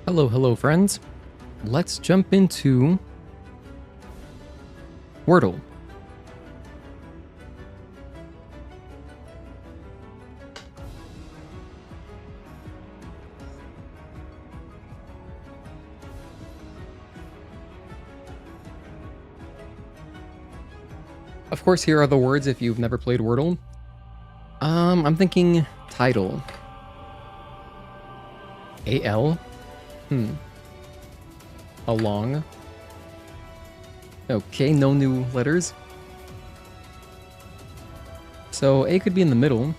Hello, friends. Let's jump into Wordle. Of course, here are the words if you've never played Wordle. I'm thinking title. A-L? Along. Okay, no new letters. So A could be in the middle.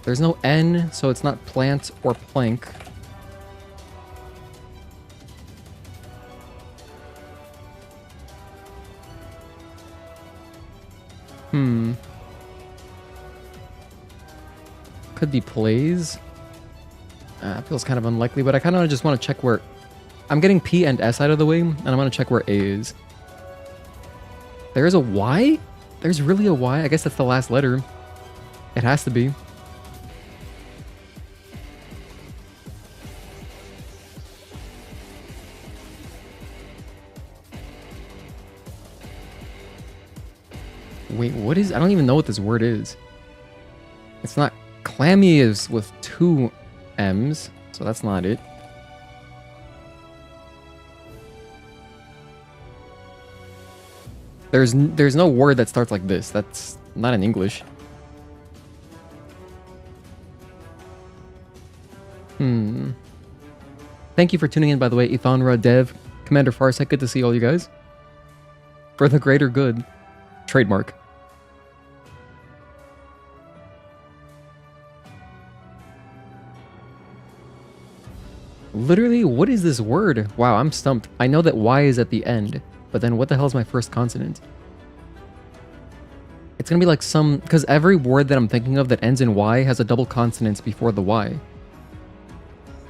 There's no N, so it's not plant or plank. Could be plays. Feels kind of unlikely, but I kind of just want to check where... I'm getting P and S out of the way, and I want to check where A is. There's a Y? There's really a Y? I guess that's the last letter. It has to be. Wait, what is... I don't even know what this word is. It's not... Clammy is with 2 M's, so that's not it. There's no word that starts like this. That's not in English. Thank you for tuning in, by the way, Ethanra, Dev, Commander Farsec. Good to see all you guys. For the greater good. Trademark. Literally, what is this word? Wow, I'm stumped. I know that Y is at the end, but then what the hell is my first consonant? It's gonna be like some... Because every word that I'm thinking of that ends in Y has a double consonant before the Y.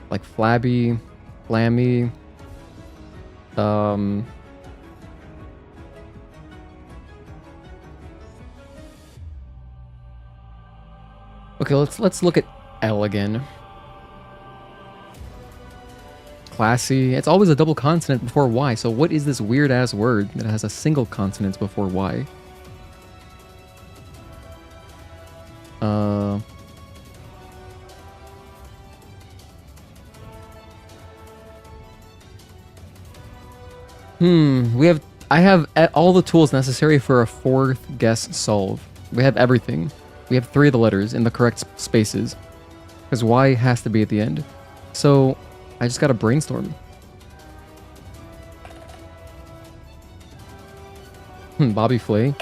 Like flabby, flammy... Okay, let's look at L again. Classy. It's always a double consonant before Y, so what is this weird-ass word that has a single consonant before Y? I have all the tools necessary for a 4th guess solve. We have everything. We have 3 of the letters in the correct spaces. Because Y has to be at the end. So... I just gotta brainstorm. Bobby Flay.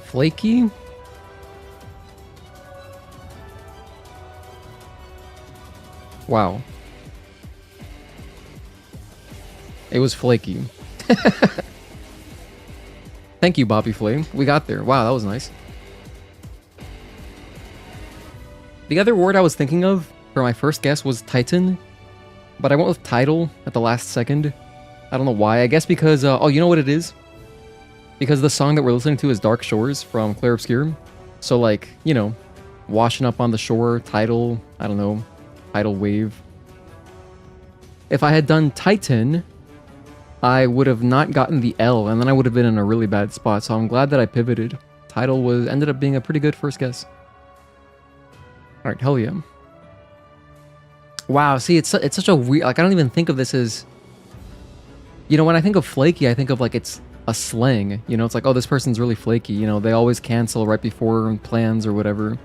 Flaky? Wow. It was flaky. Thank you, Bobby Flay. We got there. Wow, that was nice. The other word I was thinking of for my first guess was Titan, but I went with title at the last second. I don't know why. I guess because, oh, you know what it is? Because the song that we're listening to is Dark Shores from Clair Obscur. So, like, you know, washing up on the shore, tidal, I don't know, tidal wave. If I had done Titan, I would have not gotten the L, and then I would have been in a really bad spot. So I'm glad that I pivoted. Title ended up being a pretty good first guess. Alright, hell yeah. Wow, see, it's such a weird... Like, I don't even think of this as... You know, when I think of flaky, I think of, like, it's a slang. You know, it's like, oh, this person's really flaky. You know, they always cancel right before plans or whatever.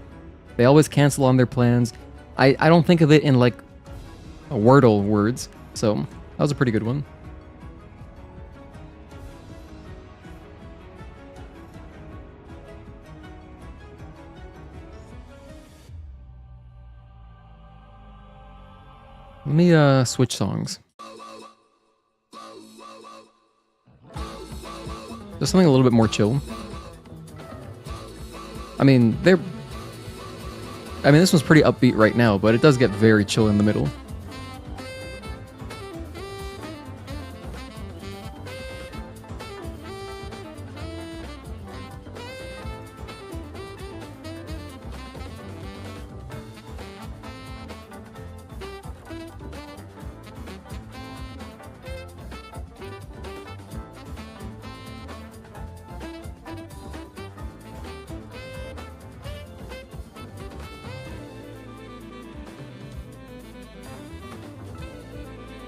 They always cancel on their plans. I don't think of it in, like, Wordle words. So, that was a pretty good one. Let me switch songs. Just something a little bit more chill. I mean, this one's pretty upbeat right now, but it does get very chill in the middle.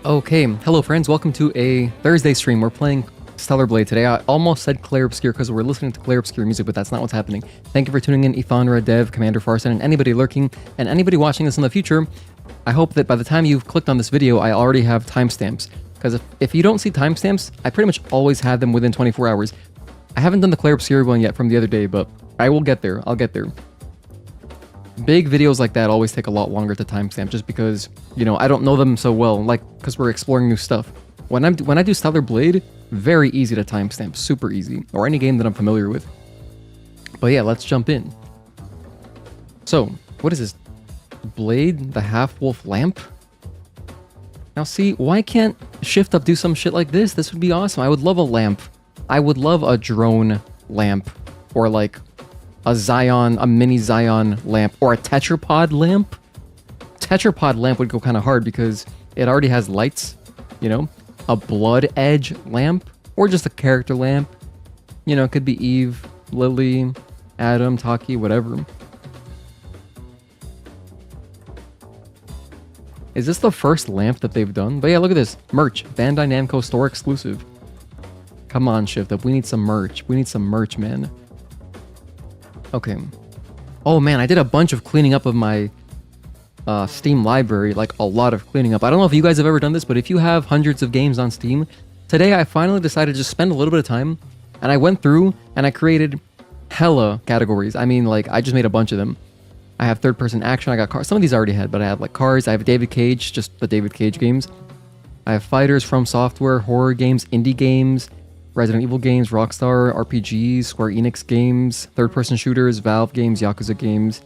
Okay, hello friends, welcome to a Thursday stream. We're playing Stellar Blade today. I almost said Claire Obscure because we're listening to Claire Obscure music, but that's not what's happening. Thank you for tuning in, Ifanra, Dev, Commander Farson, and anybody lurking, and anybody watching this in the future. I hope that by the time you've clicked on this video, I already have timestamps. Because if you don't see timestamps, I pretty much always have them within 24 hours. I haven't done the Claire Obscure one yet from the other day, but I will get there. I'll get there. Big videos like that always take a lot longer to timestamp just because, you know, I don't know them so well, like, because we're exploring new stuff. When I do Stellar Blade, very easy to timestamp, super easy, or any game that I'm familiar with. But yeah, let's jump in. So, what is this? Blade, the half-wolf lamp? Now see, why can't Shift Up do some shit like this? This would be awesome. I would love a lamp. I would love a drone lamp, or like a Zion, a mini Zion lamp, or a tetrapod lamp. Tetrapod lamp would go kind of hard because it already has lights, you know? A blood edge lamp, or just a character lamp. You know, it could be Eve, Lily, Adam, Taki, whatever. Is this the first lamp that they've done? But yeah, look at this. Merch. Bandai Namco store exclusive. Come on, Shift Up. We need some merch. We need some merch, man. Okay. Oh man, I did a bunch of cleaning up of my Steam library, like a lot of cleaning up. I don't know if you guys have ever done this, but if you have hundreds of games on Steam, today I finally decided to just spend a little bit of time, and I went through and I created hella categories. I mean, like, I just made a bunch of them. I have third-person action, I got cars. Some of these I already had, but I have like cars, I have David Cage, just the David Cage games. I have fighters, From Software, horror games, indie games, Resident Evil games, Rockstar, RPGs, Square Enix games, third-person shooters, Valve games, Yakuza games,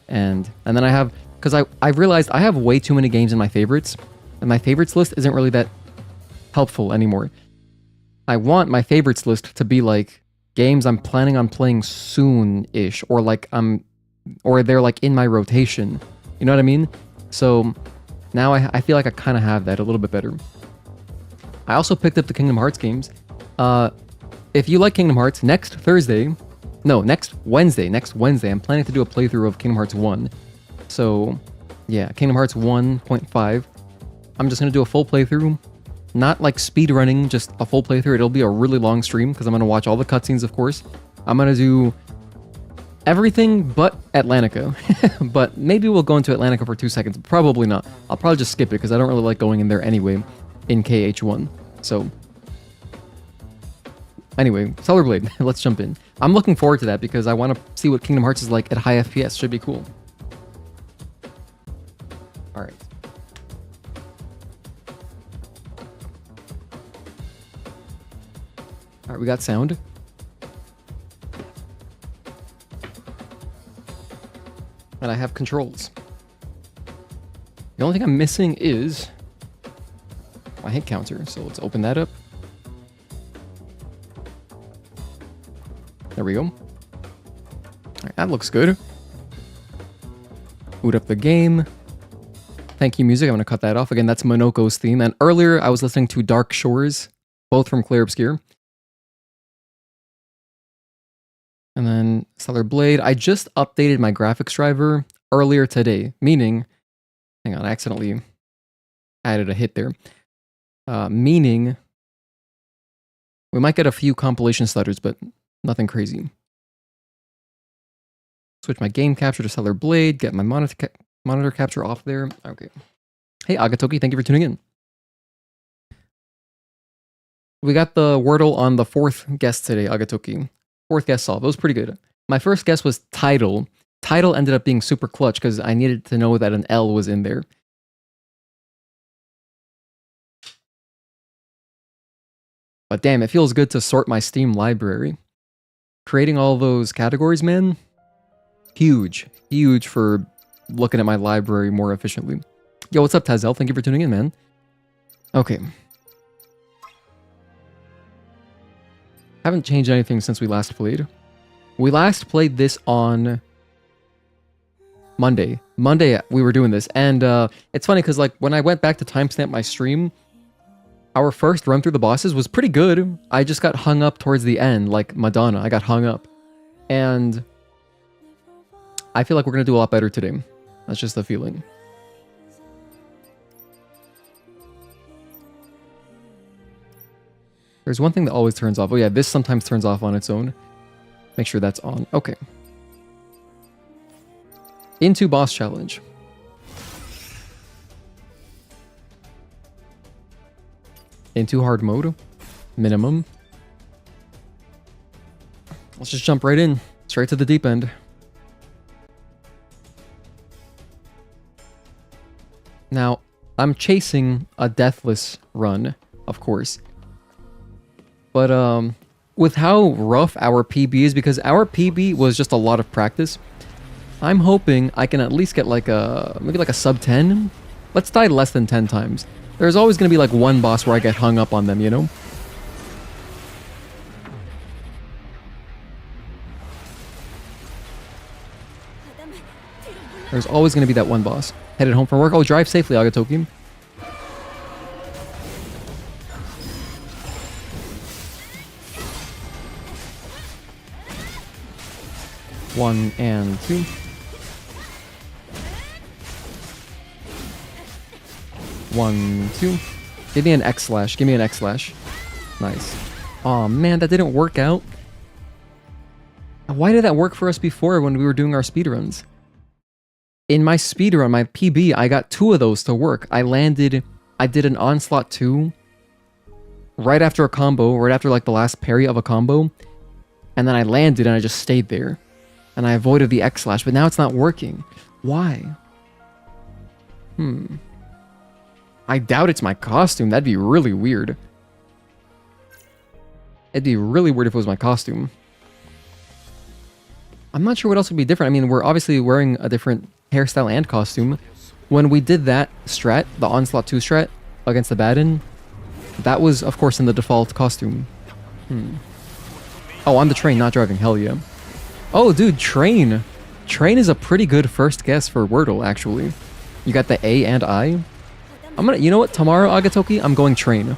and then I have, because I realized I have way too many games in my favorites, and my favorites list isn't really that helpful anymore. I want my favorites list to be like games I'm planning on playing soon-ish, or like or they're like in my rotation. You know what I mean? So now I feel like I kind of have that a little bit better. I also picked up the Kingdom Hearts games. If you like Kingdom Hearts, next Wednesday, I'm planning to do a playthrough of Kingdom Hearts 1. So, yeah, Kingdom Hearts 1.5. I'm just going to do a full playthrough. Not like speedrunning, just a full playthrough. It'll be a really long stream because I'm going to watch all the cutscenes, of course. I'm going to do everything but Atlantica. But maybe we'll go into Atlantica for 2 seconds. Probably not. I'll probably just skip it because I don't really like going in there anyway in KH1. So, anyway, Stellar Blade. Let's jump in. I'm looking forward to that because I want to see what Kingdom Hearts is like at high FPS. Should be cool. Alright. Alright, we got sound. And I have controls. The only thing I'm missing is my hit counter. So let's open that up. There we go. Alright, that looks good. Boot up the game. Thank you, music. I'm going to cut that off. Again, that's Monoko's theme. And earlier, I was listening to Dark Shores, both from Claire Obscure. And then Stellar Blade. I just updated my graphics driver earlier today, meaning... Hang on, I accidentally added a hit there. Meaning... we might get a few compilation stutters, but nothing crazy. Switch my game capture to Stellar Blade, get my monitor capture off there. Okay. Hey, Agatoki, thank you for tuning in. We got the Wordle on the 4th guest today, Agatoki. 4th guest solve. It was pretty good. My first guess was title. Title ended up being super clutch because I needed to know that an L was in there. But damn, it feels good to sort my Steam library. Creating all those categories, man. Huge. Huge for looking at my library more efficiently. Yo, what's up, Tazel? Thank you for tuning in, man. Okay. Haven't changed anything since we last played. We last played this on Monday. Monday, we were doing this. And it's funny because, like, when I went back to timestamp my stream, our first run through the bosses was pretty good. I just got hung up towards the end, like Madonna. I got hung up. And I feel like we're going to do a lot better today. That's just the feeling. There's one thing that always turns off. Oh yeah, this sometimes turns off on its own. Make sure that's on. Okay. Into boss challenge. Into hard mode. Minimum. Let's just jump right in. Straight to the deep end. Now, I'm chasing a deathless run, of course. But with how rough our PB is, because our PB was just a lot of practice, I'm hoping I can at least get like maybe like a sub 10. Let's die less than 10 times. There's always going to be like one boss where I get hung up on them, you know? There's always going to be that one boss. Headed home from work. Oh, drive safely, Agatoki. One and two. One, two. Give me an X slash. Give me an X slash. Nice. Aw, man, that didn't work out. Why did that work for us before when we were doing our speedruns? In my speedrun, my PB, I got 2 of those to work. I did an onslaught 2 right after a combo, right after like the last parry of a combo. And then I landed and I just stayed there. And I avoided the X slash, but now it's not working. Why? I doubt it's my costume. That'd be really weird. It'd be really weird if it was my costume. I'm not sure what else would be different. I mean, we're obviously wearing a different hairstyle and costume. When we did that strat, the Onslaught 2 strat against the Baden, that was, of course, in the default costume. Oh, on the train, not driving. Hell yeah. Oh, dude, train. Train is a pretty good first guess for Wordle, actually. You got the A and I. I'm gonna, you know what? Tomorrow, Agatoki, I'm going train.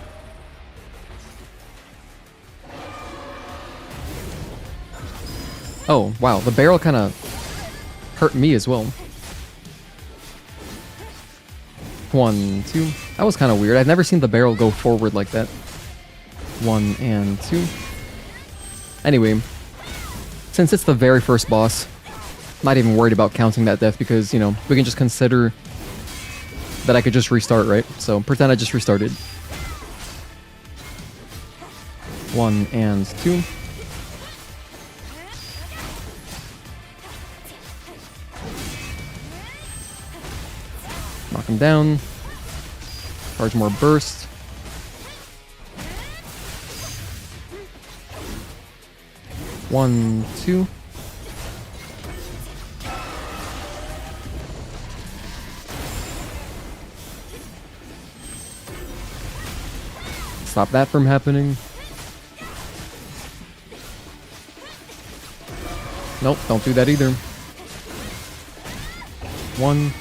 Oh, wow. The barrel kind of hurt me as well. 1, 2. That was kind of weird. I've never seen the barrel go forward like that. 1 and 2. Anyway, since it's the very first boss, I'm not even worried about counting that death because, you know, we can just consider that I could just restart, right? So pretend I just restarted. 1 and 2. Knock him down. Charge more burst. One, two. Stop that from happening. Nope, don't do that either. 1.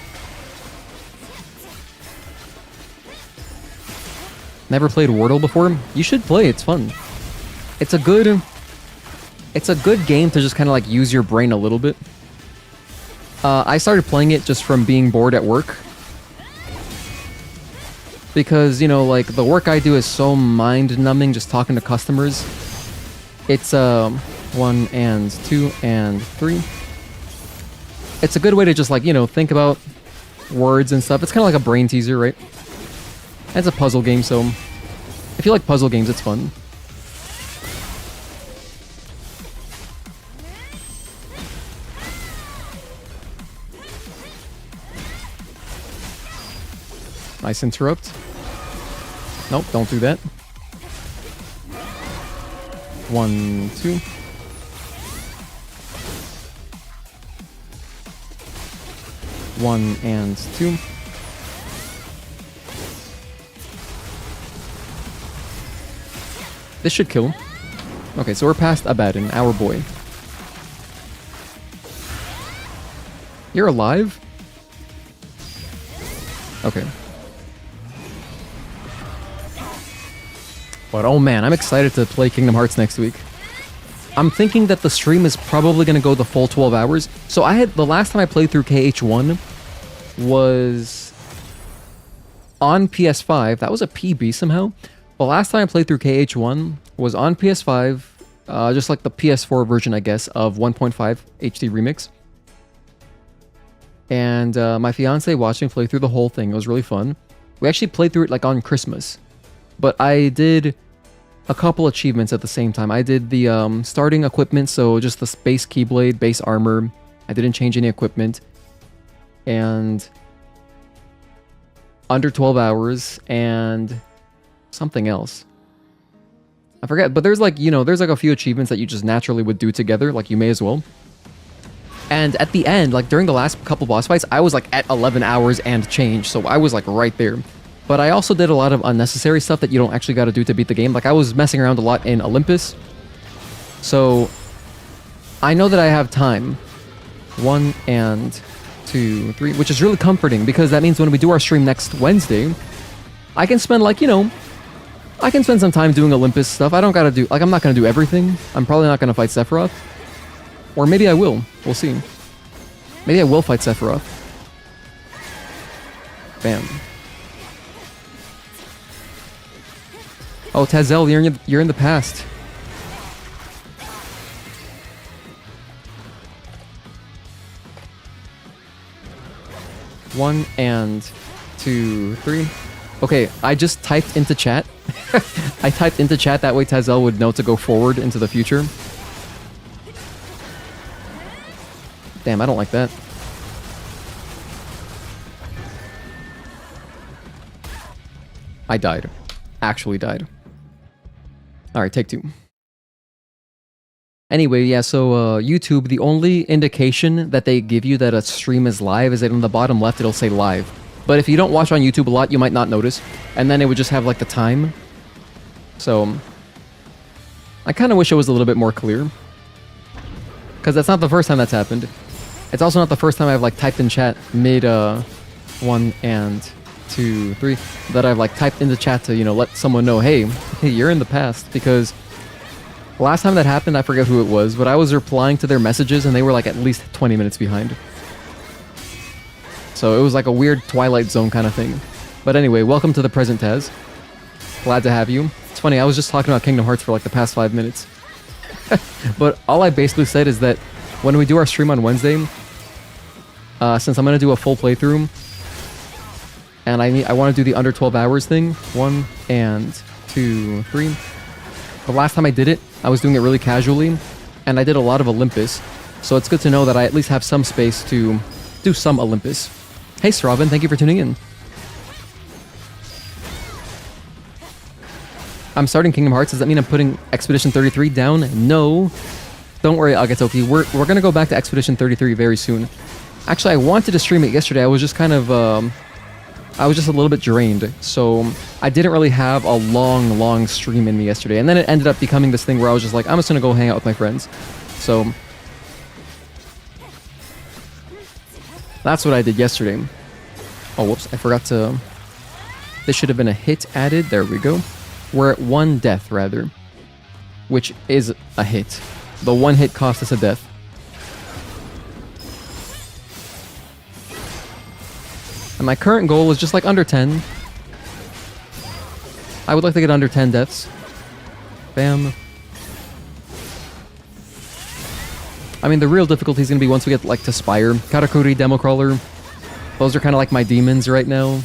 Never played Wordle before? You should play, it's fun. It's a good game to just kind of like use your brain a little bit. I started playing it just from being bored at work. Because, you know, like, the work I do is so mind-numbing just talking to customers. It's, 1 and 2 and 3. It's a good way to just, like, you know, think about words and stuff. It's kind of like a brain teaser, right? And it's a puzzle game, so if you like puzzle games, it's fun. Nice interrupt. Nope, don't do that. 1, 2. One and 2. This should kill. Okay, so we're past Abaddon, our boy. You're alive? Okay. But oh man, I'm excited to play Kingdom Hearts next week. I'm thinking that the stream is probably going to go the full 12 hours. So the last time I played through KH1 was on PS5. That was a PB somehow. The last time I played through KH1 was on PS5, just like the PS4 version, I guess, of 1.5 HD Remix. And my fiance watched me play through the whole thing. It was really fun. We actually played through it like on Christmas. But I did a couple achievements at the same time. I did the starting equipment, so just the base Keyblade, base armor. I didn't change any equipment. And under 12 hours and something else. I forget, but there's like, you know, there's like a few achievements that you just naturally would do together, like you may as well. And at the end, like during the last couple boss fights, I was like at 11 hours and change, so I was like right there. But I also did a lot of unnecessary stuff that you don't actually got to do to beat the game. Like I was messing around a lot in Olympus. So I know that I have time. 1 and 2, 3, which is really comforting because that means when we do our stream next Wednesday, I can spend like, you know, I can spend some time doing Olympus stuff. I don't gotta do, like I'm not gonna do everything. I'm probably not gonna fight Sephiroth. Or maybe I will. We'll see. Maybe I will fight Sephiroth. Bam. Oh, Tazel, you're in the past. One and 2, 3. Okay, I just typed into chat. I typed into chat, that way Tazel would know to go forward into the future. Damn, I don't like that. I died. Actually died. Alright, take 2. Anyway, yeah, so YouTube, the only indication that they give you that a stream is live is that on the bottom left it'll say live. But if you don't watch on YouTube a lot, you might not notice. And then it would just have like the time. So I kind of wish it was a little bit more clear. Because that's not the first time that's happened. It's also not the first time I've like typed in chat mid 1 and 2, 3 that I've like typed into chat to, you know, let someone know, hey, you're in the past. Because last time that happened, I forget who it was, but I was replying to their messages and they were like at least 20 minutes behind. So it was like a weird Twilight Zone kind of thing. But anyway, welcome to the present, Taz. Glad to have you. It's funny, I was just talking about Kingdom Hearts for like the past 5 minutes. But all I basically said is that when we do our stream on Wednesday, since I'm going to do a full playthrough, and I want to do the under 12 hours thing, 1 and 2, 3. The last time I did it, I was doing it really casually, and I did a lot of Olympus, so it's good to know that I at least have some space to do some Olympus. Hey Sravan, thank you for tuning in. I'm starting Kingdom Hearts. Does that mean I'm putting Expedition 33 down? No. Don't worry, Agatoki. We're gonna go back to Expedition 33 very soon. Actually, I wanted to stream it yesterday. I was just kind of, I was just a little bit drained. So I didn't really have a long stream in me yesterday. And then it ended up becoming this thing where I was just like, I'm just gonna go hang out with my friends. So that's what I did yesterday. Oh, whoops, I forgot to... This should have been a hit added. There we go. We're at 1 death, rather. Which is a hit. The 1 hit cost us a death. And my current goal is just like under 10. I would like to get under 10 deaths. Bam. I mean, the real difficulty is going to be once we get, like, to Spire. Karakuri, Demo Crawler. Those are kind of like my demons right now.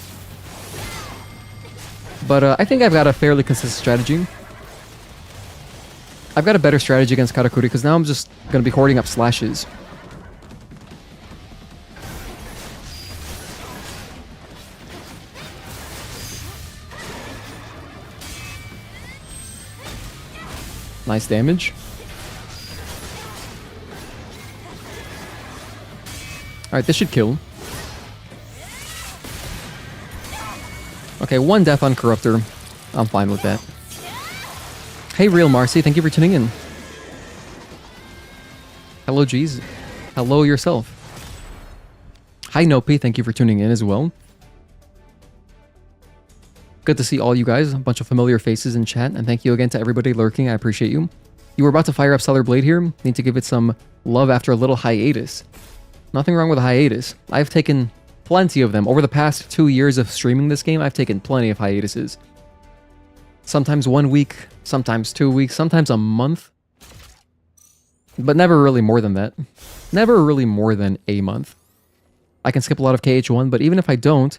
But I think I've got a fairly consistent strategy. I've got a better strategy against Karakuri, because now I'm just going to be hoarding up slashes. Nice damage. Alright, this should kill. Okay, 1 death on Corruptor. I'm fine with that. Hey, Real Marcy, thank you for tuning in. Hello, Jeez. Hello yourself. Hi, Nopi, thank you for tuning in as well. Good to see all you guys, a bunch of familiar faces in chat, and thank you again to everybody lurking, I appreciate you. You were about to fire up Stellar Blade here, need to give it some love after a little hiatus. Nothing wrong with a hiatus. I've taken plenty of them. Over the past 2 years of streaming this game, I've taken plenty of hiatuses. Sometimes 1 week, sometimes 2 weeks, sometimes a month. But never really more than that. Never really more than a month. I can skip a lot of KH1, but even if I don't,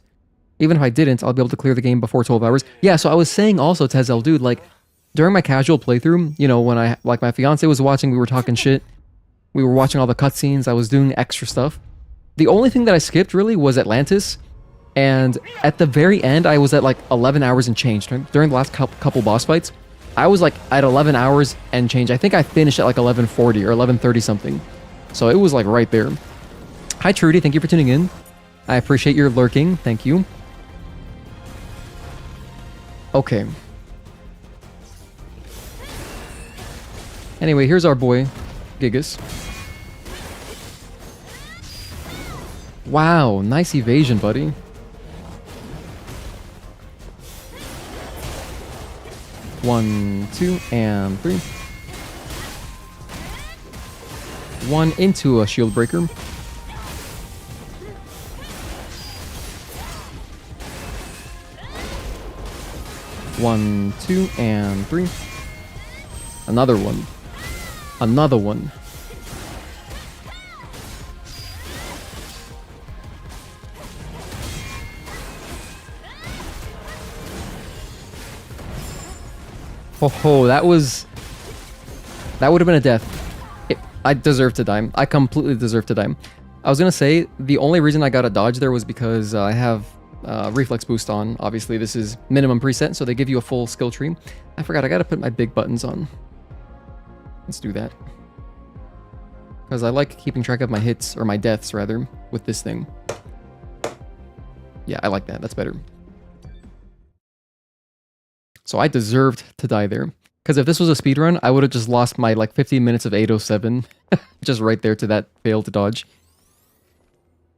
even if I didn't, I'll be able to clear the game before 12 hours. Yeah, so I was saying also, Tezel, dude, like, during my casual playthrough, you know, when like, my fiance was watching, we were talking shit. We were watching all the cutscenes, I was doing extra stuff. The only thing that I skipped, really, was Atlantis. And at the very end, I was at, like, 11 hours and change. During the last couple boss fights, I was, like, at 11 hours and change. I think I finished at, like, 11:40 or 11:30 something. So it was, like, right there. Hi, Trudy. Thank you for tuning in. I appreciate your lurking. Thank you. Okay. Anyway, here's our boy, Gigas. Wow, nice evasion, buddy. One, two, and three. One into a shield breaker. One, two, and three. Another one. Another one. Oh, that would have been a death. I deserve to die. I completely deserve to die. I was gonna say, the only reason I got a dodge there was because I have reflex boost on. Obviously, this is minimum preset, so they give you a full skill tree. I forgot, I gotta put my big buttons on. Let's do that. Because I like keeping track of my hits, or my deaths, rather, with this thing. Yeah, I like that. That's better. So I deserved to die there. Because if this was a speedrun, I would have just lost my, like, 15 minutes of 807. Just right there to that failed dodge.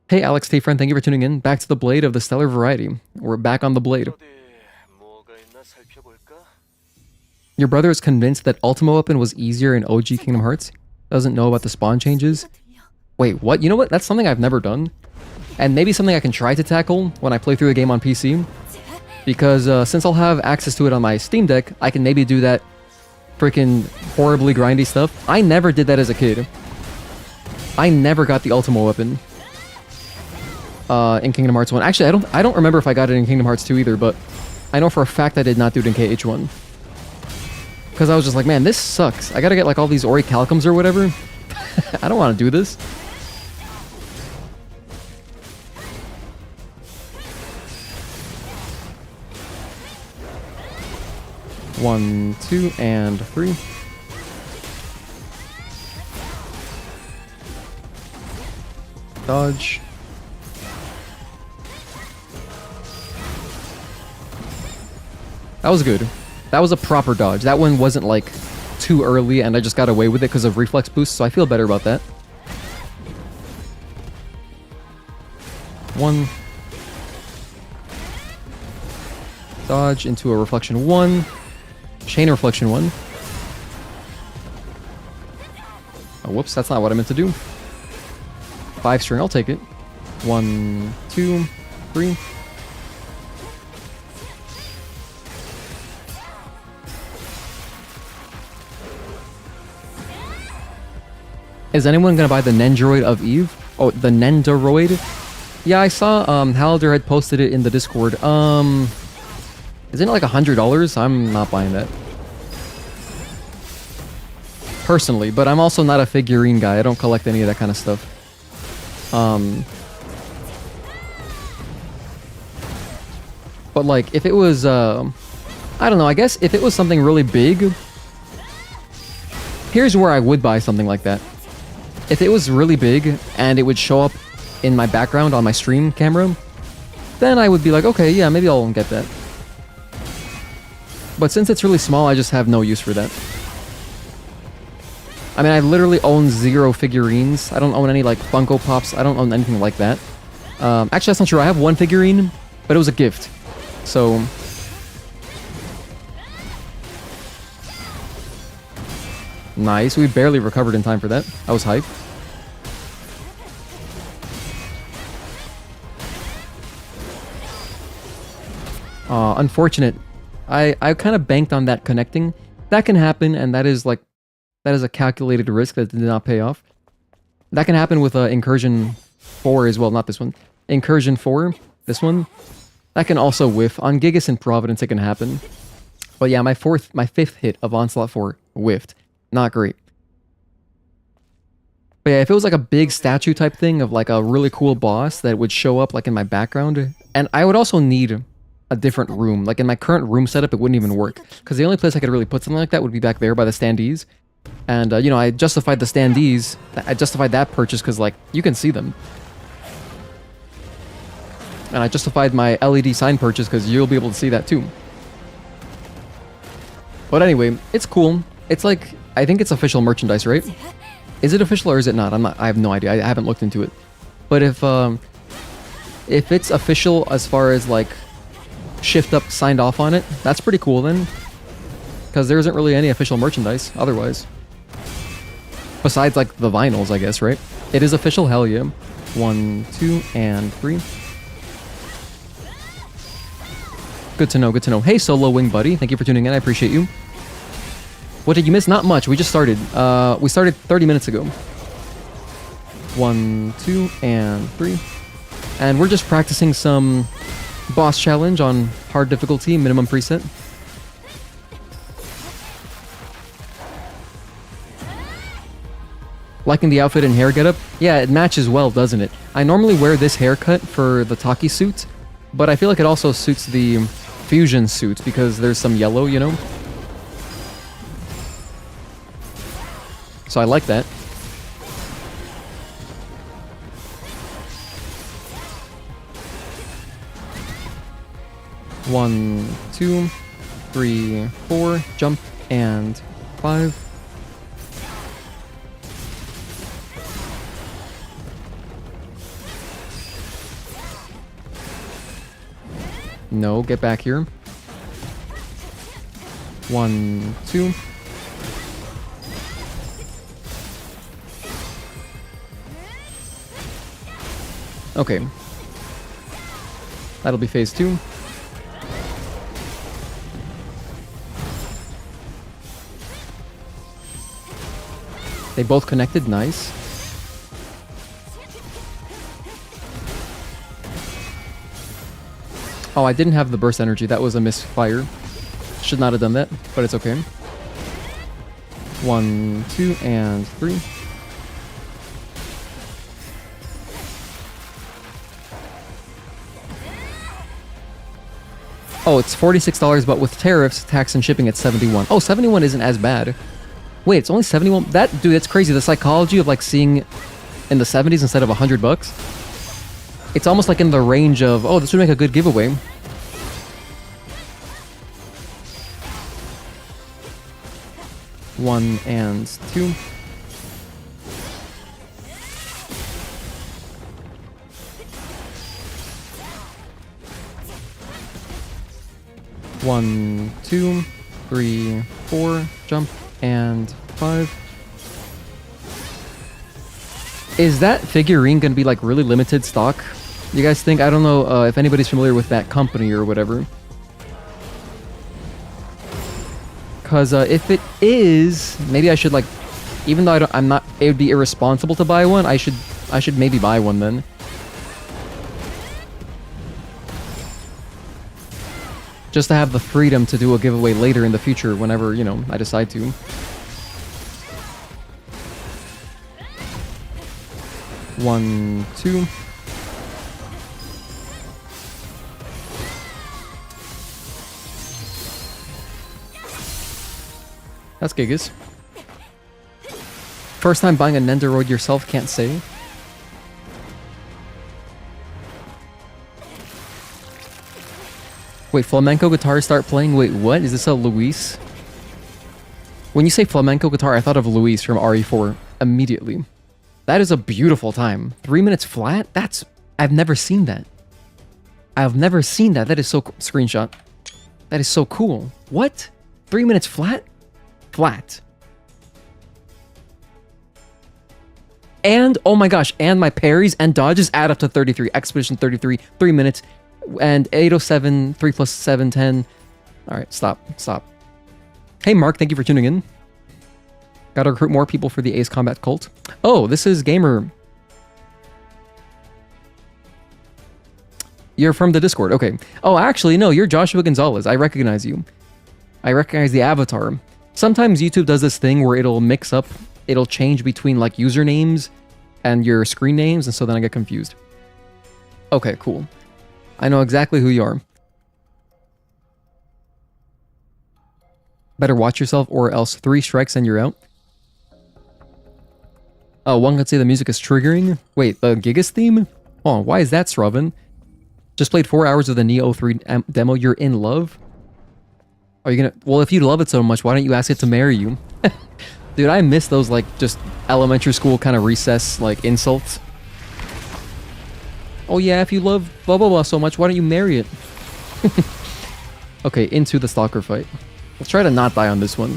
Hey, Alex T. Friend, thank you for tuning in. Back to the blade of the stellar variety. We're back on the blade. Your brother is convinced that Ultima weapon was easier in OG Kingdom Hearts. Doesn't know about the spawn changes. Wait, what? You know what? That's something I've never done. And maybe something I can try to tackle when I play through the game on PC. Because since I'll have access to it on my Steam Deck, I can maybe do that freaking horribly grindy stuff. I never did that as a kid. I never got the Ultima weapon in Kingdom Hearts 1. Actually, I don't remember if I got it in Kingdom Hearts 2 either, but I know for a fact I did not do it in KH1. Because I was just like, man, this sucks. I gotta get like all these Orichalcums or whatever. I don't want to do this. One, two, and three. Dodge. That was good. That was a proper dodge. That one wasn't like too early and I just got away with it because of reflex boost, so I feel better about that. One. Dodge into a reflection one. Chain reflection one. Oh, whoops, that's not what I meant to do. 5 string, I'll take it. 1, 2, 3. Is anyone gonna buy the Nendoroid of Eve? Oh, the Nendoroid? Yeah, I saw Halder had posted it in the Discord. Isn't it like $100? I'm not buying that. Personally, but I'm also not a figurine guy. I don't collect any of that kind of stuff. But like, if it was, I don't know, I guess if it was something really big, here's where I would buy something like that. If it was really big and it would show up in my background on my stream camera, then I would be like, okay, yeah, maybe I'll get that. But since it's really small, I just have no use for that. I mean, I literally own 0 figurines. I don't own any, like, Funko Pops. I don't own anything like that. Actually, that's not true. I have one figurine, but it was a gift. So... Nice. We barely recovered in time for that. I was hyped. Unfortunate. I kind of banked on that connecting. That can happen, and that is a calculated risk that did not pay off. That can happen with Incursion 4 as well, not this one. Incursion 4, this one, that can also whiff. On Gigas and Providence, it can happen. But yeah, my fifth hit of Onslaught 4 whiffed. Not great. But yeah, if it was like a big statue type thing of like a really cool boss that would show up like in my background, and I would also need a different room. Like in my current room setup, it wouldn't even work. Because the only place I could really put something like that would be back there by the standees. And, you know, I justified the standees. I justified that purchase because, like, you can see them. And I justified my LED sign purchase because you'll be able to see that too. But anyway, it's cool. It's like, I think it's official merchandise, right? Is it official or is it not? I have no idea. I haven't looked into it. But if it's official as far as like Shift Up signed off on it, that's pretty cool then. Because there isn't really any official merchandise otherwise. Besides like the vinyls, I guess, right? It is official, hell yeah. 1, 2, and 3. Good to know, good to know. Hey, Solo Wing Buddy, thank you for tuning in, I appreciate you. What did you miss? Not much, we just started. We started 30 minutes ago. 1, 2, and 3. And we're just practicing some boss challenge on hard difficulty, minimum preset. Liking the outfit and hair getup? Yeah, it matches well, doesn't it? I normally wear this haircut for the Taki suit, but I feel like it also suits the fusion suit because there's some yellow, you know? So I like that. One, 2, 3, 4, jump, and 5. No, get back here. 1, 2. Okay. That'll be phase 2. They both connected, nice. Oh, I didn't have the burst energy. That was a misfire. Should not have done that, but it's okay. 1, 2, and 3. Oh, it's $46, but with tariffs, tax, and shipping, it's $71. Oh, 71 isn't as bad. Wait, it's only 71? Dude, that's crazy. The psychology of like seeing in the 70s instead of $100. It's almost like in the range of, oh, this would make a good giveaway. One and 2. One, 2, 3, 4, jump, and 5. Is that figurine gonna be like really limited stock? You guys think? I don't know if anybody's familiar with that company or whatever. Because if it is, maybe I should like, even though I'm not, it would be irresponsible to buy one. I should maybe buy one then. Just to have the freedom to do a giveaway later in the future whenever, you know, I decide to. One, 2. That's Gigas. First time buying a Nendoroid yourself, can't say. Wait, flamenco guitars start playing? Wait, what? Is this a Luis? When you say flamenco guitar, I thought of Luis from RE4 immediately. That is a beautiful time. 3 minutes flat? I've never seen that. I've never seen that. That is so... Screenshot. That is so cool. What? 3 minutes flat? Flat. And, oh my gosh, and my parries and dodges add up to 33. Expedition 33, 3 minutes. And 807, 3 plus 7, 10. Alright, stop. Hey Mark, thank you for tuning in. Gotta recruit more people for the Ace Combat cult. Oh, this is Gamer. You're from the Discord, okay. Oh, actually, no, you're Joshua Gonzalez. I recognize you. I recognize the avatar. Sometimes YouTube does this thing where it'll mix up, it'll change between like usernames and your screen names, and so then I get confused. Okay, cool. I know exactly who you are. Better watch yourself or else 3 strikes and you're out. Oh, one could say the music is triggering. Wait, the Gigas theme? Hold on, why is that, Sravan? Just played 4 hours of the Neo 3 demo. You're in love? Are you gonna... Well, if you love it so much, why don't you ask it to marry you? Dude, I miss those, like, just elementary school kind of recess, like, insults. Oh yeah, if you love blah blah blah so much, why don't you marry it? Okay, into the stalker fight. Let's try to not die on this one.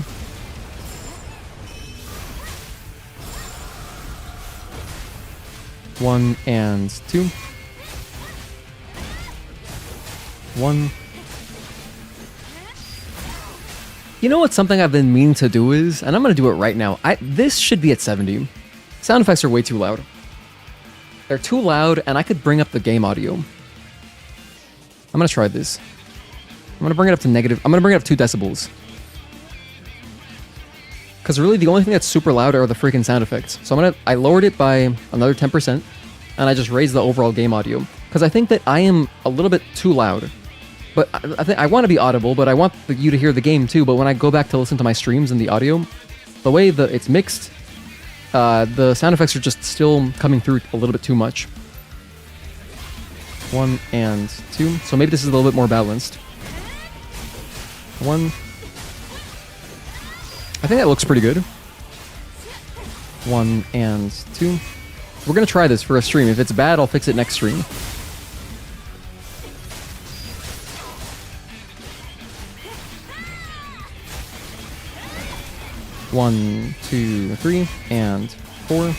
One and 2. 1. You know what something I've been meaning to do is, and I'm gonna do it right now. This should be at 70. Sound effects are way too loud. They're too loud, and I could bring up the game audio. I'm gonna try this. I'm gonna bring it up to negative. I'm gonna bring it up 2 decibels. Because really, the only thing that's super loud are the freaking sound effects. So I lowered it by another 10%, and I just raised the overall game audio. Because I think that I am a little bit too loud. But I think I want to be audible, but I want you to hear the game too. But when I go back to listen to my streams and the audio, the way it's mixed, the sound effects are just still coming through a little bit too much. 1 and 2. So maybe this is a little bit more balanced. 1. I think that looks pretty good. 1 and 2. We're gonna try this for a stream. If it's bad, I'll fix it next stream. One, 2, 3, and 4.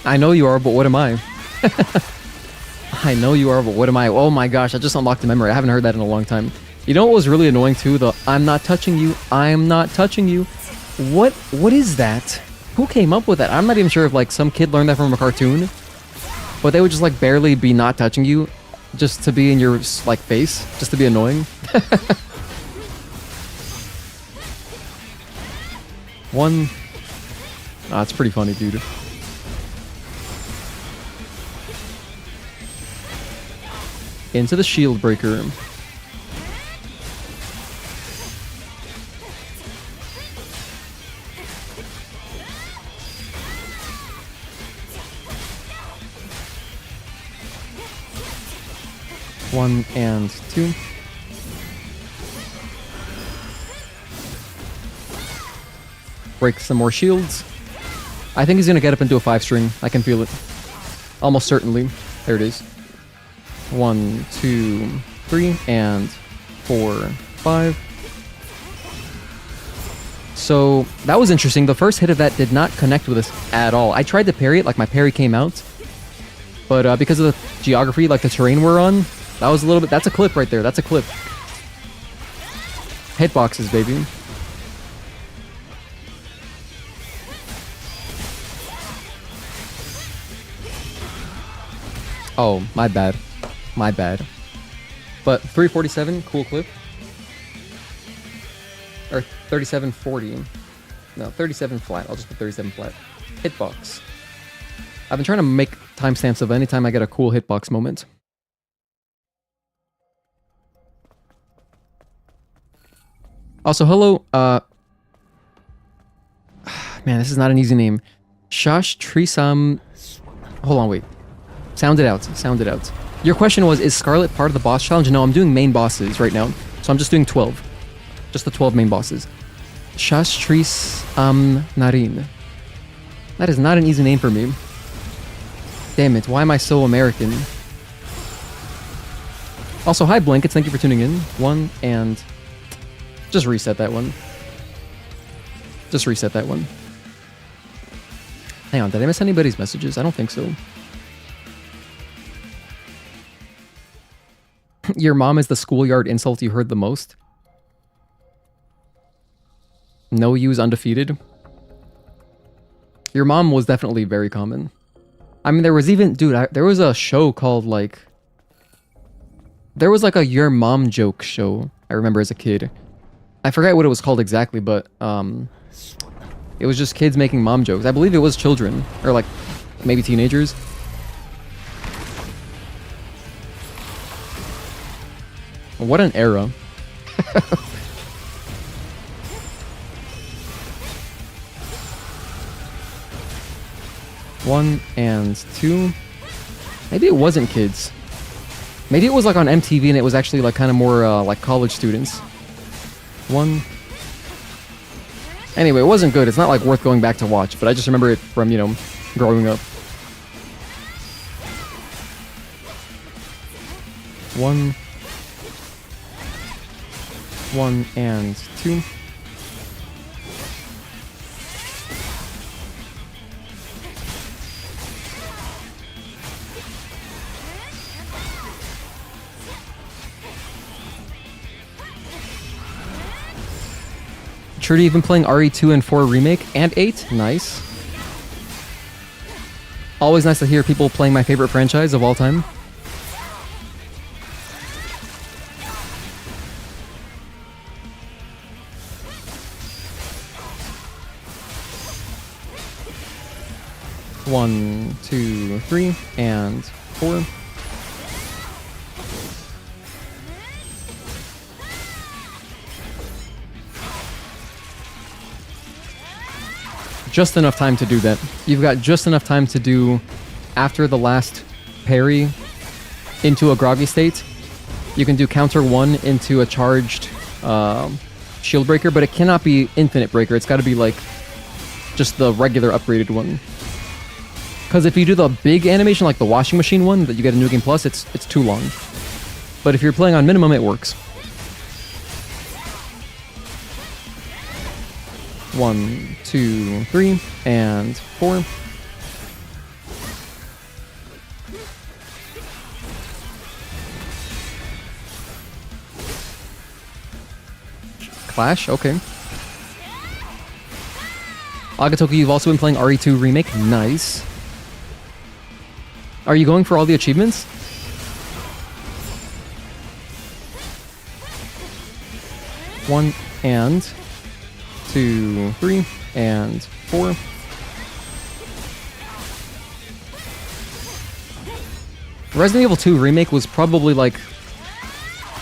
I know you are, but what am I? I know you are, but what am I? Oh my gosh, I just unlocked the memory. I haven't heard that in a long time. You know what was really annoying too? The I'm not touching you, I'm not touching you. What is that? Who came up with that? I'm not even sure if like some kid learned that from a cartoon, but they would just like barely be not touching you just to be in your like face, just to be annoying. 1. Ah, it's pretty funny, dude. Into the shield breaker. One and 2. Break some more shields. I think he's gonna get up into a 5-string. I can feel it. Almost certainly. There it is. 1, 2, 3, and 4, 5. So that was interesting. The first hit of that did not connect with us at all. I tried to parry it, like my parry came out. But because of the geography, like the terrain we're on, that was a little bit... That's a clip right there. That's a clip. Hitboxes, baby. Oh, my bad. My bad. But 347, cool clip. Or 3740. No, 37 flat. I'll just put 37 flat. Hitbox. I've been trying to make timestamps of any time I get a cool hitbox moment. Also, hello, man, this is not an easy name. Shash Trisam... Hold on, wait. Sound it out. Sound it out. Your question was, is Scarlet part of the boss challenge? No, I'm doing main bosses right now. So I'm just doing 12. Just the 12 main bosses. Shash Trisam Narin. That is not an easy name for me. Damn it, why am I so American? Also, hi Blankets, thank you for tuning in. 1 and... Just reset that one. Just reset that one. Hang on, did I miss anybody's messages? I don't think so. Your mom is the schoolyard insult you heard the most? No use undefeated? Your mom was definitely very common. I mean, there was even... Dude, there was a show called, like... There was, like, a your mom joke show, I remember as a kid. I forget what it was called exactly, but, it was just kids making mom jokes. I believe it was children. Or, like, maybe teenagers. What an era. One and two. Maybe it wasn't kids. Maybe it was like on MTV and it was actually like kind of more like college students. One. Anyway, it wasn't good. It's not like worth going back to watch, but I just remember it from, you know, growing up. One. One and two. Trudy, you've been playing RE2 and 4 Remake and 8? Nice. Always nice to hear people playing my favorite franchise of all time. One, two, three, and four. Just enough time to do that. You've got just enough time to do after the last parry into a groggy state. You can do counter one into a charged shield breaker, but it cannot be infinite breaker. It's got to be like just the regular upgraded one. Because if you do the big animation, like the washing machine one that you get in New Game Plus, it's too long. But if you're playing on minimum, it works. One, two, three, and four. Clash? Okay. Agatoki, you've also been playing RE2 Remake. Nice. Are you going for all the achievements? One and two, three, and four. Resident Evil 2 Remake was probably like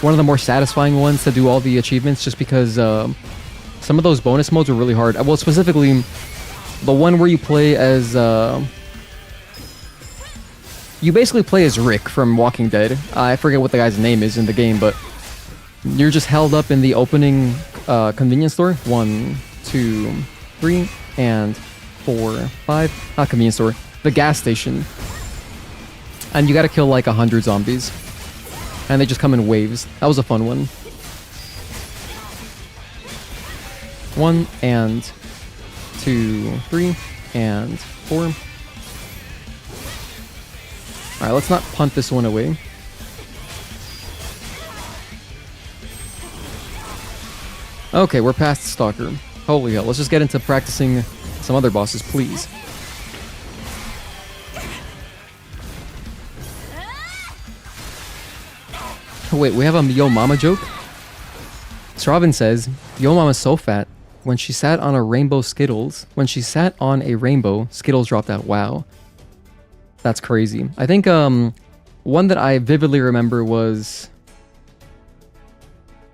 one of the more satisfying ones to do all the achievements, just because some of those bonus modes were really hard. Well, specifically the one where you play as you basically play as Rick from Walking Dead. I forget what the guy's name is in the game, but you're just held up in the opening convenience store. One, two, three, and four, five. Not convenience store. The gas station. And you gotta kill like 100 zombies. And they just come in waves. That was a fun one. One, and two, three, and four. Alright, let's not punt this one away. Okay, we're past Stalker. Holy hell, let's just get into practicing some other bosses, please. Wait, we have a Yo Mama joke? Stravin says, Yo Mama's so fat, when she sat on a rainbow Skittles, Skittles dropped out. Wow. That's crazy. I think one that I vividly remember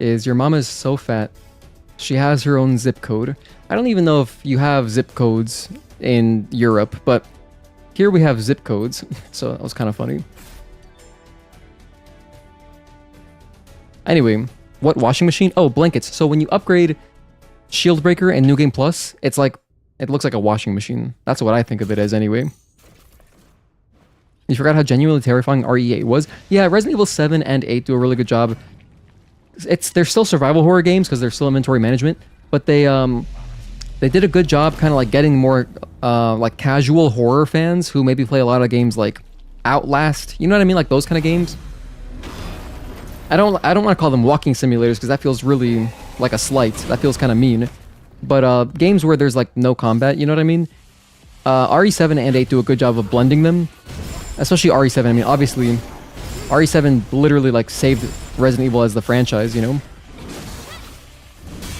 is your mama is so fat, she has her own zip code. I don't even know if you have zip codes in Europe, but here we have zip codes, so that was kind of funny. Anyway, what washing machine? Oh, blankets. So when you upgrade Shield Breaker and New Game Plus, it looks like a washing machine. That's what I think of it as anyway. You forgot how genuinely terrifying RE8 was? Yeah, Resident Evil 7 and 8 do a really good job. They're still survival horror games because they're still inventory management, but they they did a good job kind of like getting more like casual horror fans who maybe play a lot of games like Outlast, you know what I mean, like those kind of games. I don't want to call them walking simulators because that feels really like a slight. That feels kind of mean. But games where there's like no combat, you know what I mean? RE7 and 8 do a good job of blending them. Especially RE7. I mean, obviously, RE7 literally like saved Resident Evil as the franchise, you know?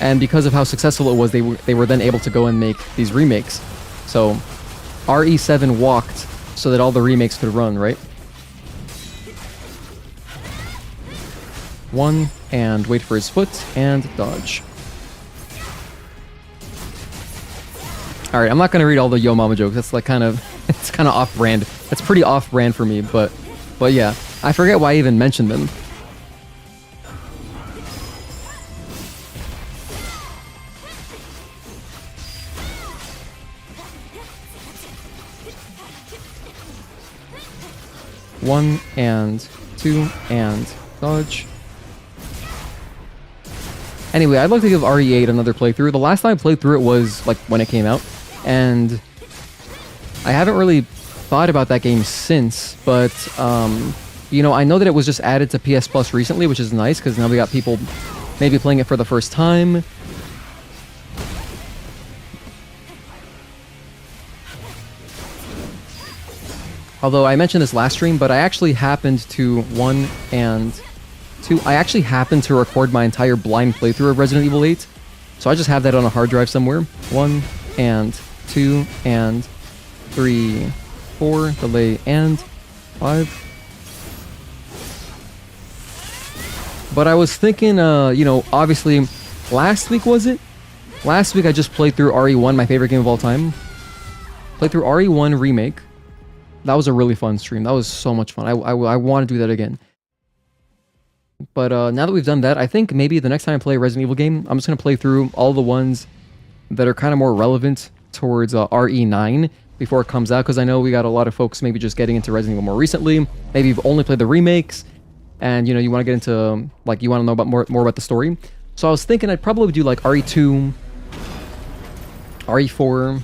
And because of how successful it was, they were then able to go and make these remakes. So, RE7 walked so that all the remakes could run, right? 1, and wait for his foot, and dodge. Alright, I'm not gonna read all the Yo Mama jokes, that's like kind of, it's kind of off-brand. That's pretty off-brand for me, but yeah. I forget why I even mentioned them. One, and 2, and dodge. Anyway, I'd like to give RE8 another playthrough. The last time I played through it was like when it came out, and I haven't really thought about that game since, but you know, I know that it was just added to PS Plus recently, which is nice because now we got people maybe playing it for the first time. Although I mentioned this last stream, but I actually happened to 1 and 2. I actually happened to record my entire blind playthrough of Resident Evil 8. So I just have that on a hard drive somewhere. 1 and 2 and 3, 4, delay, and 5. But I was thinking, you know, obviously, last week was it? Last week I just played through RE1, my favorite game of all time. Played through RE1 Remake. That was a really fun stream. That was so much fun. I want to do that again. But now that we've done that, I think maybe the next time I play a Resident Evil game, I'm just going to play through all the ones that are kind of more relevant towards RE9 before it comes out, because I know we got a lot of folks maybe just getting into Resident Evil more recently. Maybe you've only played the remakes, and you know, you want to get into, like, you want to know about more about the story. So I was thinking I'd probably do like RE2, RE4,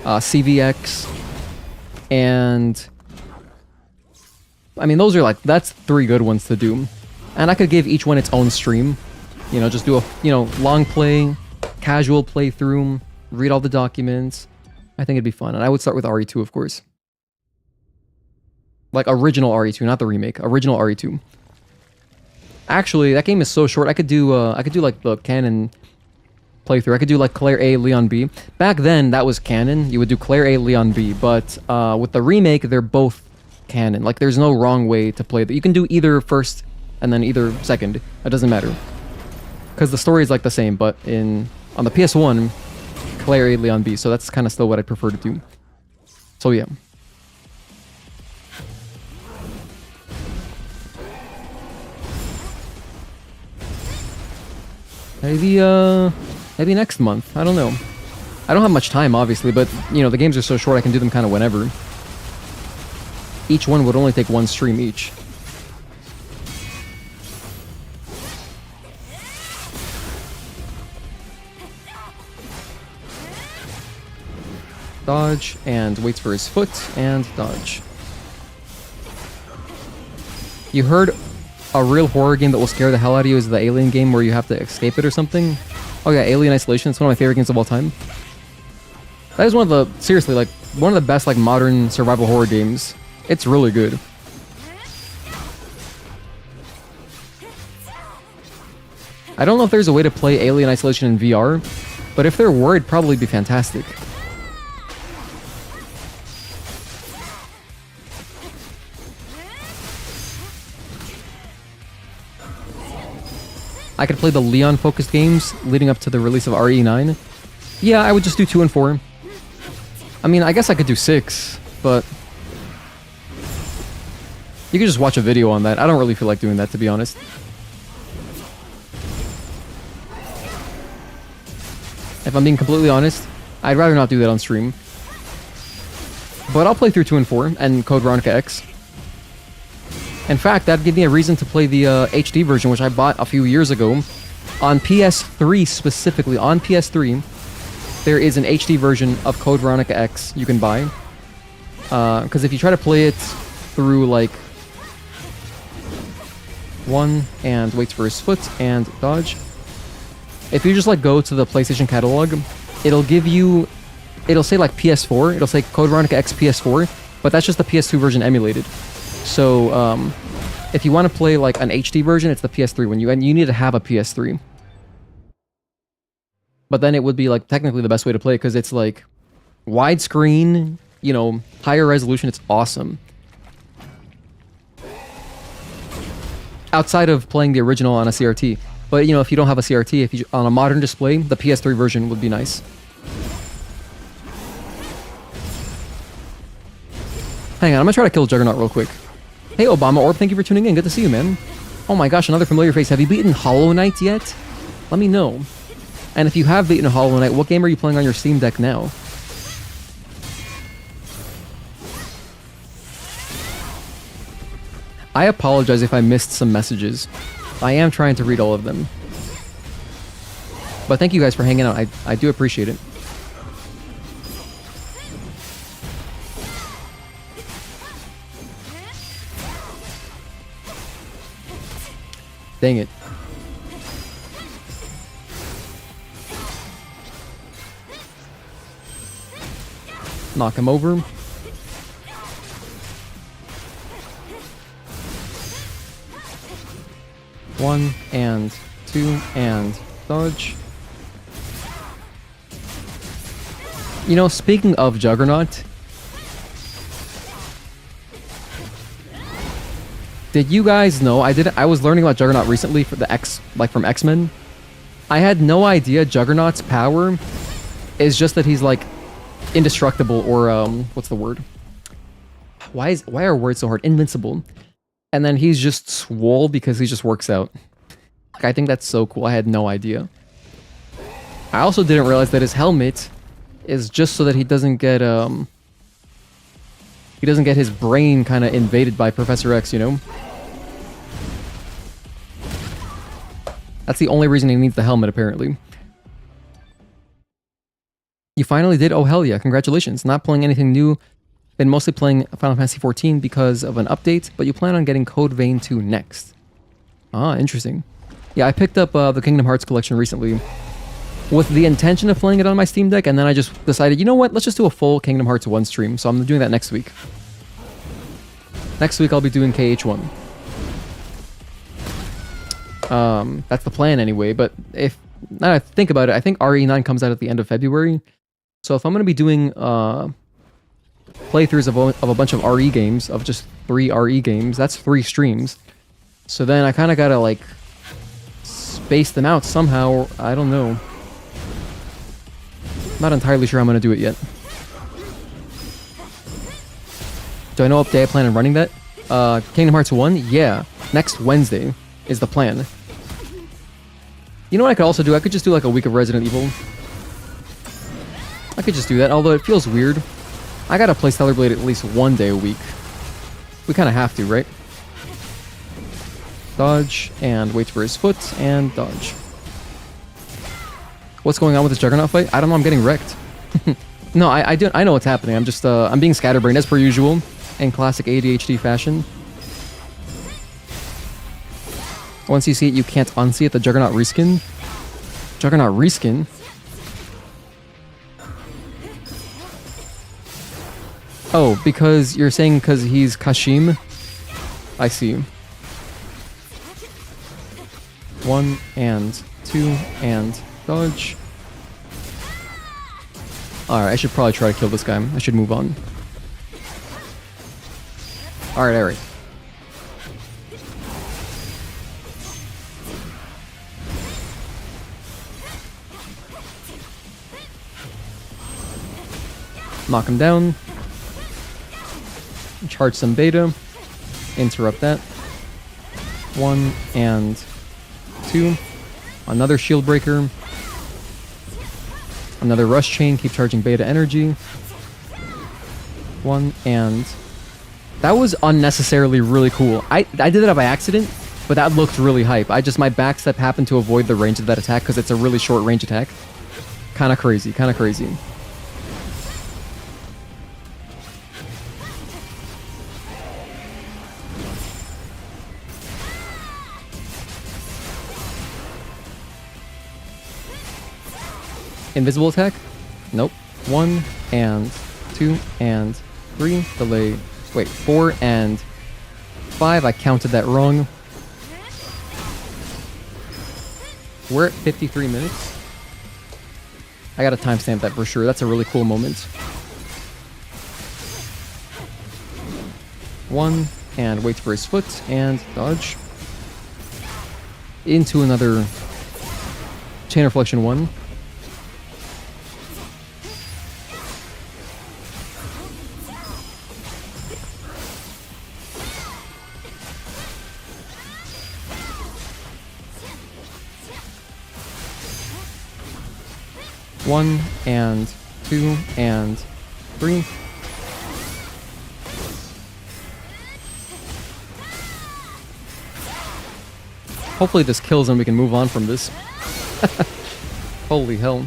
CVX, and I mean, those are like, that's 3 good ones to do. And I could give each one its own stream. You know, just do a, you know, long play, casual playthrough, read all the documents. I think it'd be fun. And I would start with RE2, of course. Like original RE2, not the remake. Original RE2. Actually, that game is so short. I could do like the canon playthrough. I could do like Claire A, Leon B. Back then, that was canon. You would do Claire A, Leon B. But with the remake, they're both canon. Like, there's no wrong way to play that. You can do either first and then either second. It doesn't matter. Because the story is like the same, but on the PS1, Claire A, Leon B. So that's kind of still what I prefer to do. So yeah. Maybe next month. I don't know. I don't have much time, obviously, but, you know, the games are so short I can do them kind of whenever. Each one would only take 1 stream each. Dodge, and waits for his foot, and dodge. You heard a real horror game that will scare the hell out of you is the Alien game where you have to escape it or something? Oh yeah, Alien Isolation. It's one of my favorite games of all time. That is one of the, seriously, like, one of the best, like, modern survival horror games. It's really good. I don't know if there's a way to play Alien Isolation in VR, but if there were, it'd probably be fantastic. I could play the Leon-focused games leading up to the release of RE9. Yeah, I would just do 2 and 4. I mean, I guess I could do 6, but you could just watch a video on that. I don't really feel like doing that, to be honest. If I'm being completely honest, I'd rather not do that on stream. But I'll play through 2 and 4 and Code Veronica X. In fact, that'd give me a reason to play the HD version, which I bought a few years ago. On PS3 specifically, on PS3, there is an HD version of Code Veronica X you can buy. Because if you try to play it through like 1 and waits for his foot and dodge, if you just like go to the PlayStation catalog, it'll give you, it'll say like PS4, it'll say Code Veronica X PS4, but that's just the PS2 version emulated. So if you want to play like an HD version, it's the PS3 one. You need to have a PS3. But then it would be like technically the best way to play it because it's like widescreen, you know, higher resolution. It's awesome. Outside of playing the original on a CRT. But you know, if you don't have a CRT, if you on a modern display, the PS3 version would be nice. Hang on, I'm gonna try to kill Juggernaut real quick. Hey Obama Orb, thank you for tuning in. Good to see you, man. Oh my gosh, another familiar face. Have you beaten Hollow Knight yet? Let me know. And if you have beaten Hollow Knight, what game are you playing on your Steam Deck now? I apologize if I missed some messages. I am trying to read all of them. But thank you guys for hanging out. I do appreciate it. Dang it. Knock him over. One and two and dodge. You know, speaking of Juggernaut, did you guys know I was learning about Juggernaut recently for the from X-Men. I had no idea Juggernaut's power is just that he's like indestructible or what's the word? Why are words so hard? Invincible. And then he's just swole because he just works out. Like, I think that's so cool. I had no idea. I also didn't realize that his helmet is just so that he doesn't get his brain kind of invaded by Professor X, you know? That's the only reason he needs the helmet, apparently. You finally did? Oh, hell yeah. Congratulations. Not playing anything new. Been mostly playing Final Fantasy XIV because of an update, but you plan on getting Code Vein 2 next. Ah, interesting. Yeah, I picked up the Kingdom Hearts collection recently with the intention of playing it on my Steam Deck, and then I just decided, you know what? Let's just do a full Kingdom Hearts 1 stream, so I'm doing that next week. Next week I'll be doing KH1. That's the plan anyway, but if now I think about it, I think RE9 comes out at the end of February. So if I'm going to be doing playthroughs of a bunch of RE games, of just 3 RE games, that's 3 streams. So then I kind of got to like space them out somehow. I don't know. Not entirely sure I'm going to do it yet. Do I know what day I plan on running that? Kingdom Hearts 1? Yeah. Next Wednesday is the plan. You know what I could also do? I could just do like a week of Resident Evil. I could just do that, although it feels weird. I gotta play Stellar Blade at least one day a week. We kind of have to, right? Dodge, and waits for his foot, and dodge. What's going on with this Juggernaut fight? I don't know, I'm getting wrecked. No, I know what's happening. I'm just, I'm being scatterbrained as per usual, in classic ADHD fashion. Once you see it, you can't unsee it. The Juggernaut reskin? Juggernaut reskin? Oh, because you're saying because he's Kashim? I see. 1 and 2 and dodge. Alright, I should probably try to kill this guy. I should move on. Alright. Knock him down. Charge some beta. Interrupt that. 1 and 2. Another shield breaker. Another rush chain. Keep charging beta energy. 1 and... That was unnecessarily really cool. I did that by accident, but that looked really hype. My backstep happened to avoid the range of that attack because it's a really short range attack. Kind of crazy, kind of crazy. Invisible attack? Nope. 1 and 2 and 3. Delay. Wait, 4 and 5. I counted that wrong. We're at 53 minutes. I gotta timestamp that for sure. That's a really cool moment. 1 and waits for his foot and dodge. Into another chain reflection 1. One and 2 and 3. Hopefully this kills and we can move on from this. Holy hell.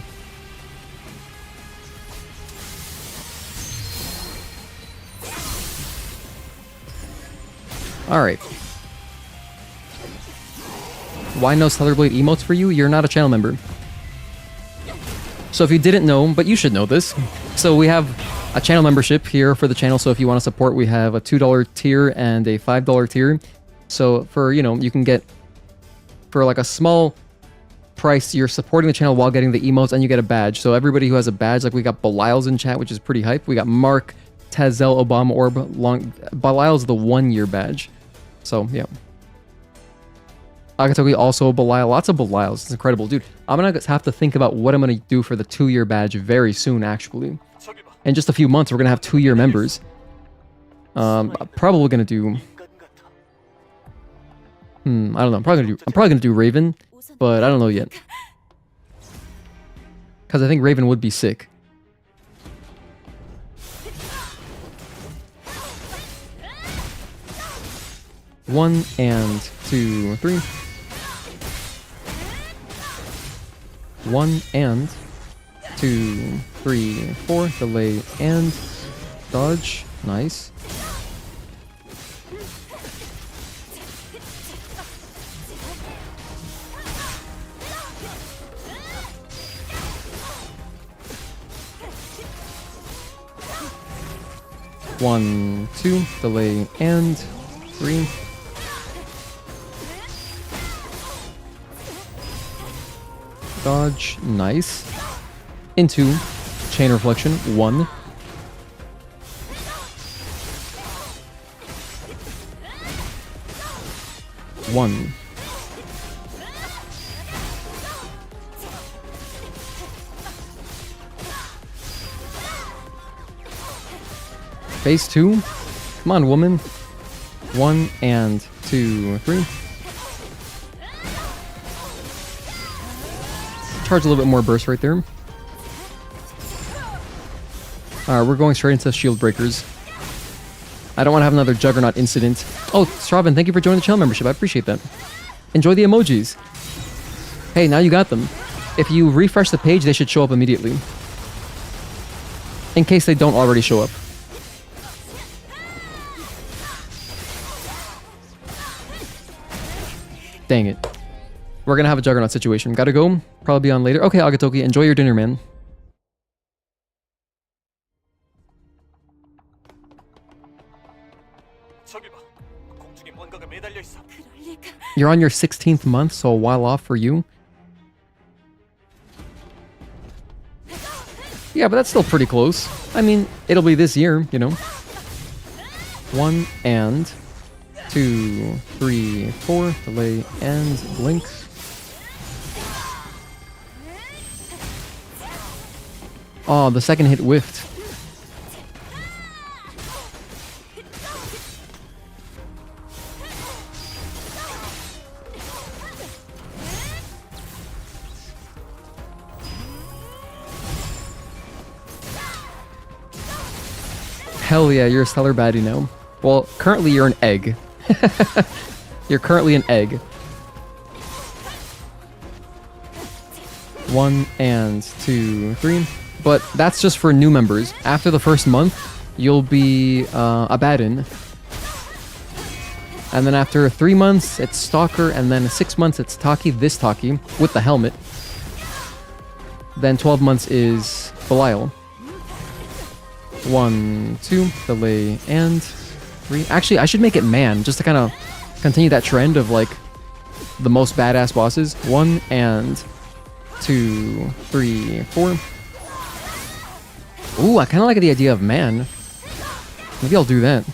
Alright. Why no Stellar Blade emotes for you? You're not a channel member. So if you didn't know, but you should know this, so we have a channel membership here for the channel, so if you want to support, we have a $2 tier and a $5 tier. So for, you know, you can get, for like a small price, you're supporting the channel while getting the emotes, and you get a badge. So everybody who has a badge, like we got Belial's in chat, which is pretty hype. We got Mark, Tazel, Obama Orb, Belial's the 1-year badge. So, yeah. Akatoki also Belial, lots of Belials. It's incredible, dude. I'm gonna have to think about what I'm gonna do for the 2-year badge very soon, actually. In just a few months, we're gonna have 2-year members. Probably gonna do. I don't know. I'm probably gonna do Raven, but I don't know yet. Because I think Raven would be sick. One and 2, 3. 1 and 2, 3, 4. Delay and dodge. Nice. One, 2. Delay and 3. Dodge, nice. Into chain reflection, 1. One. Phase 2. Come on, woman. 1 and 2, 3. Charge a little bit more burst right there. Alright, we're going straight into shield breakers. I don't want to have another Juggernaut incident. Oh, Straven, thank you for joining the channel membership. I appreciate that. Enjoy the emojis. Hey, now you got them. If you refresh the page, they should show up immediately. In case they don't already show up. Dang it. We're gonna have a Juggernaut situation. Gotta go. Probably be on later. Okay, Agatoki, enjoy your dinner, man. You're on your 16th month, so a while off for you. Yeah, but that's still pretty close. I mean, it'll be this year, you know. 1 and 2, 3, 4. Delay and blink. Oh, the second hit whiffed. Hell yeah, you're a stellar baddie now. Well, currently you're an egg. You're currently an egg. 1 and 2, 3. But that's just for new members. After the first month, you'll be Abaddon. And then after 3 months, it's Stalker, and then 6 months, it's Taki, this Taki, with the helmet. Then 12 months is Belial. 1, 2, delay, and 3. Actually, I should make it man, just to kind of continue that trend of, like, the most badass bosses. 1 and 2, 3, 4. Ooh, I kind of like the idea of man. Maybe I'll do that.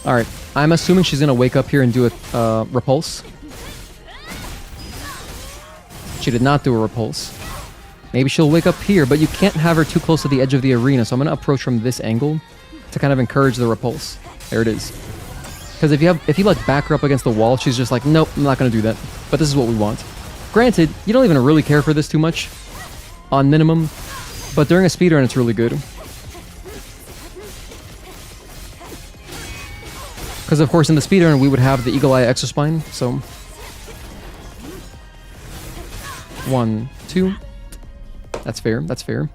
Alright, I'm assuming she's gonna wake up here and do a repulse. She did not do a repulse. Maybe she'll wake up here, but you can't have her too close to the edge of the arena, so I'm gonna approach from this angle to kind of encourage the repulse. There it is. Because if you like back her up against the wall, she's just like, nope, I'm not gonna do that. But this is what we want. Granted, you don't even really care for this too much on minimum, but during a speedrun it's really good. Because, of course, in the speedrun, we would have the Eagle Eye Exospine, so... 1, 2. That's fair, that's fair.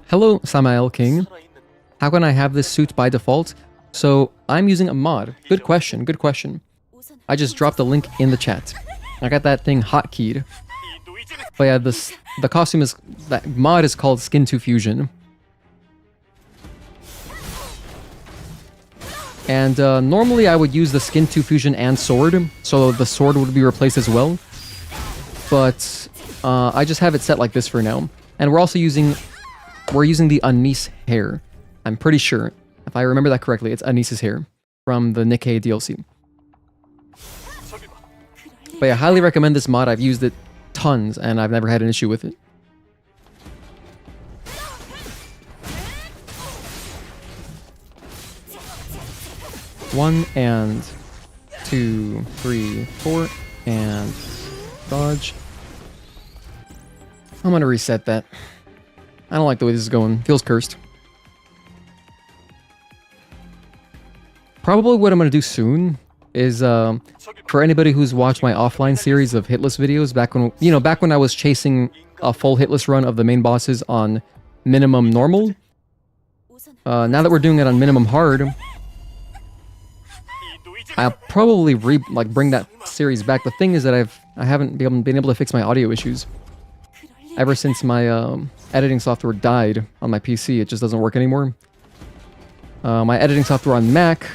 Hello, Samael King. How can I have this suit by default? So, I'm using a mod. Good question, good question. I just dropped the link in the chat. I got that thing hotkeyed. But yeah, the costume is... that mod is called Skin 2 Fusion. And normally I would use the Skin 2 Fusion and sword, so the sword would be replaced as well. But I just have it set like this for now. And we're also using... we're using the Anise hair. I'm pretty sure. If I remember that correctly, it's Anise's hair from the Nikkei DLC. But yeah, I highly recommend this mod. I've used it tons, and I've never had an issue with it. One and 2, 3, 4, and dodge. I'm gonna reset that. I don't like the way this is going. Feels cursed. Probably what I'm gonna do soon is for anybody who's watched my offline series of hitless videos back when back when I was chasing a full hitless run of the main bosses on minimum normal. Now that we're doing it on minimum hard, I'll probably bring that series back. The thing is that I haven't been able to fix my audio issues ever since my editing software died on my PC. It just doesn't work anymore. My editing software on Mac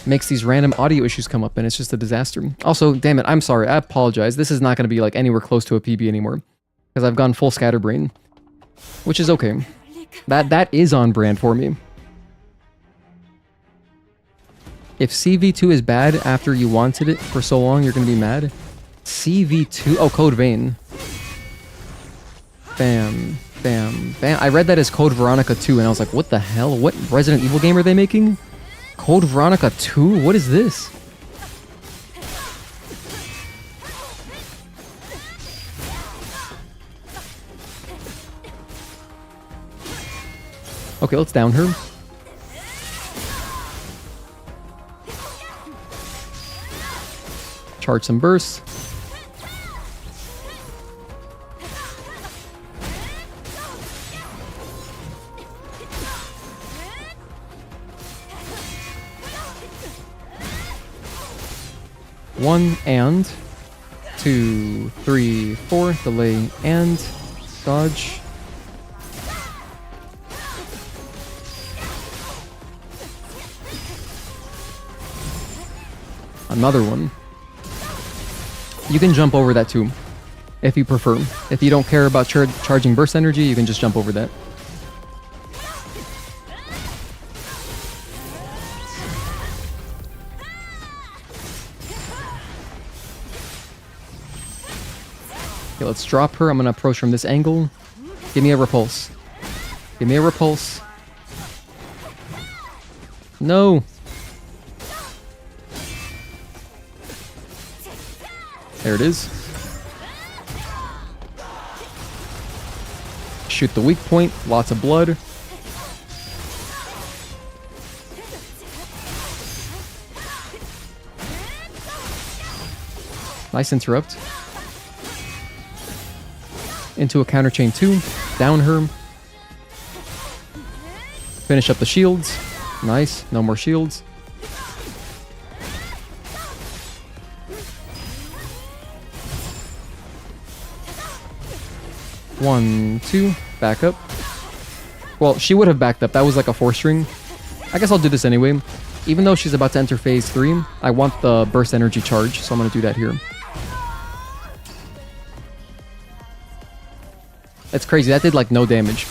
makes these random audio issues come up, and it's just a disaster. Also, damn it, I'm sorry, I apologize. This is not going to be like anywhere close to a PB anymore, because I've gone full scatterbrain, which is okay. That is on brand for me. If CV2 is bad after you wanted it for so long, you're going to be mad. CV2? Oh, Code Vein. Bam, bam, bam. I read that as Code Veronica 2, and I was like, what the hell? What Resident Evil game are they making? Code Veronica 2? What is this? Okay, let's down her. Charge some bursts. One and 2, 3, 4, delay and dodge. Another one. You can jump over that too, if you prefer. If you don't care about charging burst energy, you can just jump over that. Okay, Okay, let's drop her. I'm gonna approach from this angle. Give me a repulse. Give me a repulse. No. There it is. Shoot the weak point. Lots of blood. Nice interrupt. Into a counter chain 2. Down her. Finish up the shields. Nice. No more shields. One, two. Back up. Well, she would have backed up. That was like a 4-string. I guess I'll do this anyway. Even though she's about to enter phase 3, I want the burst energy charge, so I'm going to do that here. That's crazy. That did like no damage.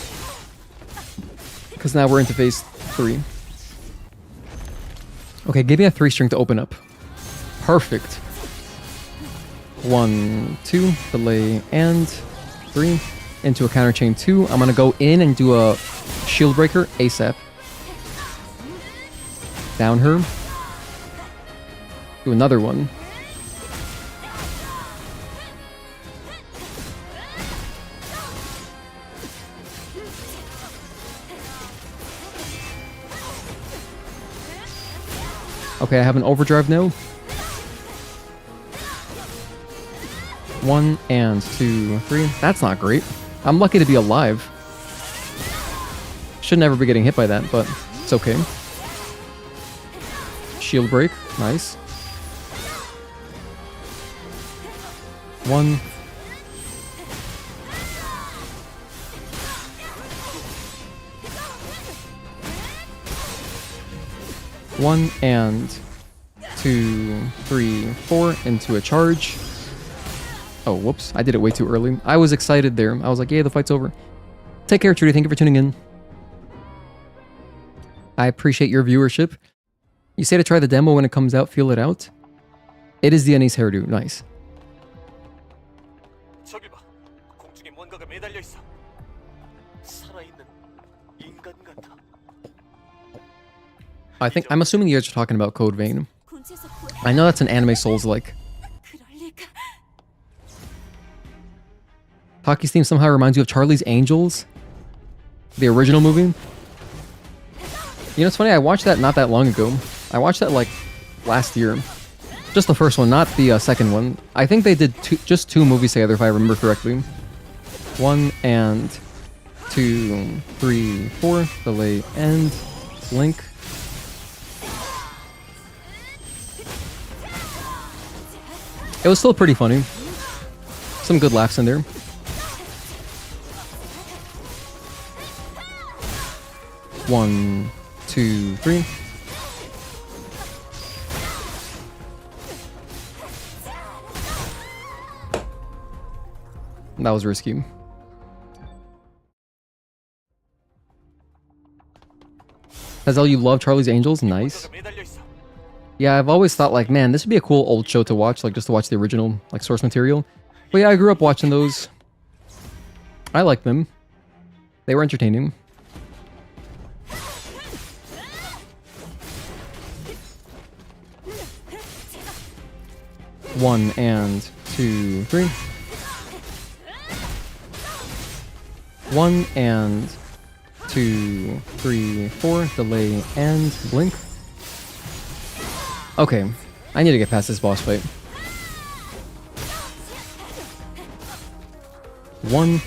Because now we're into phase 3. Okay, give me a 3-string to open up. Perfect. 1, 2, delay, and 3. Into a counter chain 2. I'm going to go in and do a shield breaker ASAP. Down her. Do another one. Okay, I have an overdrive now. 1 and 2, 3. That's not great. I'm lucky to be alive. Should never be getting hit by that, but it's okay. Shield break. Nice. 1. One and 2, 3, 4 into a charge. Oh, whoops. I did it way too early. I was excited there. I was like, yeah, the fight's over. Take care, Trudy. Thank you for tuning in. I appreciate your viewership. You say to try the demo when it comes out, feel it out. It is the Anise hairdo. Nice. I'm assuming you guys are talking about Code Vein. I know that's an anime Souls-like. Taki's theme somehow reminds you of Charlie's Angels, the original movie. You know, it's funny, I watched that not that long ago. I watched that like last year. Just the first one, not the second one. I think they did just 2 movies together, if I remember correctly. 1 and 2, 3, 4, delay, end, link. It was still pretty funny. Some good laughs in there. One, 2, 3. That was risky. Hazel, you love Charlie's Angels? Nice. Yeah, I've always thought like, man, this would be a cool old show to watch, like just to watch the original, like source material. But yeah, I grew up watching those. I liked them. They were entertaining. One and 2, 3. 1 and 2, 3, 4. Delay and blink. Okay, I need to get past this boss fight. 1.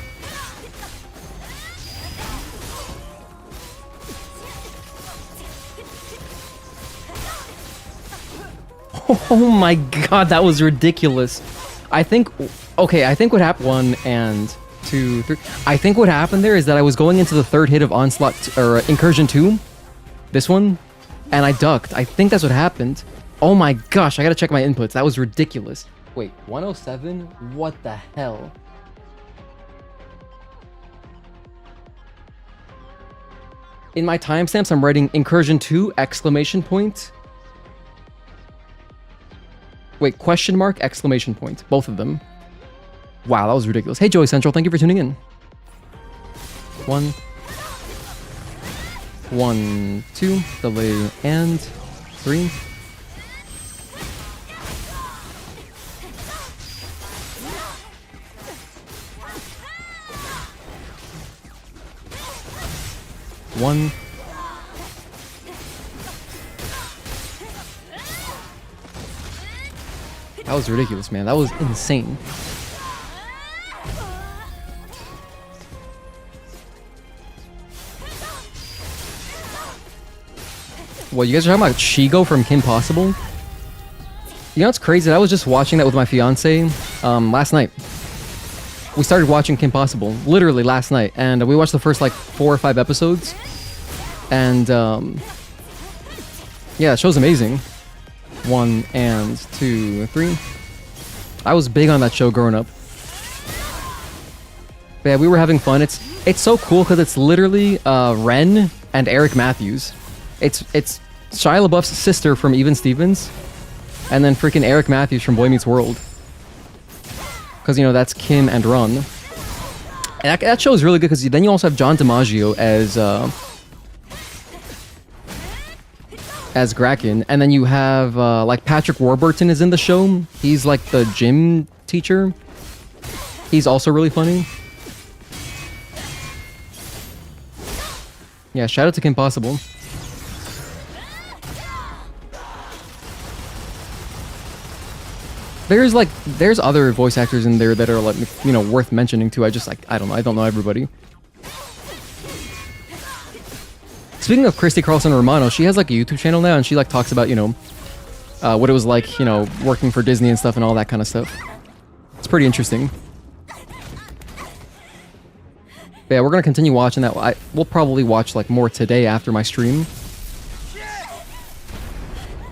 Oh my god, that was ridiculous. I think what happened, 1 and 2, 3. I think what happened there is that I was going into the 3rd hit of Onslaught, or Incursion 2. This one. And I ducked. I think that's what happened. Oh my gosh, I gotta check my inputs. That was ridiculous. Wait, 107? What the hell? In my timestamps, I'm writing Incursion 2, exclamation point. Wait, question mark, exclamation point. Both of them. Wow, that was ridiculous. Hey, Joey Central, thank you for tuning in. 1, 1, 2, delay, and 3. One. That was ridiculous, man. That was insane. What, you guys are talking about Shigo from Kim Possible? You know what's crazy? I was just watching that with my fiance last night. We started watching Kim Possible literally last night, and we watched the first like 4 or 5 episodes. And yeah, the show's amazing. 1 and 2, 3. I was big on that show growing up. But yeah, we were having fun. It's so cool because it's literally Ren and Eric Matthews. It's Shia LaBeouf's sister from Even Stevens, and then freaking Eric Matthews from Boy Meets World. Because, you know, that's Kim and Ron. And that show is really good because then you also have John DiMaggio as Kraken, and then you have like Patrick Warburton is in the show. He's like the gym teacher. He's also really funny. Yeah, shout out to Kim Possible. There's other voice actors in there that are like, you know, worth mentioning too. I don't know. I don't know everybody. Speaking of Christy Carlson Romano, she has like a YouTube channel now, and she like talks about, you know, what it was like, you know, working for Disney and stuff and all that kind of stuff. It's pretty interesting. But yeah, we're gonna continue watching that. We'll probably watch like more today after my stream.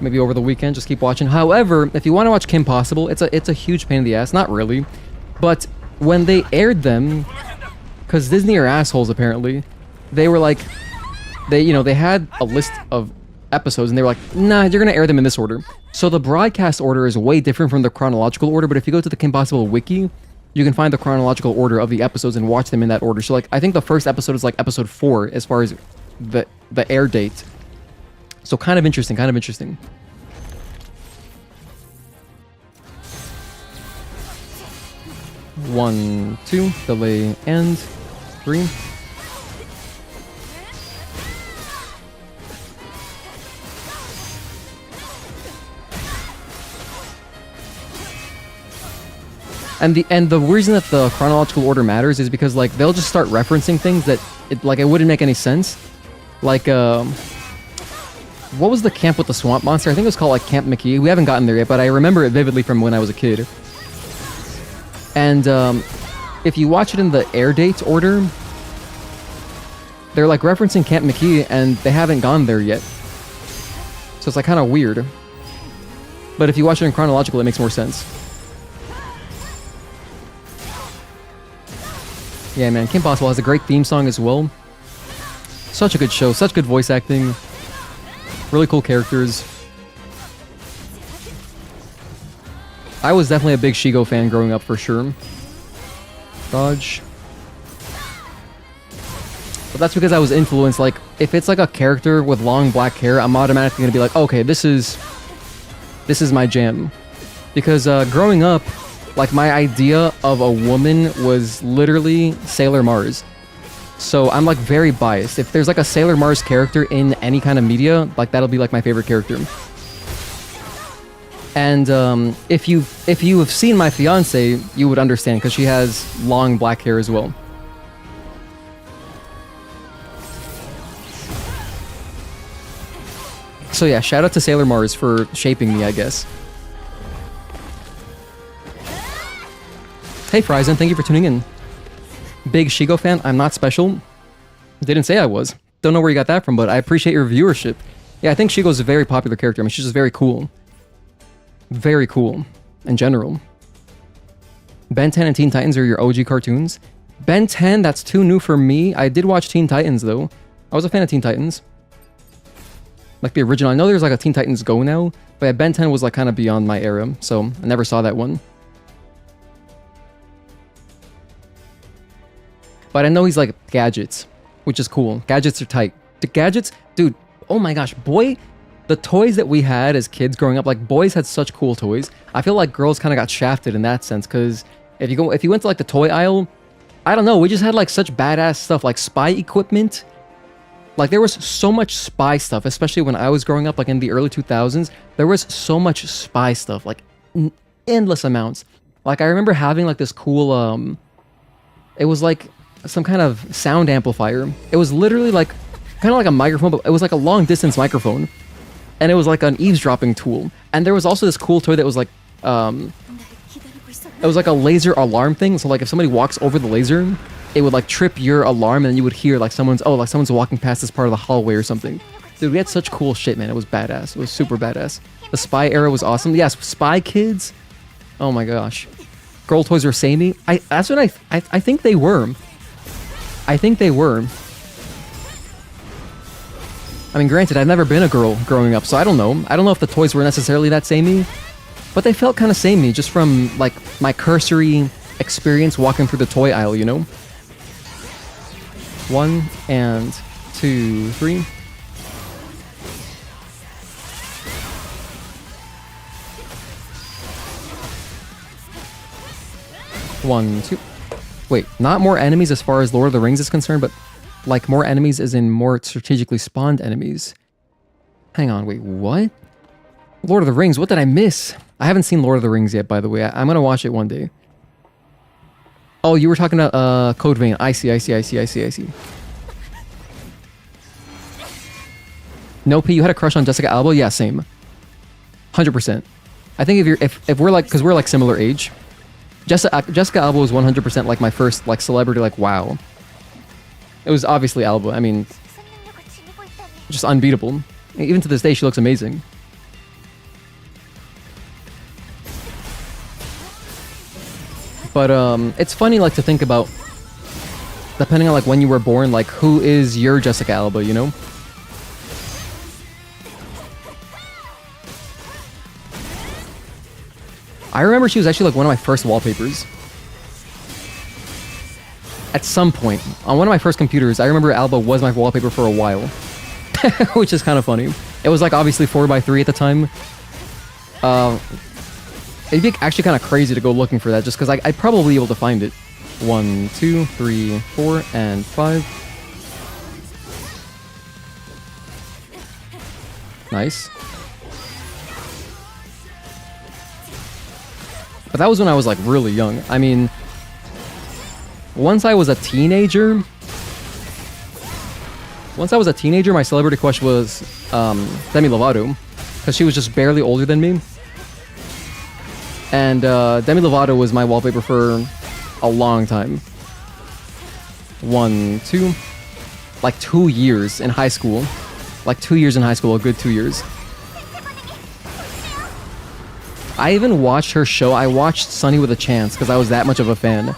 Maybe over the weekend, just keep watching. However, if you want to watch Kim Possible, it's a huge pain in the ass. Not really, but when they aired them, because Disney are assholes apparently, they were like, they had a list of episodes and they were like, nah, you're gonna air them in this order. So the broadcast order is way different from the chronological order. But if you go to the Kim Possible wiki, you can find the chronological order of the episodes and watch them in that order. So like, I think the first episode is like episode 4 as far as the air date. So kind of interesting, kind of interesting. One, 2, delay, and 3. And the reason that the chronological order matters is because like they'll just start referencing things that it wouldn't make any sense. Like what was the camp with the swamp monster? I think it was called like Camp McKee. We haven't gotten there yet, but I remember it vividly from when I was a kid. And if you watch it in the air date order, they're like referencing Camp McKee and they haven't gone there yet. So it's like kind of weird. But if you watch it in chronological, it makes more sense. Yeah, man, Kim Possible has a great theme song as well. Such a good show, such good voice acting. Really cool characters. I was definitely a big Shigo fan growing up for sure. Dodge. But that's because I was influenced, like, if it's like a character with long black hair, I'm automatically gonna be like, okay, this is my jam. Because growing up, like, my idea of a woman was literally Sailor Mars. So I'm like very biased. If there's like a Sailor Mars character in any kind of media, like that'll be like my favorite character. And if you have seen my fiance, you would understand because she has long black hair as well. So yeah, shout out to Sailor Mars for shaping me, I guess. Hey Frizen, thank you for tuning in. Big Shigo fan, I'm not special. Didn't say I was. Don't know where you got that from, but I appreciate your viewership. Yeah, I think Shigo's a very popular character. I mean, she's just very cool. Very cool, in general. Ben 10 and Teen Titans are your OG cartoons. Ben 10, that's too new for me. I did watch Teen Titans, though. I was a fan of Teen Titans. Like the original. I know there's like a Teen Titans Go now, but yeah, Ben 10 was like kind of beyond my era, so I never saw that one. But I know he's like gadgets, which is cool. Gadgets are tight. The gadgets, dude, oh my gosh, boy, the toys that we had as kids growing up, like boys had such cool toys. I feel like girls kind of got shafted in that sense, because if you went to like the toy aisle, I don't know, we just had like such badass stuff, like spy equipment. Like there was so much spy stuff, especially when I was growing up, like in the early 2000s, there was so much spy stuff, like endless amounts. Like I remember having like this cool, it was like some kind of sound amplifier. It was literally like, kind of like a microphone, but it was like a long distance microphone. And it was like an eavesdropping tool. And there was also this cool toy that was like, it was like a laser alarm thing. So like if somebody walks over the laser, it would like trip your alarm, and then you would hear like someone's walking past this part of the hallway or something. Dude, we had such cool shit, man. It was badass. It was super badass. The spy era was awesome. Yes, Spy Kids. Oh my gosh. Girl toys were samey. That's what I think they were. I think they were. I mean, granted, I've never been a girl growing up, so I don't know. I don't know if the toys were necessarily that samey, but they felt kind of samey just from like my cursory experience walking through the toy aisle, you know? 1 and 2, 3. One, two. Wait, not more enemies as far as Lord of the Rings is concerned, but like more enemies as in more strategically spawned enemies. Hang on, wait, what? Lord of the Rings, what did I miss? I haven't seen Lord of the Rings yet, by the way. I'm gonna watch it one day. Oh, you were talking about Code Vein. I see. No, P, you had a crush on Jessica Alba? Yeah, same. 100%. I think if we're like, because we're like similar age, Jessica Alba was 100% like my first like celebrity, like wow. It was obviously Alba. I mean, just unbeatable. Even to this day, she looks amazing. But it's funny like to think about, depending on like when you were born, like who is your Jessica Alba, you know? I remember she was actually like one of my first wallpapers. At some point, on one of my first computers, I remember Alba was my wallpaper for a while. Which is kind of funny. It was like obviously 4x3 at the time. It'd be actually kind of crazy to go looking for that just because I'd probably be able to find it. 1, 2, 3, 4, and 5. Nice. But that was when I was like really young. I mean, once I was a teenager, my celebrity crush was Demi Lovato, because she was just barely older than me. And Demi Lovato was my wallpaper for a long time. 1, 2, like 2 years in high school. Like 2 years in high school, a good 2 years. I even watched her show. I watched Sunny with a Chance because I was that much of a fan.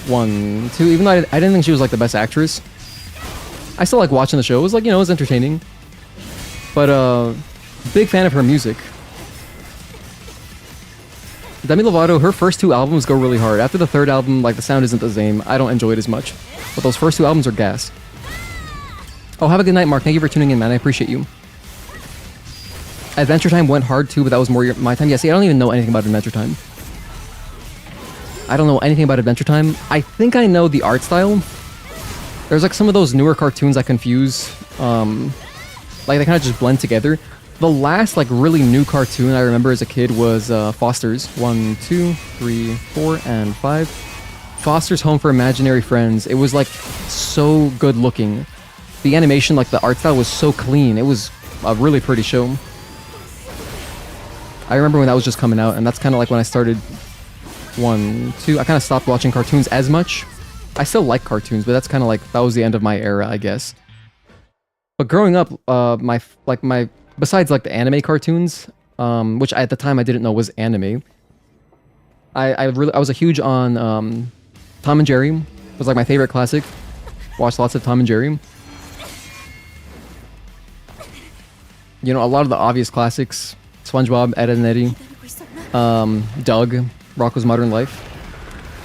1, 2, even though I didn't think she was like the best actress, I still like watching the show. It was like, you know, it was entertaining. But big fan of her music. Demi Lovato, her first 2 albums go really hard. After the 3rd album, like the sound isn't the same. I don't enjoy it as much. But those first 2 albums are gas. Oh, have a good night, Mark. Thank you for tuning in, man. I appreciate you. Adventure Time went hard too, but that was more my time. Yeah, see, I don't even know anything about Adventure Time. I don't know anything about Adventure Time. I think I know the art style. There's like some of those newer cartoons I confuse. Like they kind of just blend together. The last like really new cartoon I remember as a kid was Foster's. 1, 2, 3, 4, and 5. Foster's Home for Imaginary Friends. It was like so good looking. The animation, like the art style was so clean. It was a really pretty show. I remember when that was just coming out, and that's kind of like when I started. 1, 2. I kind of stopped watching cartoons as much. I still like cartoons, but that's kind of like that was the end of my era, I guess. But growing up, my besides like the anime cartoons, which at the time I didn't know was anime. I was a huge on Tom and Jerry. It was like my favorite classic. Watched lots of Tom and Jerry. You know, a lot of the obvious classics. SpongeBob, Ed and Eddie, Doug, Rocko's Modern Life.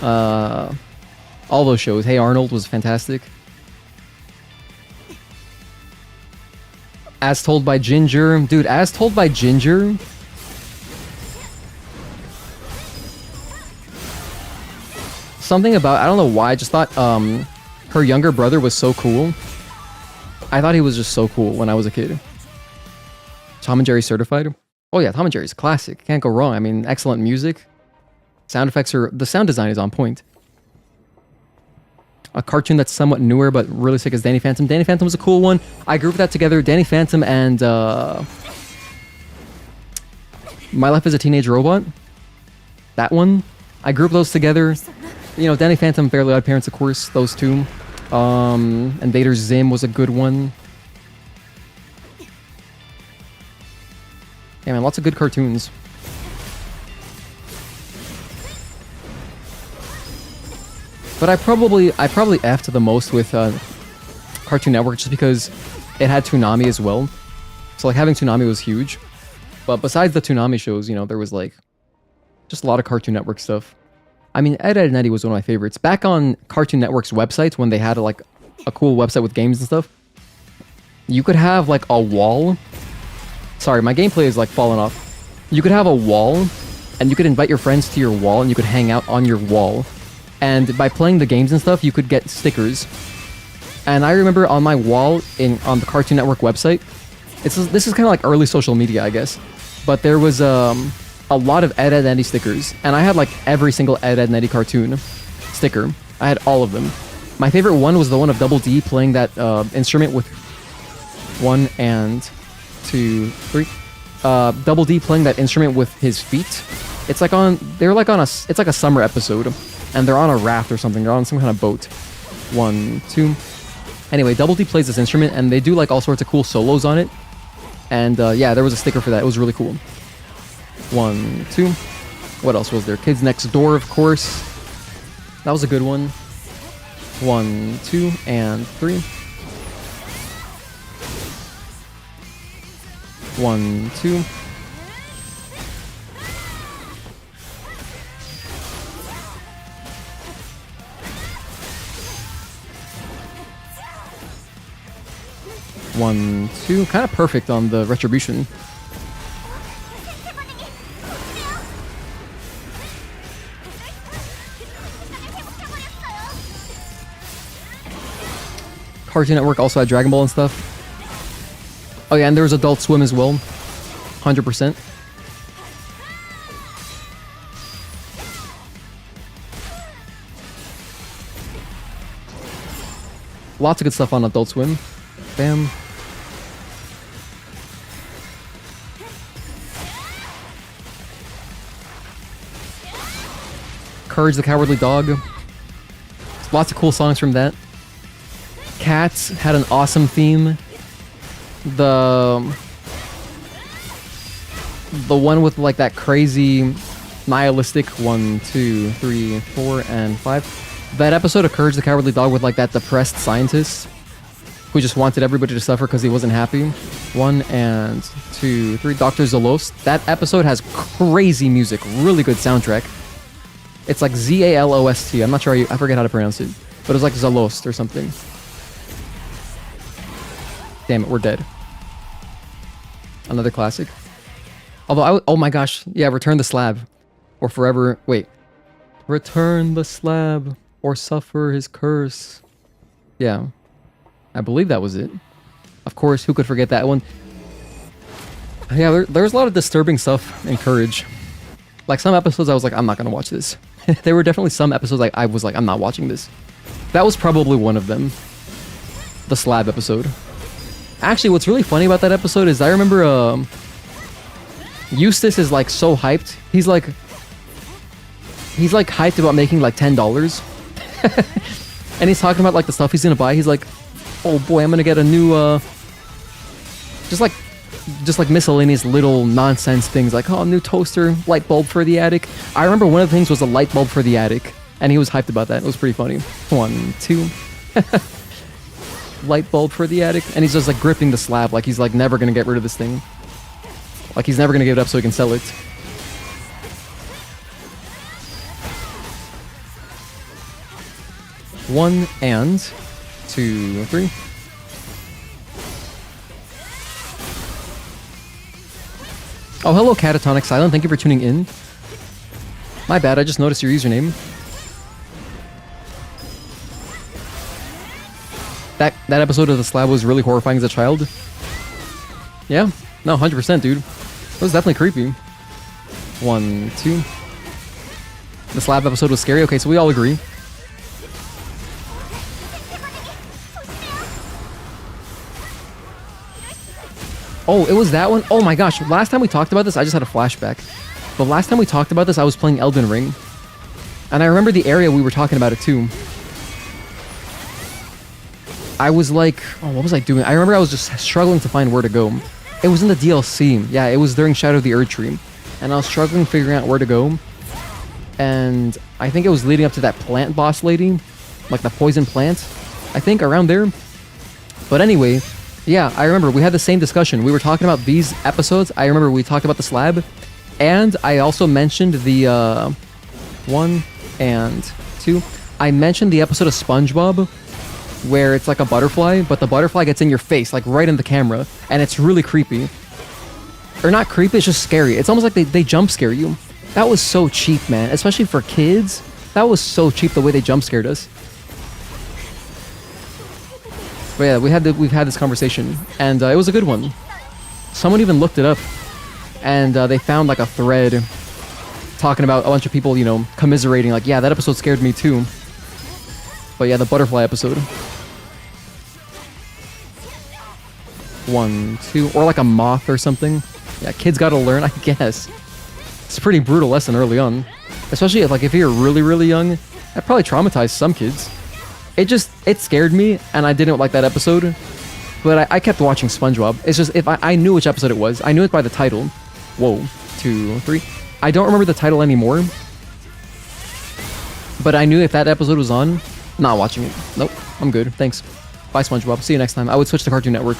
All those shows. Hey Arnold was fantastic. As Told by Ginger. Dude, As Told by Ginger. Something about, I don't know why, I just thought her younger brother was so cool. I thought he was just so cool when I was a kid. Tom and Jerry Certified. Oh yeah, Tom and Jerry's classic. Can't go wrong. I mean, excellent music. Sound effects are, the sound design is on point. A cartoon that's somewhat newer but really sick is Danny Phantom. Danny Phantom was a cool one. I grouped that together. Danny Phantom and My Life as a Teenage Robot. That one. I grouped those together. You know, Danny Phantom, Fairly Odd Parents, of course. Those two. Invader Zim was a good one. Yeah, man, lots of good cartoons. But I probably effed the most with Cartoon Network just because it had Toonami as well. So like having Toonami was huge. But besides the Toonami shows, you know, there was like just a lot of Cartoon Network stuff. I mean, Ed, Edd and Eddy was one of my favorites. Back on Cartoon Network's website, when they had like a cool website with games and stuff, you could have like a wall. Sorry, my gameplay is like falling off. You could have a wall, and you could invite your friends to your wall, and you could hang out on your wall. And by playing the games and stuff, you could get stickers. And I remember on my wall on the Cartoon Network website, this is kind of like early social media, I guess. But there was a lot of Ed, Edd and Eddy stickers, and I had like every single Ed, Edd and Eddy cartoon sticker. I had all of them. My favorite one was the one of Double D playing that instrument with 1 and 2, 3. Double D playing that instrument with his feet. It's like it's like a summer episode, and they're on a raft or something. They're on some kind of boat. 1, 2. Anyway, Double D plays this instrument, and they do like all sorts of cool solos on it. And yeah, there was a sticker for that. It was really cool. 1, 2. What else was there? Kids Next Door, of course. That was a good one. 1, 2, and 3. 1, 2. One, two, kind of perfect on the retribution. Cartoon Network also had Dragon Ball and stuff. Oh yeah, and there was Adult Swim as well. 100%. Lots of good stuff on Adult Swim. Bam. Courage the Cowardly Dog. Lots of cool songs from that. Cats had an awesome theme. The one with like that crazy nihilistic 1, 2, 3, 4, and 5. That episode of Courage the Cowardly Dog with like that depressed scientist who just wanted everybody to suffer because he wasn't happy. 1 and 2, 3. Dr. Zalost. That episode has crazy music. Really good soundtrack. It's like Zalost. I'm not sure I forget how to pronounce it. But it's like Zalost or something. Damn it, we're dead. Another classic. Although, oh my gosh. Yeah, Return the Slab. Or Forever... Wait. Return the Slab. Or Suffer His Curse. Yeah. I believe that was it. Of course, who could forget that one? Yeah, there's a lot of disturbing stuff in Courage. Like some episodes I was like, I'm not gonna watch this. There were definitely some episodes like I was like, I'm not watching this. That was probably one of them. The Slab episode. Actually, what's really funny about that episode is I remember Eustace is like so hyped. He's like hyped about making like $10. And he's talking about like the stuff he's gonna buy. He's like, oh boy, I'm gonna get a new just like miscellaneous little nonsense things like, oh, new toaster, light bulb for the attic. I remember one of the things was a light bulb for the attic, and he was hyped about that. It was pretty funny. 1, 2. Light bulb for the attic, and he's just like gripping the slab like he's like never gonna get rid of this thing. Like he's never gonna give it up so he can sell it. 1 and 2, 3. Oh, hello, Catatonic Silent. Thank you for tuning in. My bad, I just noticed your username. That episode of the slab was really horrifying as a child. Yeah? No, 100%, dude. It was definitely creepy. 1, 2. The slab episode was scary. Okay, so we all agree. Oh, it was that one? Oh my gosh, last time we talked about this, I just had a flashback. But last time we talked about this, I was playing Elden Ring. And I remember the area we were talking about it too. I was like, oh, what was I doing? I remember I was just struggling to find where to go. It was in the DLC. Yeah, it was during Shadow of the Erd Tree. And I was struggling figuring out where to go. And I think it was leading up to that plant boss lady. Like the poison plant. I think around there. But anyway, yeah, I remember we had the same discussion. We were talking about these episodes. I remember we talked about the slab. And I also mentioned the 1 and 2. I mentioned the episode of SpongeBob where it's like a butterfly, but the butterfly gets in your face, like right in the camera, and it's really creepy. Or not creepy, it's just scary. It's almost like they jump scare you. That was so cheap, man. Especially for kids. That was so cheap the way they jump scared us. But yeah, we've had this conversation, and it was a good one. Someone even looked it up, and they found like a thread talking about a bunch of people, you know, commiserating, like, yeah, that episode scared me too. But yeah, the butterfly episode. 1, 2, or like a moth or something. Yeah, kids gotta learn, I guess. It's a pretty brutal lesson early on. Especially if you're really, really young. That probably traumatized some kids. It scared me, and I didn't like that episode. But I kept watching SpongeBob. It's just, if I knew which episode it was. I knew it by the title. Whoa. 2, 3. I don't remember the title anymore. But I knew if that episode was on, not watching it. Nope. I'm good. Thanks. Bye, SpongeBob. See you next time. I would switch to Cartoon Network.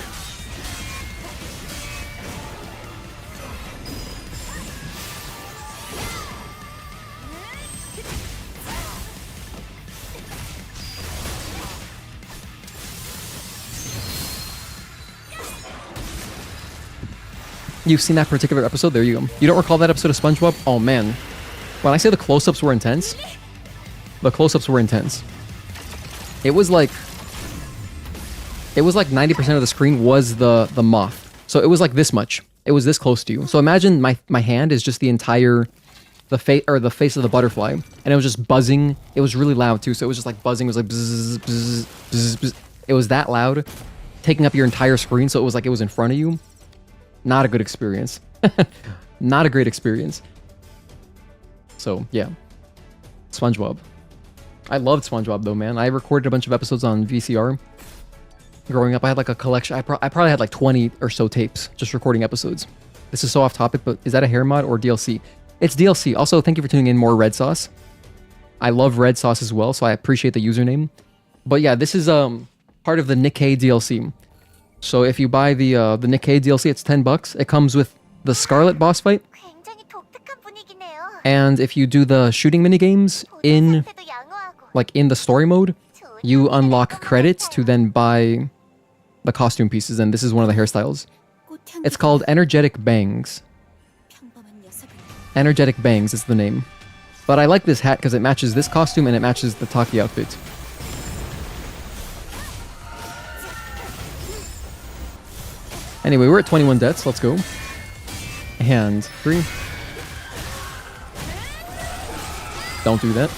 You've seen that particular episode? There you go. You don't recall that episode of SpongeBob? Oh, man. When I say the close-ups were intense, the close-ups were intense. It was like 90% of the screen was the moth. So it was like this much. It was this close to you. So imagine my hand is just the entire the face of the butterfly, and it was just buzzing. It was really loud too. So it was just like buzzing. It was like bzz, bzz, bzz, bzz. It was that loud, taking up your entire screen. So it was like it was in front of you. Not a good experience. Not a great experience. So yeah, SpongeBob. I loved SpongeBob though, man. I recorded a bunch of episodes on VCR. Growing up, I had like a collection. I probably had like 20 or so tapes just recording episodes. This is so off topic, but is that a hair mod or DLC? It's DLC. Also, thank you for tuning in, more Red Sauce. I love Red Sauce as well, so I appreciate the username. But yeah, this is part of the Nikkei DLC. So if you buy the Nikkei DLC, it's $10. It comes with the Scarlet boss fight. And if you do the shooting minigames in the story mode, you unlock credits to then buy the costume pieces, and this is one of the hairstyles. It's called Energetic Bangs. Energetic Bangs is the name. But I like this hat because it matches this costume and it matches the Taki outfit. Anyway, we're at 21 deaths. Let's go. And 3. Don't do that.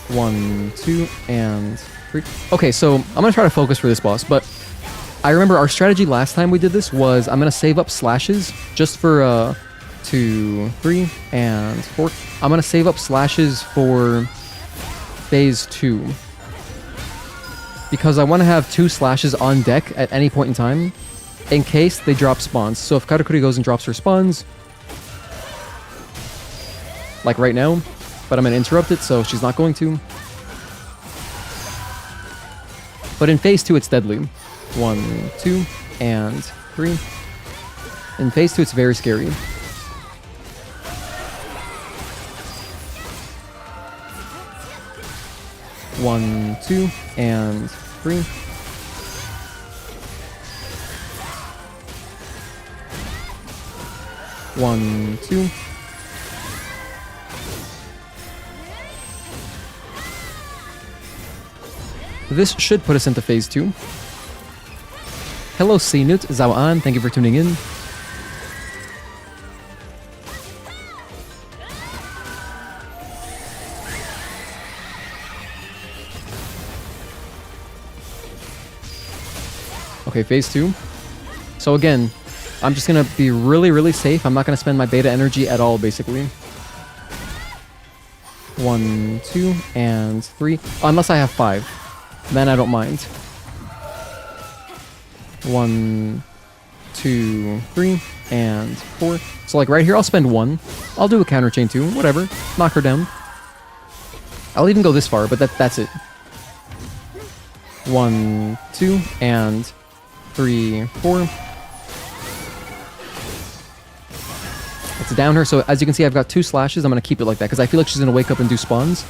1, 2, and 3. Okay, so I'm gonna try to focus for this boss, but I remember our strategy last time we did this was I'm gonna save up slashes just for 2, 3, and 4. I'm gonna save up slashes for phase 2 because I want to have 2 slashes on deck at any point in time in case they drop spawns. So if Katakuri goes and drops her spawns, like right now, but I'm gonna interrupt it, so she's not going to. But in phase 2, it's deadly. 1, 2, and 3. In phase 2, it's very scary. 1, 2, and 3. One, 2. This should put us into phase 2. Hello, Sinut, Zawan, thank you for tuning in. Okay, phase 2. So again, I'm just gonna be really safe. I'm not gonna spend my beta energy at all, basically. 1, 2, and 3. Unless I have 5. Then I don't mind. 1, 2, 3, and 4. So like right here, I'll spend 1. I'll do a counter chain too. Whatever. Knock her down. I'll even go this far, but that's it. 1, 2, and 3, 4. Let's down her. So as you can see, I've got 2 slashes. I'm going to keep it like that because I feel like she's going to wake up and do spawns.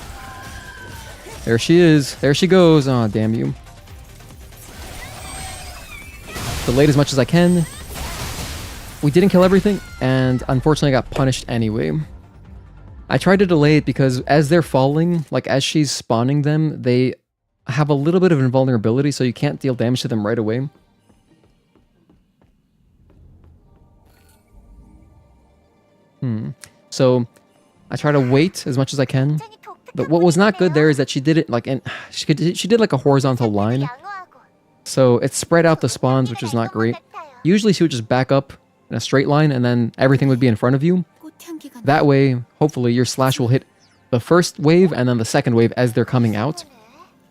There she is. There she goes. Aw, damn you. Delayed as much as I can. We didn't kill everything, and unfortunately I got punished anyway. I tried to delay it because as they're falling, like as she's spawning them, they have a little bit of invulnerability, so you can't deal damage to them right away. So I try to wait as much as I can. But what was not good there is that she did it like she did like a horizontal line. So it spread out the spawns, which is not great. Usually she would just back up in a straight line and then everything would be in front of you. That way, hopefully your slash will hit the first wave and then the second wave as they're coming out.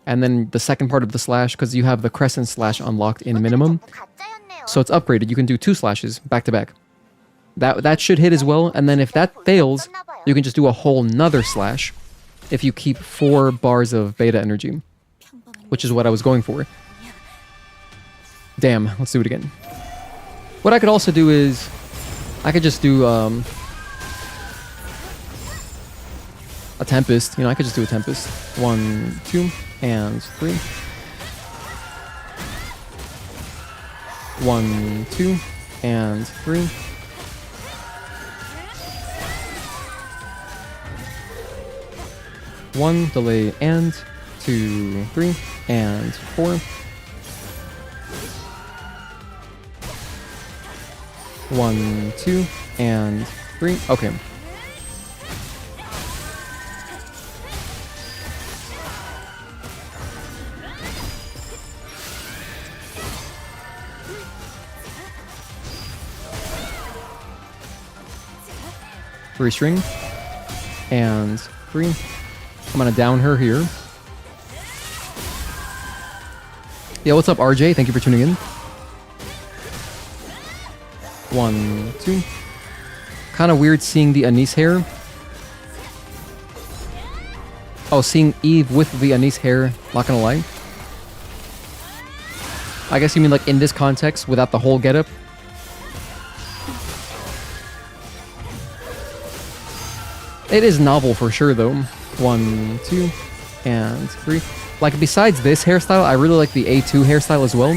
And then the second part of the slash, because you have the crescent slash unlocked in minimum. So it's upgraded. You can do 2 slashes back to back. That should hit as well. And then if that fails, you can just do a whole nother slash if you keep 4 bars of beta energy, which is what I was going for. Damn, let's do it again. What I could also do is I could just do a Tempest. You know, I could just do a Tempest. 1, 2, and 3. 1, 2, and 3. 1, delay, and 2, 3, and 4. 1, 2, and 3. Okay. Three string and 3. I'm gonna down her here. Yeah, what's up, RJ? Thank you for tuning in. 1, 2. Kind of weird seeing the Anise hair. Oh, seeing Eve with the Anise hair. Not gonna lie. I guess you mean like in this context without the whole getup. It is novel for sure though. 1, 2, and 3. Like besides this hairstyle, I really like the A2 hairstyle as well.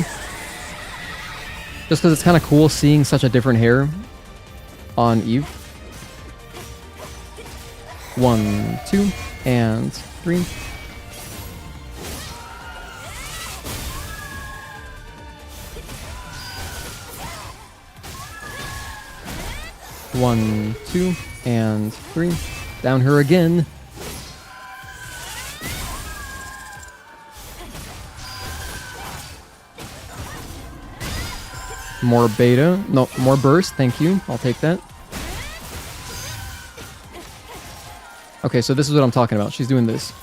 Just because it's kind of cool seeing such a different hair on Eve. 1, 2, and 3. 1, 2, and 3. Down her again. More beta. No, more burst. Thank you. I'll take that. Okay, so this is what I'm talking about. She's doing this.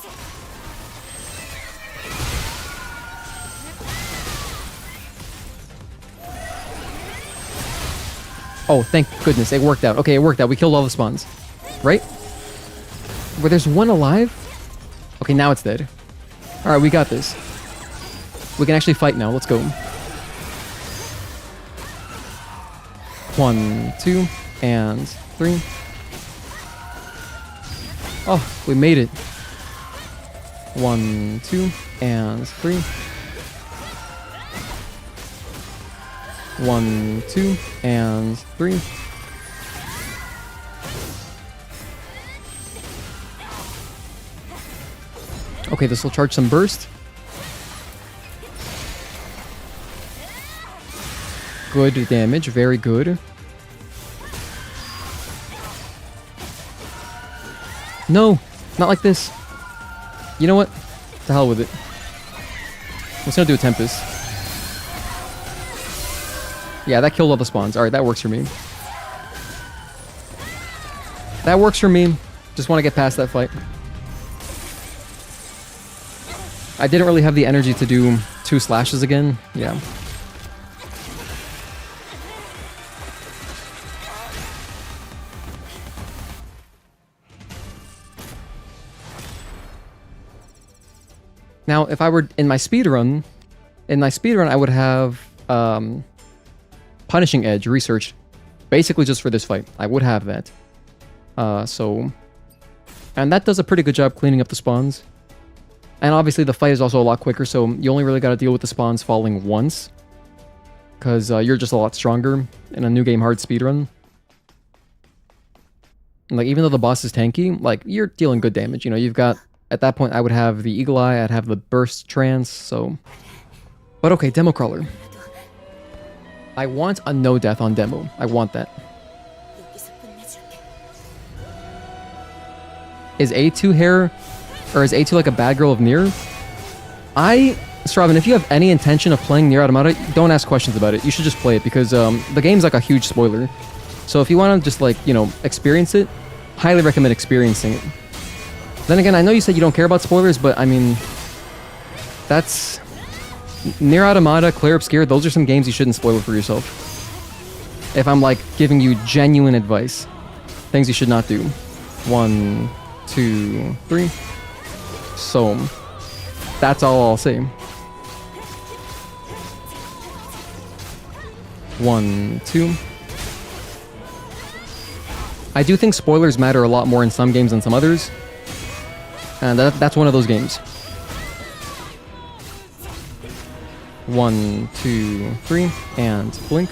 Oh, thank goodness. It worked out. Okay, it worked out. We killed all the spawns. Right? Where there's one alive? Okay, now it's dead. Alright, we got this. We can actually fight now. Let's go. 1, 2, and 3. Oh, we made it. 1, 2, and 3. 1, 2, and 3. Okay, this will charge some burst. Good damage, very good. No, not like this. You know what? To hell with it. I'm just gonna do a Tempest. Yeah, that killed all the spawns. Alright, that works for me. That works for me. Just want to get past that fight. I didn't really have the energy to do 2 slashes again. Yeah. Now, if I were in my speedrun, I would have Punishing Edge researched basically just for this fight. I would have that. And that does a pretty good job cleaning up the spawns. And obviously the fight is also a lot quicker, so you only really got to deal with the spawns falling once. Because you're just a lot stronger in a new game hard speedrun. And, like, even though the boss is tanky, like, you're dealing good damage. You know, you've got... At that point, I would have the Eagle Eye, I'd have the Burst Trance, so... But okay, Demo Crawler. I want a no death on demo. I want that. Is A2 hair... Or is A2 like a bad girl of Nier? Straven, if you have any intention of playing Nier Automata, don't ask questions about it. You should just play it, because the game's like a huge spoiler. So if you want to just, like, you know, experience it, highly recommend experiencing it. Then again, I know you said you don't care about spoilers, but I mean, that's... Nier Automata, Clair Obscur, those are some games you shouldn't spoil for yourself. If I'm, like, giving you genuine advice. Things you should not do. 1, 2, 3. So, that's all I'll say. 1, 2. I do think spoilers matter a lot more in some games than some others. And that's one of those games. 1, 2, 3, and blink.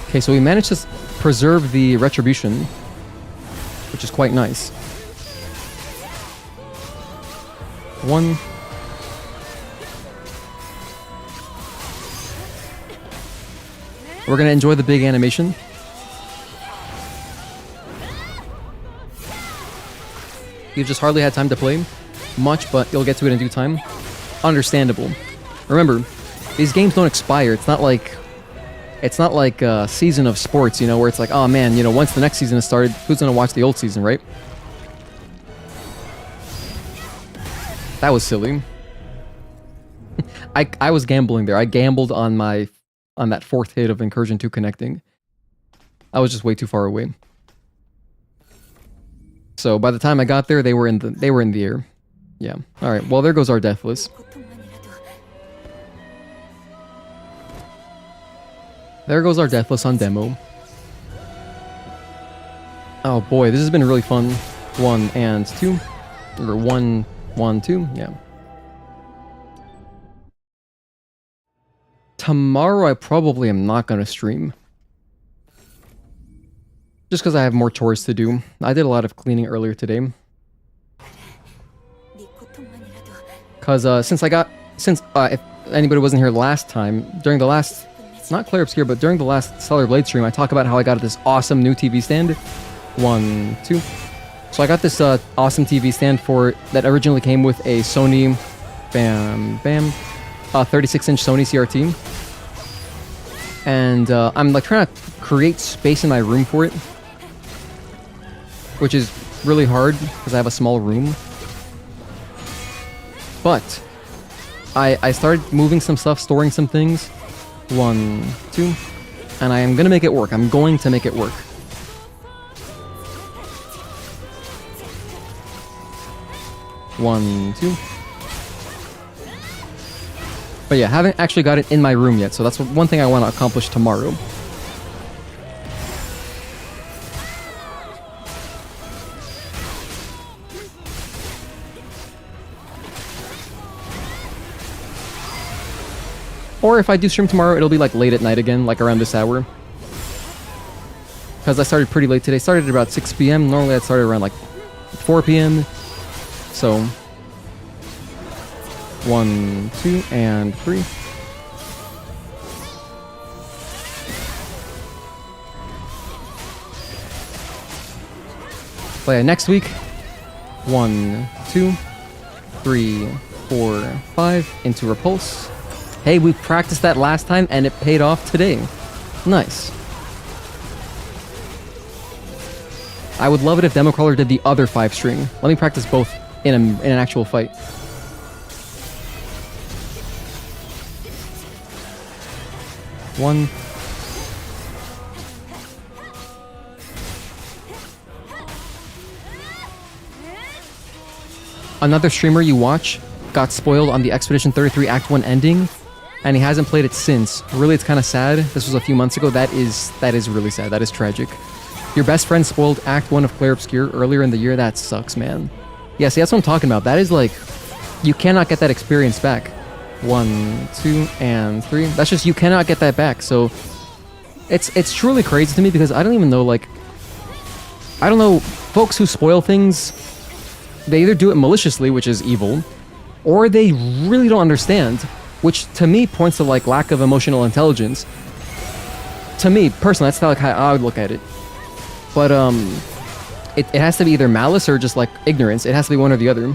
Okay, so we managed to preserve the retribution, which is quite nice. 1. We're gonna enjoy the big animation. You've just hardly had time to play much, but you'll get to it in due time. Understandable. Remember, these games don't expire. It's not like a season of sports, you know, where it's like, oh man, you know, once the next season is started, who's gonna watch the old season, right? That was silly. I was gambling there. I gambled on that 4th hit of Incursion 2 connecting. I was just way too far away. So by the time I got there, they were in the air. Yeah. All right. Well, there goes our Deathless. There goes our Deathless on demo. Oh boy, this has been really fun. 1 and 2, or 1, 1, 2. Yeah. Tomorrow I probably am not going to stream. Just because I have more chores to do. I did a lot of cleaning earlier today. Because if anybody wasn't here last time, during the last, not Clair Obscur, but during the last Stellar Blade stream, I talked about how I got this awesome new TV stand. 1, 2. So I got this awesome TV stand that originally came with a Sony, 36-inch Sony CRT. And I'm like trying to create space in my room for it, which is really hard because I have a small room. But I started moving some stuff, storing some things. 1, 2, and I am gonna make it work. I'm going to make it work. One, 2. But yeah, haven't actually got it in my room yet, so that's one thing I want to accomplish tomorrow. Or if I do stream tomorrow, it'll be like late at night again, like around this hour. Because I started pretty late today. Started at about 6 p.m. Normally I'd start around like 4 p.m. So 1, 2, and 3. But yeah, next week, 1, 2, 3, 4, 5 into Repulse. Hey, we practiced that last time and it paid off today. Nice. I would love it if Democrawler did the other 5 string. Let me practice both in an actual fight. One. Another streamer you watch got spoiled on the Expedition 33 Act 1 ending, and he hasn't played it since. Really, it's kind of sad. This was a few months ago. That is really sad. That is tragic. Your best friend spoiled Act 1 of Clair Obscur earlier in the year. That sucks, man. Yeah, see, that's what I'm talking about. That is like, you cannot get that experience back. 1, 2, and 3. That's just, you cannot get that back. So it's truly crazy to me because I don't even know, like, I don't know, folks who spoil things, they either do it maliciously, which is evil, or they really don't understand, which to me points to like lack of emotional intelligence. To me, personally, that's not like how I would look at it. But it has to be either malice or just like ignorance. It has to be one or the other.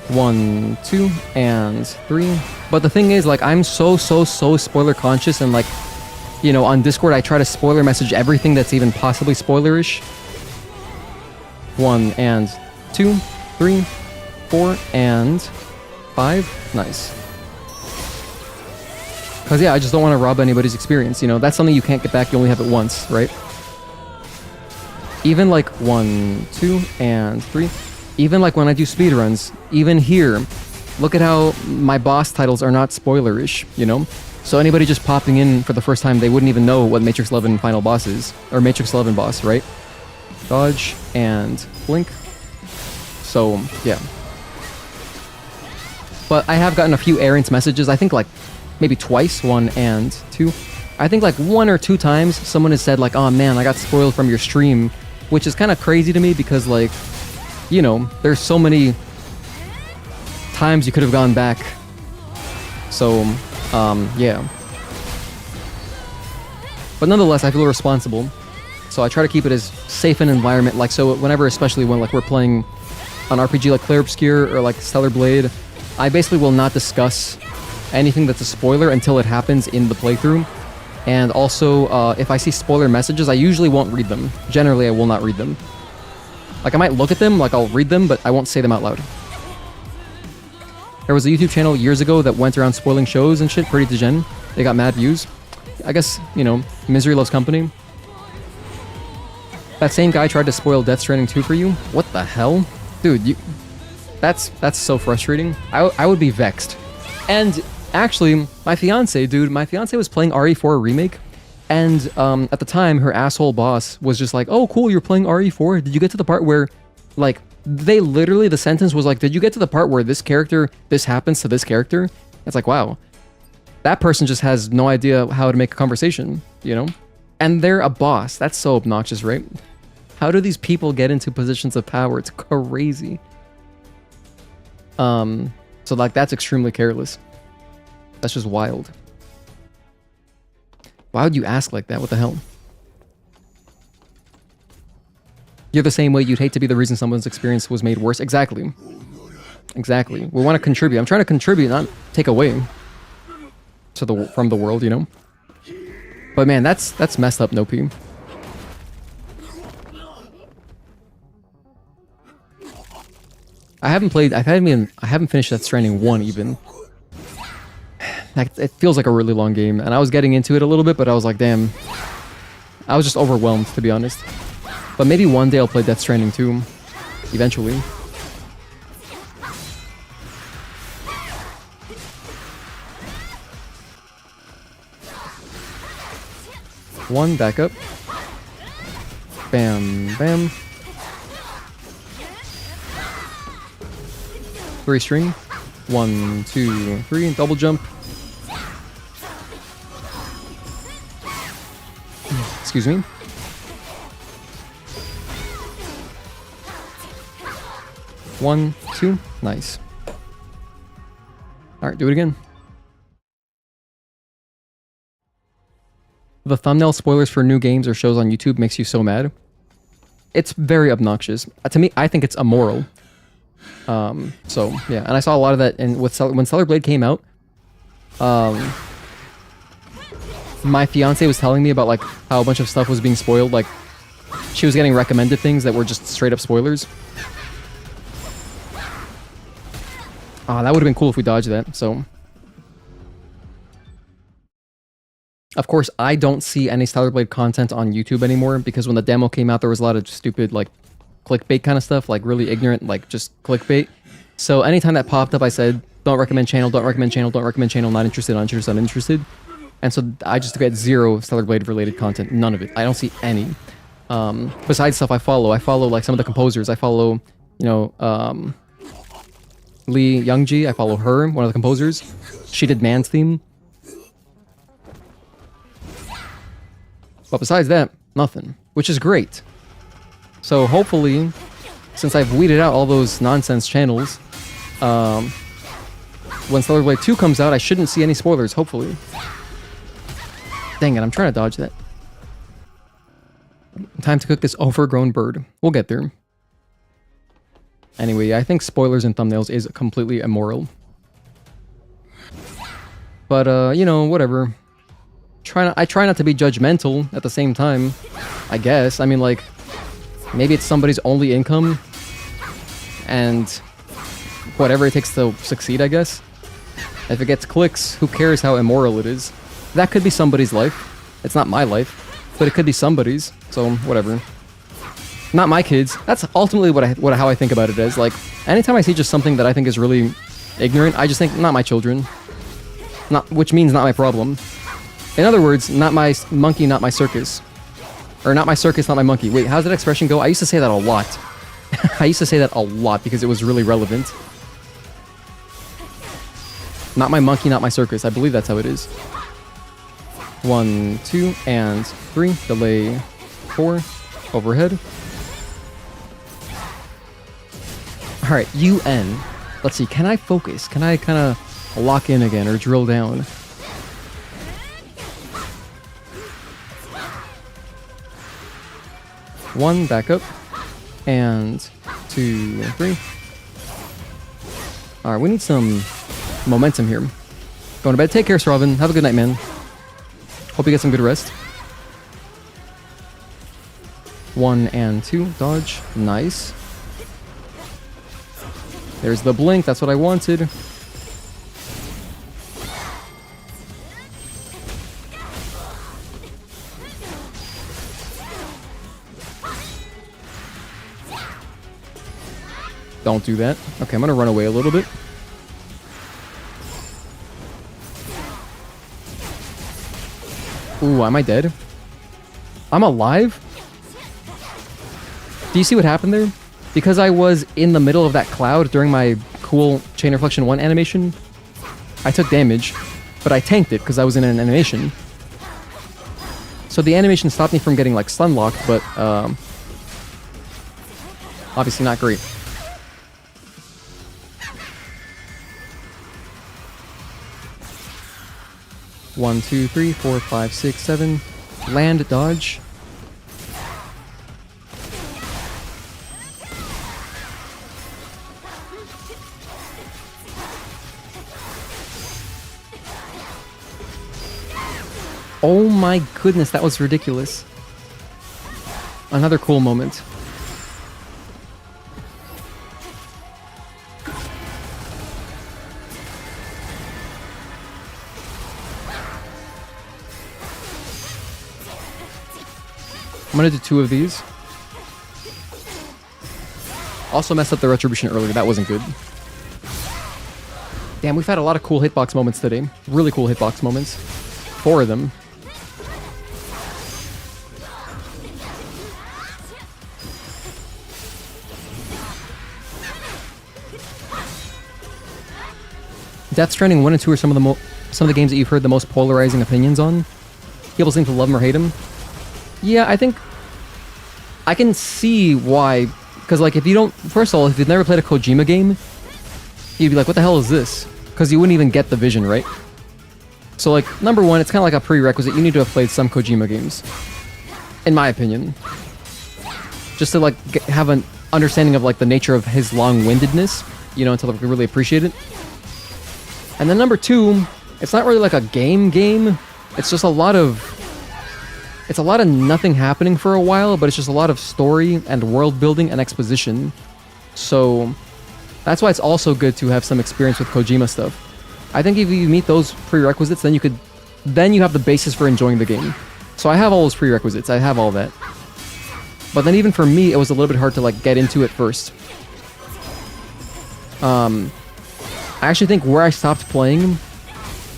1, 2, and 3. But the thing is, like, I'm so spoiler conscious, and like, you know, on Discord I try to spoiler message everything that's even possibly spoilerish. 1 and 2, 3, 4, and 5. Nice. Because, yeah, I just don't want to rob anybody's experience, you know? That's something you can't get back, you only have it once, right? Even, like, 1, 2, and 3. Even, like, when I do speedruns, even here, look at how my boss titles are not spoilerish, you know? So anybody just popping in for the first time, they wouldn't even know what Matrix 11 final boss is. Or Matrix 11 boss, right? Dodge and blink. So, yeah. But I have gotten a few errant messages, I think, like, maybe twice, 1 and 2. I think like 1 or 2 times someone has said like, oh man, I got spoiled from your stream, which is kind of crazy to me because, like, you know, there's so many times you could have gone back. So, yeah. But nonetheless, I feel responsible. So I try to keep it as safe an environment, like, so whenever, especially when like we're playing an RPG like Clair Obscur or like Stellar Blade, I basically will not discuss anything that's a spoiler until it happens in the playthrough. And also, if I see spoiler messages, I usually won't read them. Generally, I will not read them. Like, I might look at them, like I'll read them, but I won't say them out loud. There was a YouTube channel years ago that went around spoiling shows and shit, pretty degen. They got mad views. I guess, you know, misery loves company. That same guy tried to spoil Death Stranding 2 for you? What the hell? Dude, you... That's so frustrating. I would be vexed. And... actually, my fiance was playing RE4 Remake, and at the time, her asshole boss was just like, oh, cool, you're playing RE4? Did you get to the part where, like, they literally, the sentence was like, did you get to the part where this happens to this character? It's like, wow. That person just has no idea how to make a conversation, you know? And they're a boss. That's so obnoxious, right? How do these people get into positions of power? It's crazy. So, like, that's extremely careless. That's just wild. Why would you ask like that? What the hell? You're the same way you'd hate to be the reason someone's experience was made worse. Exactly. Exactly. We want to contribute. I'm trying to contribute, not take away from the world, you know? But man, that's messed up, no P. I haven't finished Death Stranding 1 even. It feels like a really long game, and I was getting into it a little bit, but I was like, damn. I was just overwhelmed, to be honest. But maybe one day I'll play Death Stranding 2, eventually. 1, back up. Bam, bam. 3 string. 1, 2, 3, double jump. Excuse me. One, two, nice. Alright, do it again. The thumbnail spoilers for new games or shows on YouTube makes you so mad. It's very obnoxious. To me, I think it's immoral. So, yeah. And I saw a lot of that when Stellar Blade came out. My fiance was telling me about like how a bunch of stuff was being spoiled. Like, she was getting recommended things that were just straight up spoilers. That would have been cool if we dodged that, so... Of course, I don't see any Stellar Blade content on YouTube anymore, because when the demo came out, there was a lot of stupid, like, clickbait kind of stuff, like, really ignorant, like, just clickbait. So anytime that popped up, I said, don't recommend channel, don't recommend channel, don't recommend channel, not interested, uninterested, uninterested. And so I just get zero Stellar Blade related content, none of it. I don't see any. Besides stuff I follow, like, some of the composers. I follow, you know, Lee Youngji, I follow her, one of the composers. She did Man's Theme. But besides that, nothing. Which is great. So hopefully, since I've weeded out all those nonsense channels, when Stellar Blade 2 comes out, I shouldn't see any spoilers, hopefully. Dang it, I'm trying to dodge that. Time to cook this overgrown bird. We'll get there. Anyway, I think spoilers and thumbnails is completely immoral. But, you know, whatever. I try not to be judgmental at the same time, I guess. I mean, like, maybe it's somebody's only income, and whatever it takes to succeed, I guess. If it gets clicks, who cares how immoral it is? That could be somebody's life. It's not my life, but it could be somebody's, so whatever. Not my kids. That's ultimately how I think about it as. Like, anytime I see just something that I think is really ignorant, I just think, not my children. Which means not my problem. In other words, not my monkey, not my circus. Or not my circus, not my monkey. Wait, how's that expression go? I used to say that a lot. I used to say that a lot because it was really relevant. Not my monkey, not my circus. I believe that's how it is. 1, 2, and 3. Delay 4. Overhead. Alright, UN. Let's see, can I focus? Can I kind of lock in again or drill down? One, back up. And 2, 3. Alright, we need some momentum here. Going to bed. Take care, Robin. Have a good night, man. Hope you get some good rest. 1 and 2. Dodge. Nice. There's the blink. That's what I wanted. Don't do that. Okay, I'm gonna run away a little bit. Ooh, am I dead? I'm alive? Do you see what happened there? Because I was in the middle of that cloud during my cool Chain Reflection 1 animation, I took damage, but I tanked it because I was in an animation. So the animation stopped me from getting, like, stun locked, but, obviously not great. One, 2, 3, 4, 5, 6, 7. Land, dodge. Oh my goodness, that was ridiculous. Another cool moment. I'm gonna do 2 of these. Also messed up the retribution earlier, that wasn't good. Damn, we've had a lot of cool hitbox moments today. Really cool hitbox moments. 4 of them. Death Stranding 1 and 2 are some of the games that you've heard the most polarizing opinions on. People seem to love them or hate them. Yeah, I think I can see why. Because, like, if you don't... First of all, if you've never played a Kojima game, you'd be like, what the hell is this? Because you wouldn't even get the vision, right? So, like, number one, it's kind of like a prerequisite. You need to have played some Kojima games. In my opinion. Just to, like, have an understanding of, like, the nature of his long-windedness. You know, until we really appreciate it. And then number two, it's not really like a game. It's just a lot of... It's a lot of nothing happening for a while, but it's just a lot of story and world building and exposition. So that's why it's also good to have some experience with Kojima stuff. I think if you meet those prerequisites, then you have the basis for enjoying the game. So I have all those prerequisites. I have all that. But then even for me, it was a little bit hard to like get into it first. I actually think where I stopped playing,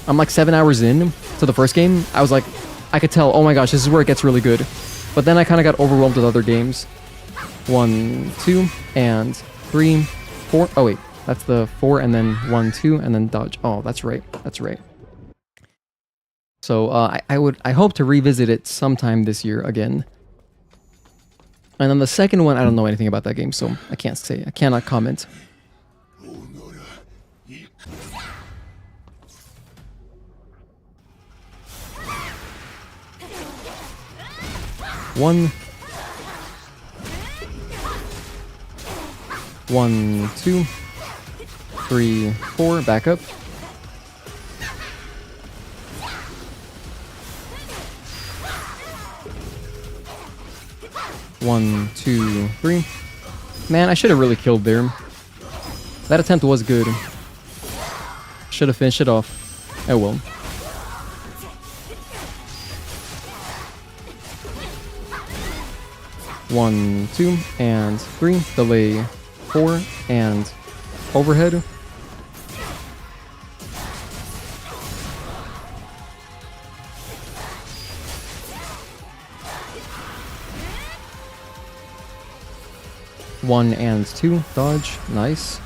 I'm like 7 hours in to the first game. I was like, I could tell, oh my gosh, this is where it gets really good. But then I kind of got overwhelmed with other games. 1, 2, and 3, 4. Oh wait, that's the 4, and then 1, 2, and then dodge. Oh, that's right. That's right. So I hope to revisit it sometime this year again. And then the second one, I don't know anything about that game, so I can't say. I cannot comment. One, 2, 3, 4, back up. One, 2, 3. Man, I should have really killed there. That attempt was good. Should have finished it off. Oh well. One, 2, and 3. Delay 4, and overhead. One and 2, dodge, nice.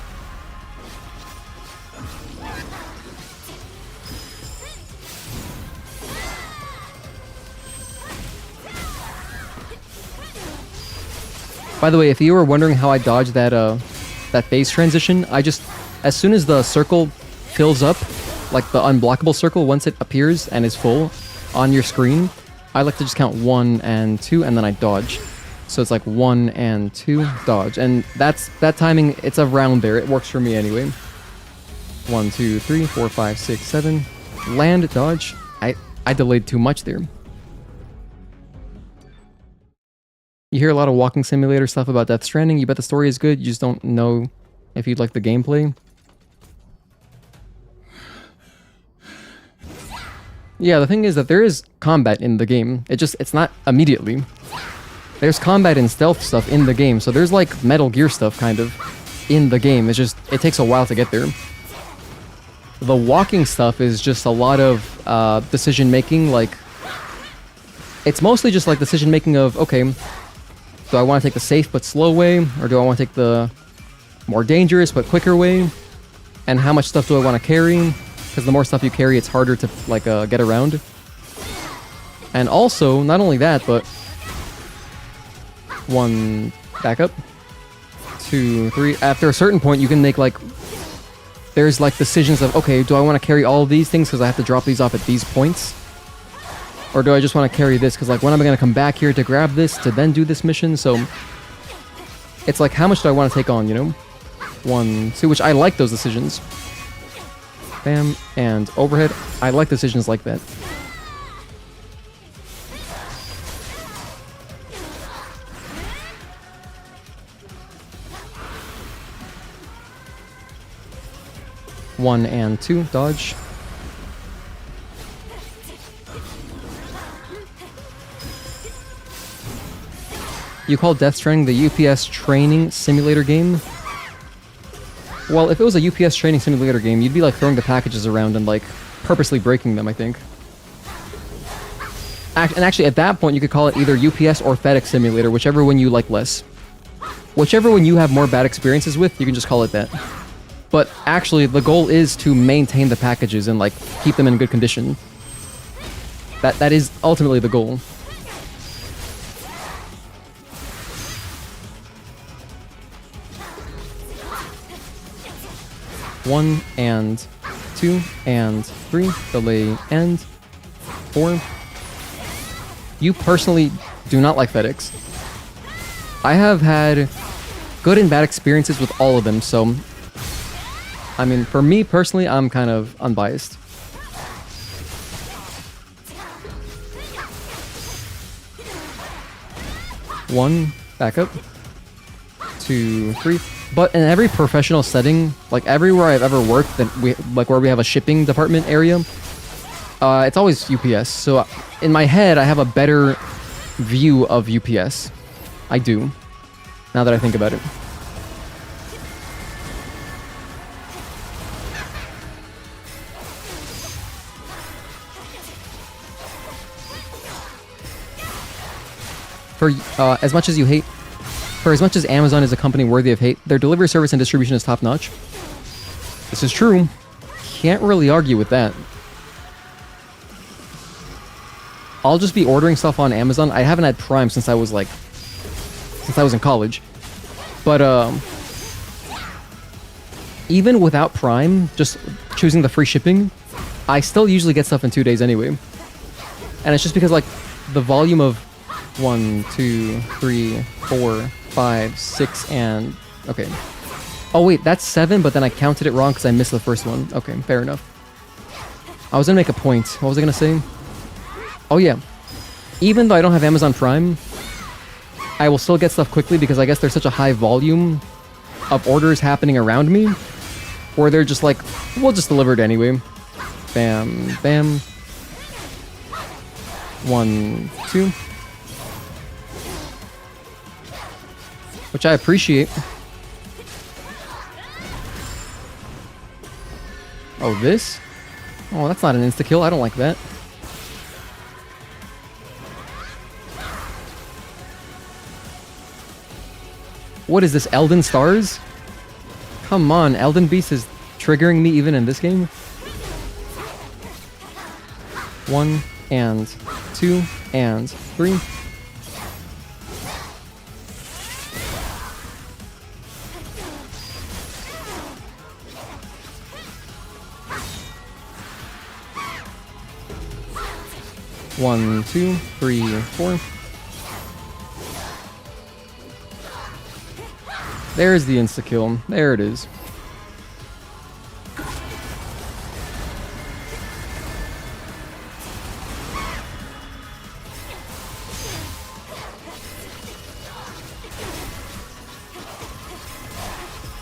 By the way, if you were wondering how I dodged that that phase transition, I just, as soon as the circle fills up, like the unblockable circle, once it appears and is full on your screen, I like to just count 1 and 2, and then I dodge. So it's like 1 and 2, dodge. And that timing, it's around there. It works for me anyway. 1, 2, 3, 4, 5, 6, 7. Land, dodge. I delayed too much there. You hear a lot of walking simulator stuff about Death Stranding. You bet the story is good, you just don't know if you'd like the gameplay. Yeah, the thing is that there is combat in the game. It's not immediately. There's combat and stealth stuff in the game, so there's like Metal Gear stuff kind of in the game. It's just, it takes a while to get there. The walking stuff is just a lot of decision making, like... It's mostly just like decision making of, okay, do I want to take the safe but slow way, or do I want to take the more dangerous but quicker way? And how much stuff do I want to carry? Because the more stuff you carry, it's harder to like get around. And also, not only that, but 1, back up, 2, 3. After a certain point, you can make like, there's like decisions of, okay, do I want to carry all of these things because I have to drop these off at these points? Or do I just want to carry this? Because, like, when am I going to come back here to grab this, to then do this mission? So, it's like, how much do I want to take on, you know? 1, 2, which I like those decisions. Bam, and overhead. I like decisions like that. One and 2, dodge. You call Death Stranding the UPS training simulator game? Well, if it was a UPS training simulator game, you'd be like throwing the packages around and like purposely breaking them, I think. And actually, at that point, you could call it either UPS or FedEx simulator, whichever one you like less. Whichever one you have more bad experiences with, you can just call it that. But actually, the goal is to maintain the packages and like keep them in good condition. That is ultimately the goal. One and 2 and 3, delay and 4. You personally do not like FedEx. I have had good and bad experiences with all of them, so I mean, for me personally, I'm kind of unbiased. One, back up. 2, 3. But in every professional setting, like everywhere I've ever worked, that where we have a shipping department area, it's always UPS. So in my head, I have a better view of UPS. I do, now that I think about it. For as much as Amazon is a company worthy of hate, their delivery service and distribution is top-notch. This is true. Can't really argue with that. I'll just be ordering stuff on Amazon. I haven't had Prime since I was in college. But even without Prime, just choosing the free shipping, I still usually get stuff in 2 days anyway. And it's just because like the volume of 1, 2, 3, 4, 5, 6, and... Okay. Oh wait, that's 7, but then I counted it wrong because I missed the first one. Okay, fair enough. I was gonna make a point. What was I gonna say? Oh yeah. Even though I don't have Amazon Prime, I will still get stuff quickly because I guess there's such a high volume of orders happening around me, where they're just like, we'll just deliver it anyway. Bam, bam. 1, 2. Which I appreciate. Oh, this? Oh, that's not an insta-kill. I don't like that. What is this, Elden Stars? Come on, Elden Beast is triggering me even in this game. 1 and 2 and 3. One, 2, 3, 4. There's the insta-kill. There it is.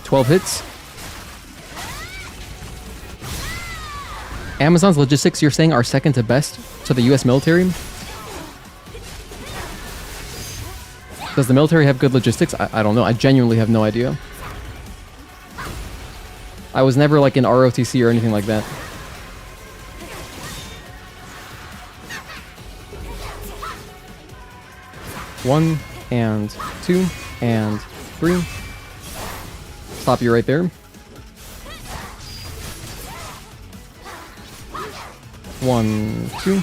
"12 hits. Amazon's logistics, you're saying, are second to best to the US military? Does the military have good logistics? I don't know. I genuinely have no idea. I was never like in ROTC or anything like that. One and 2 and 3. Stop you right there. 1, 2.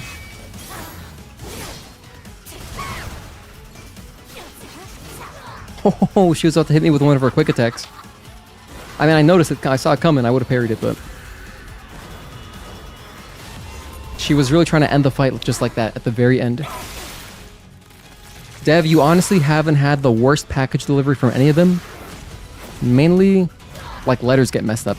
Oh, she was about to hit me with one of her quick attacks. I mean, I noticed it. I saw it coming. I would have parried it, but... She was really trying to end the fight just like that at the very end. Dev, you honestly haven't had the worst package delivery from any of them? Mainly, like, letters get messed up.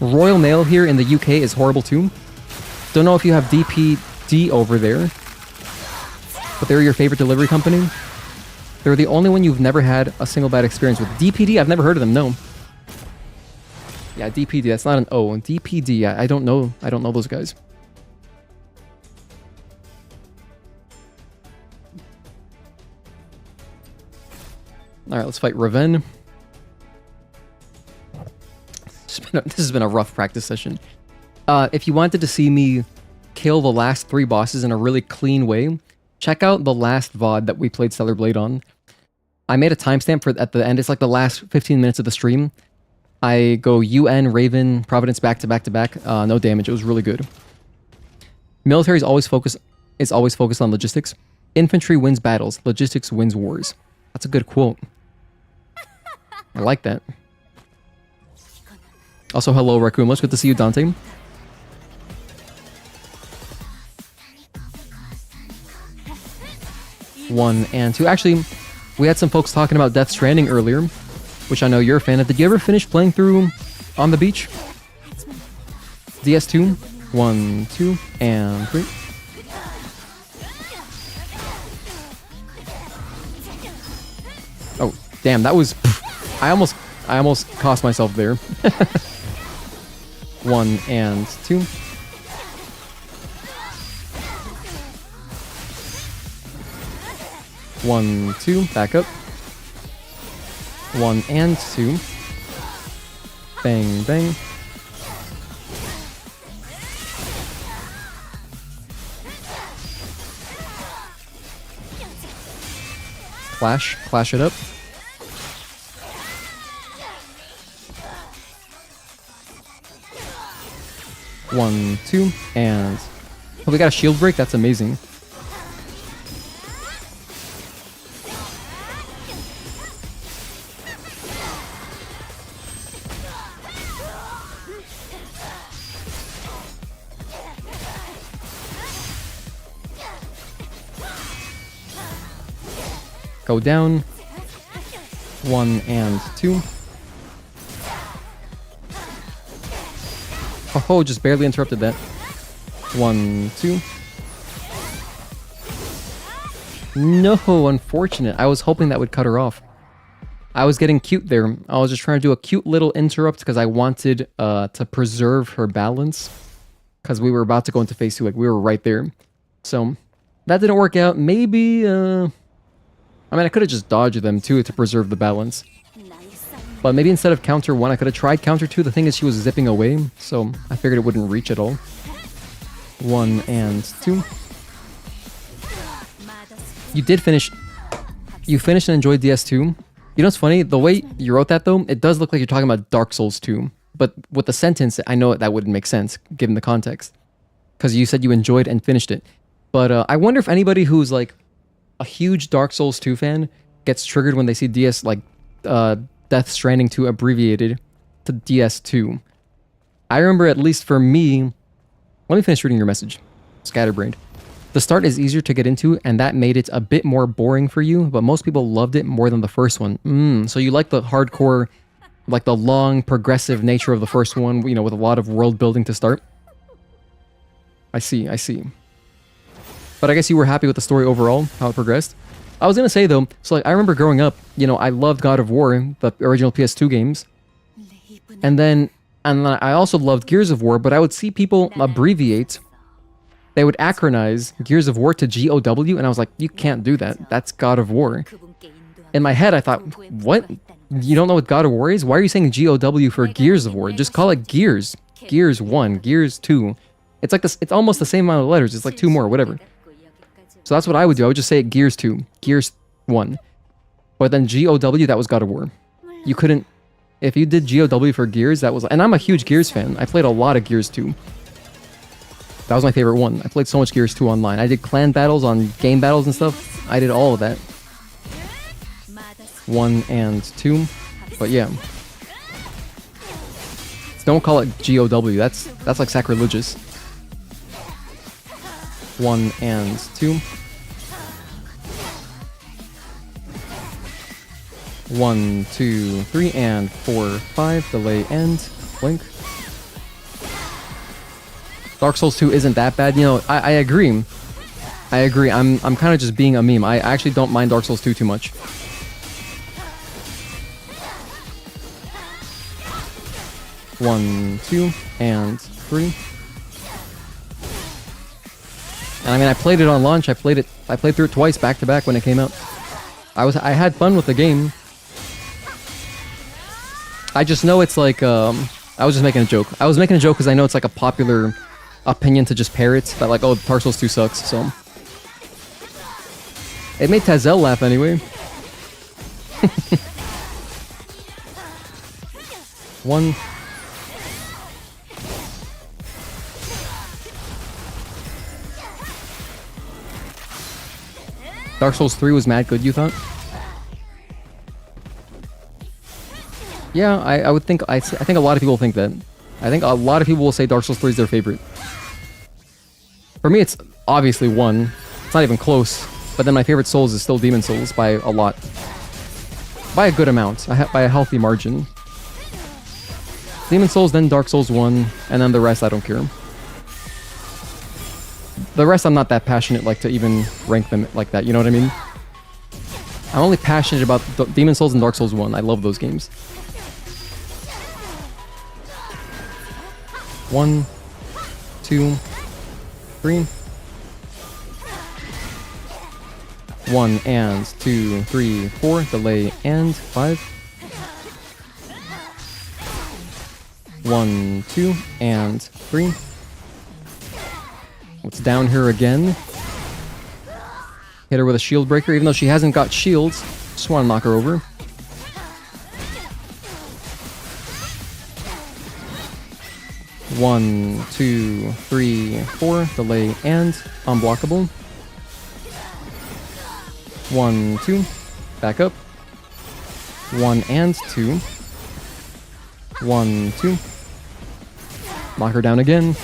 Royal Mail here in the UK is horrible too. Don't know if you have DPD over there, but they're your favorite delivery company. They're the only one you've never had a single bad experience with. DPD, I've never heard of them, no. Yeah, DPD, that's not an O. DPD, I don't know. I don't know those guys. Alright, let's fight Raven. This has been a rough practice session. If you wanted to see me kill the last 3 bosses in a really clean way, check out the last VOD that we played Stellar Blade on. I made a timestamp for at the end. It's like the last 15 minutes of the stream. I go UN, Raven, Providence back to back to back. No damage. It was really good. Military is always focused on logistics. Infantry wins battles. Logistics wins wars. That's a good quote. I like that. Also, hello, Raccoon. It's good to see you, Dante. One and two. Actually, we had some folks talking about Death Stranding earlier, which I know you're a fan of. Did you ever finish playing through On the Beach? DS2. 1, 2, and 3. Oh, damn, that was... I almost cost myself there. 1 and 2. 1, 2, back up. 1 and 2. Bang, bang. Clash it up. One, two, and... Oh, we got a shield break? That's amazing. Go down. 1 and 2. Oh, just barely interrupted that. 1, 2. No, unfortunate. I was hoping that would cut her off. I was getting cute there. I was just trying to do a cute little interrupt because I wanted to preserve her balance. Because we were about to go into phase 2. Like, we were right there. So, that didn't work out. Maybe, I mean, I could have just dodged them, too, to preserve the balance. But maybe instead of counter 1, I could have tried counter 2. The thing is, she was zipping away, so I figured it wouldn't reach at all. 1 and 2. You did finish... You finished and enjoyed DS2. You know what's funny? The way you wrote that, though, it does look like you're talking about Dark Souls 2. But with the sentence, I know that wouldn't make sense, given the context. Because you said you enjoyed and finished it. But I wonder if anybody who's, like, a huge Dark Souls 2 fan gets triggered when they see DS, like, Death Stranding 2 abbreviated to DS2. I remember, at least for me... Let me finish reading your message. Scatterbrained. The start is easier to get into, and that made it a bit more boring for you, but most people loved it more than the first one. So you like the hardcore, like the long, progressive nature of the first one, you know, with a lot of world building to start? I see, I see. But I guess you were happy with the story overall, how it progressed. I was gonna say though, so like I remember growing up, you know, I loved God of War, the original PS2 games. And then I also loved Gears of War, but I would see people abbreviate. They would acronize Gears of War to GOW, and I was like, you can't do that. That's God of War. In my head, I thought, what? You don't know what God of War is? Why are you saying GOW for Gears of War? Just call it Gears. Gears 1, Gears 2. It's like this. It's almost the same amount of letters. It's like 2 more, whatever. So that's what I would do. I would just say it Gears 2, Gears 1. But then GOW, that was God of War. You couldn't... If you did GOW for Gears, that was... And I'm a huge Gears fan. I played a lot of Gears 2. That was my favorite one. I played so much Gears 2 online. I did clan battles on game battles and stuff. I did all of that. 1 and 2. But yeah. Don't call it GOW. That's like sacrilegious. 1 and 2. 1, 2, 3, and 4, 5. Delay end. Blink. Dark Souls 2 isn't that bad. You know, I agree. I agree. I'm kind of just being a meme. I actually don't mind Dark Souls 2 too much. One, 2, and 3. And I mean, I played it on launch. I played through it twice back to back when it came out. I had fun with the game. I just know it's like I was just making a joke. I was making a joke because I know it's like a popular opinion to just parrot that like, oh, Dark Souls 2 sucks. So it made Tazel laugh anyway. One. Dark Souls 3 was mad good, you thought? Yeah, I would think, I think a lot of people think that. I think a lot of people will say Dark Souls 3 is their favorite. For me, it's obviously 1. It's not even close. But then my favorite Souls is still Demon Souls by a lot. By a good amount. By a healthy margin. Demon Souls, then Dark Souls 1, and then the rest I don't care. The rest I'm not that passionate like to even rank them like that, you know what I mean? I'm only passionate about Demon Souls and Dark Souls 1. I love those games. 1, 2, 3. 1 and 2, 3, 4. Delay and 5. 1, 2, and 3. What's down here again? Hit her with a shield breaker, even though she hasn't got shields. Just want to knock her over. One, 2, 3, 4. Delay and unblockable. 1, 2. Back up. 1 and 2. 1, 2. Knock her down again.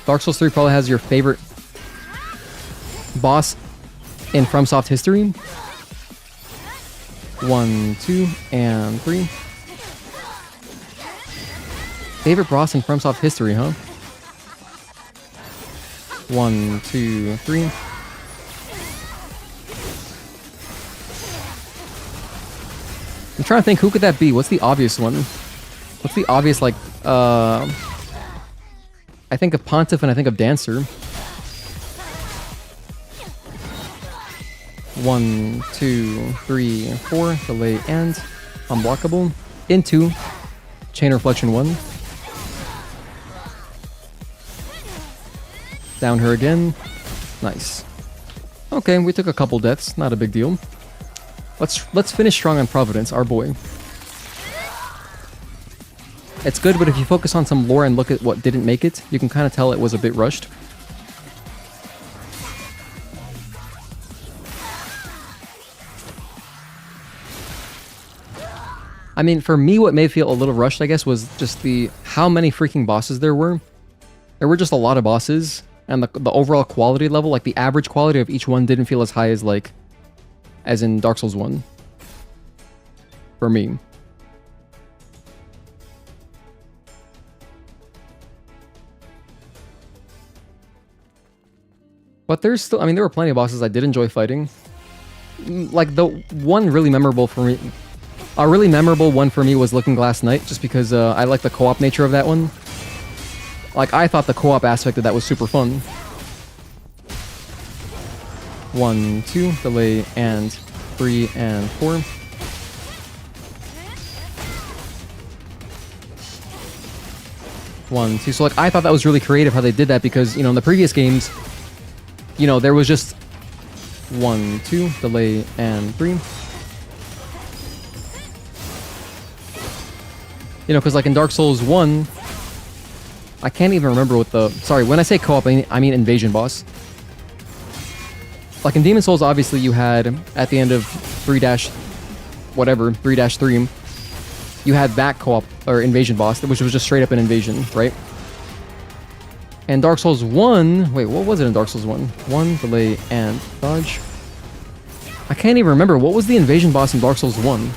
Dark Souls 3 probably has your favorite boss in FromSoft history. 1, 2, and 3. Favorite boss in FromSoft history, huh? 1, 2, 3. I'm trying to think, who could that be? What's the obvious one? What's the obvious, like, I think of Pontiff and I think of Dancer. 1, 2, 3, 4. Delay and unblockable. Into Chain Reflection 1. Down her again. Nice. Okay, we took a couple deaths. Not a big deal. Let's finish strong on Providence, our boy. It's good, but if you focus on some lore and look at what didn't make it, you can kind of tell it was a bit rushed. I mean, for me, what made it feel a little rushed, I guess, was just how many freaking bosses there were. There were just a lot of bosses, and the overall quality level, like the average quality of each one didn't feel as high as, like, as in Dark Souls 1. For me. But there's still, I mean, there were plenty of bosses I did enjoy fighting. Like, the one really memorable for me, a really memorable one for me was Looking Glass Knight, just because I like the co-op nature of that one. Like, I thought the co-op aspect of that was super fun. 1, 2, delay, and 3, and 4. One, two. So, like, I thought that was really creative how they did that because, you know, in the previous games, you know, there was just 1, 2, delay, and 3. You know, because, like, in Dark Souls 1, I can't even remember what the... Sorry, when I say co-op, I mean invasion boss. Like, in Demon Souls, obviously, you had, at the end of 3-3, you had that co-op, or invasion boss, which was just straight up an invasion, right? And Dark Souls 1... Wait, what was it in Dark Souls 1? 1, delay, and dodge. I can't even remember. What was the invasion boss in Dark Souls 1?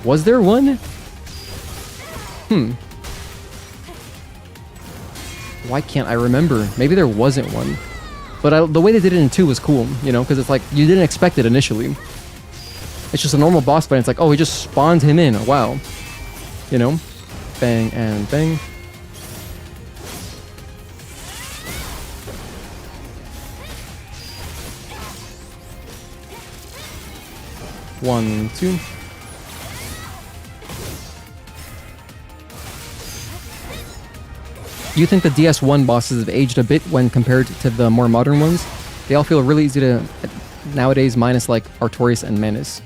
Was there one? Why can't I remember? Maybe there wasn't one. But the way they did it in 2 was cool, you know? Because it's like, you didn't expect it initially. It's just a normal boss fight. It's like, oh, he just spawned him in. Wow. You know? Bang and bang. One, 2. You think the DS1 bosses have aged a bit when compared to the more modern ones? They all feel really easy to nowadays, minus like Artorias and Manus.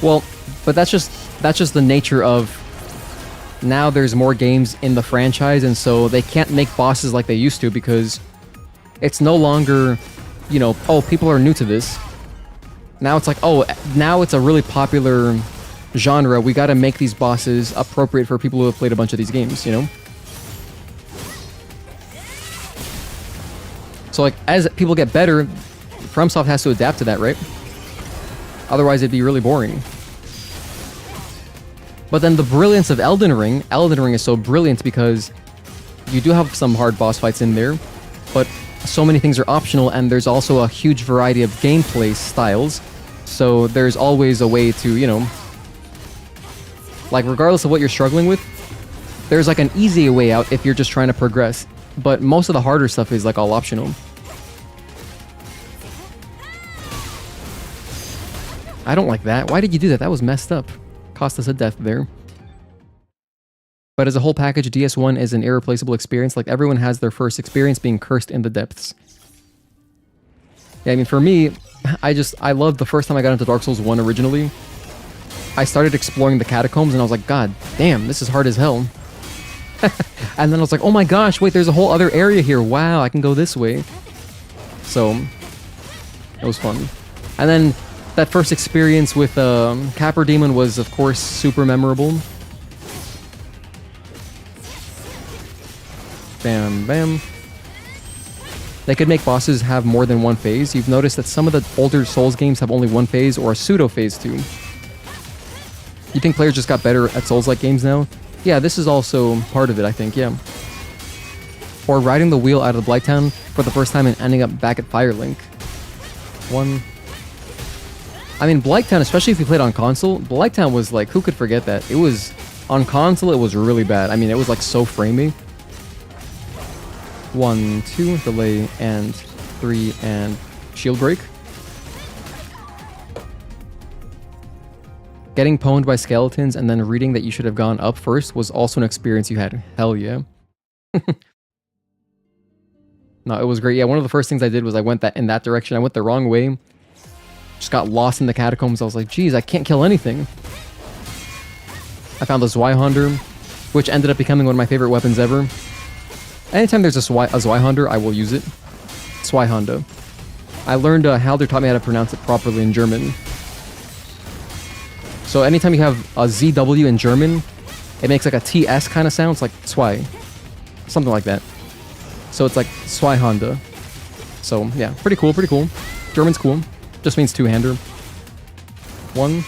Well, but that's just the nature of now there's more games in the franchise, and so they can't make bosses like they used to because it's no longer, you know, oh, people are new to this. Now it's like, oh, now it's a really popular genre. We gotta make these bosses appropriate for people who have played a bunch of these games, you know? So like, as people get better, FromSoft has to adapt to that, right? Otherwise it'd be really boring. But then the brilliance of Elden Ring is so brilliant because you do have some hard boss fights in there, but so many things are optional, and there's also a huge variety of gameplay styles, so there's always a way to, you know, like regardless of what you're struggling with, there's like an easy way out if you're just trying to progress, but most of the harder stuff is like all optional. I don't like that. Why did you do that? That was messed up. Cost us a death there. But as a whole package, DS1 is an irreplaceable experience. Like, everyone has their first experience being cursed in the depths. Yeah, I mean, for me, I loved the first time I got into Dark Souls 1 originally. I started exploring the catacombs and I was like, God damn, this is hard as hell. And then I was like, oh my gosh, wait, there's a whole other area here. Wow, I can go this way. So, it was fun. And then that first experience with Capper Demon was, of course, super memorable. Bam, bam. They could make bosses have more than one phase. You've noticed that some of the older Souls games have only one phase or a pseudo phase too. You think players just got better at Souls-like games now? Yeah, this is also part of it, I think, yeah. Or riding the wheel out of the Blighttown for the first time and ending up back at Firelink. One. I mean, Blighttown, especially if you played on console, Blighttown was like, who could forget that? It was, on console, it was really bad. I mean, it was like so framey. 1, 2, delay, and 3, and shield break. Getting pwned by skeletons and then reading that you should have gone up first was also an experience you had. Hell yeah. No, it was great. Yeah, one of the first things I did was I went in that direction. I went the wrong way. Just got lost in the catacombs. I was like, geez, I can't kill anything. I found the Zweihander, which ended up becoming one of my favorite weapons ever. Anytime there's a Zweihander, I will use it. Zweihander. I learned Halder taught me how to pronounce it properly in German. So anytime you have a ZW in German, it makes like a TS kind of sound. It's like Zwei. Something like that. So it's like Zweihander. So yeah, pretty cool, pretty cool. German's cool. Just means two-hander. 1.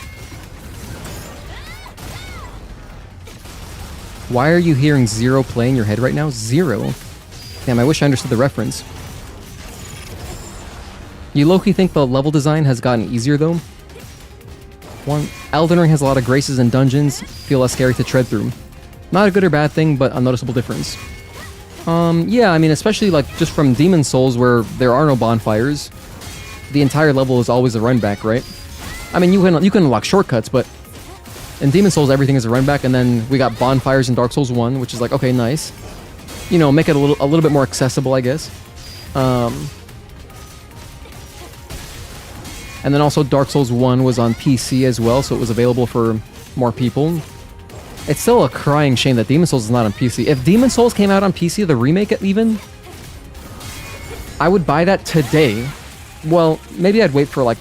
Why are you hearing Zero play in your head right now? Zero? Damn, I wish I understood the reference. You low-key think the level design has gotten easier though? 1. Elden Ring has a lot of graces and dungeons feel less scary to tread through. Not a good or bad thing, but a noticeable difference. Yeah, I mean, especially like just from Demon Souls where there are no bonfires. The entire level is always a run back, right? I mean, you can unlock shortcuts, but in Demon Souls everything is a run back, and then we got bonfires in Dark Souls 1, which is like, okay, nice. You know, make it a little bit more accessible, I guess. And then also Dark Souls 1 was on PC as well, so it was available for more people. It's still a crying shame that Demon Souls is not on PC. If Demon Souls came out on PC, the remake even, I would buy that today. Well, maybe I'd wait for like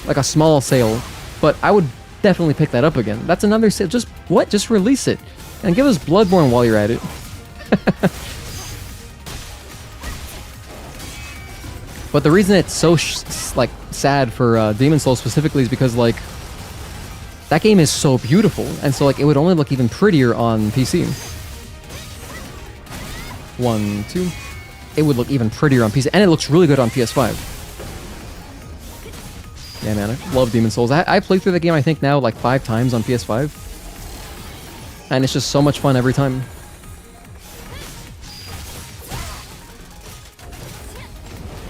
a small sale, but I would definitely pick that up again. That's another sale. Just release it and give us Bloodborne while you're at it. But the reason it's so sad for Demon Souls specifically is because like that game is so beautiful, and so like it would only look even prettier on PC. 1, 2. It would look even prettier on PC, and it looks really good on PS5. Yeah, man, I love Demon Souls. I played through the game, I think, now like 5 times on PS5. And it's just so much fun every time.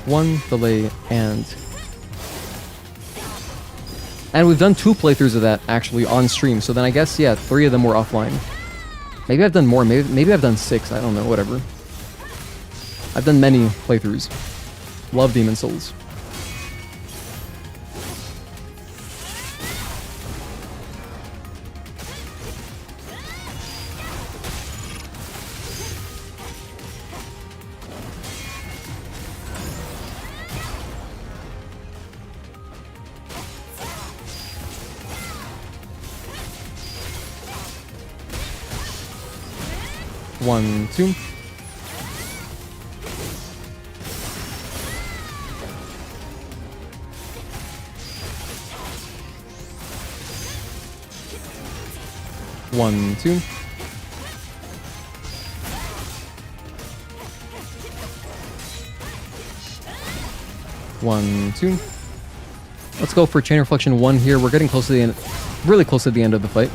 One, delay, and we've done 2 playthroughs of that, actually, on stream. So then I guess, yeah, 3 of them were offline. Maybe I've done more. Maybe I've done 6. I don't know, whatever. I've done many playthroughs. Love Demon Souls. One, two. One, two. One, two. Let's go for Chain Reflection 1 here. We're getting close to the end, really close to the end of the fight.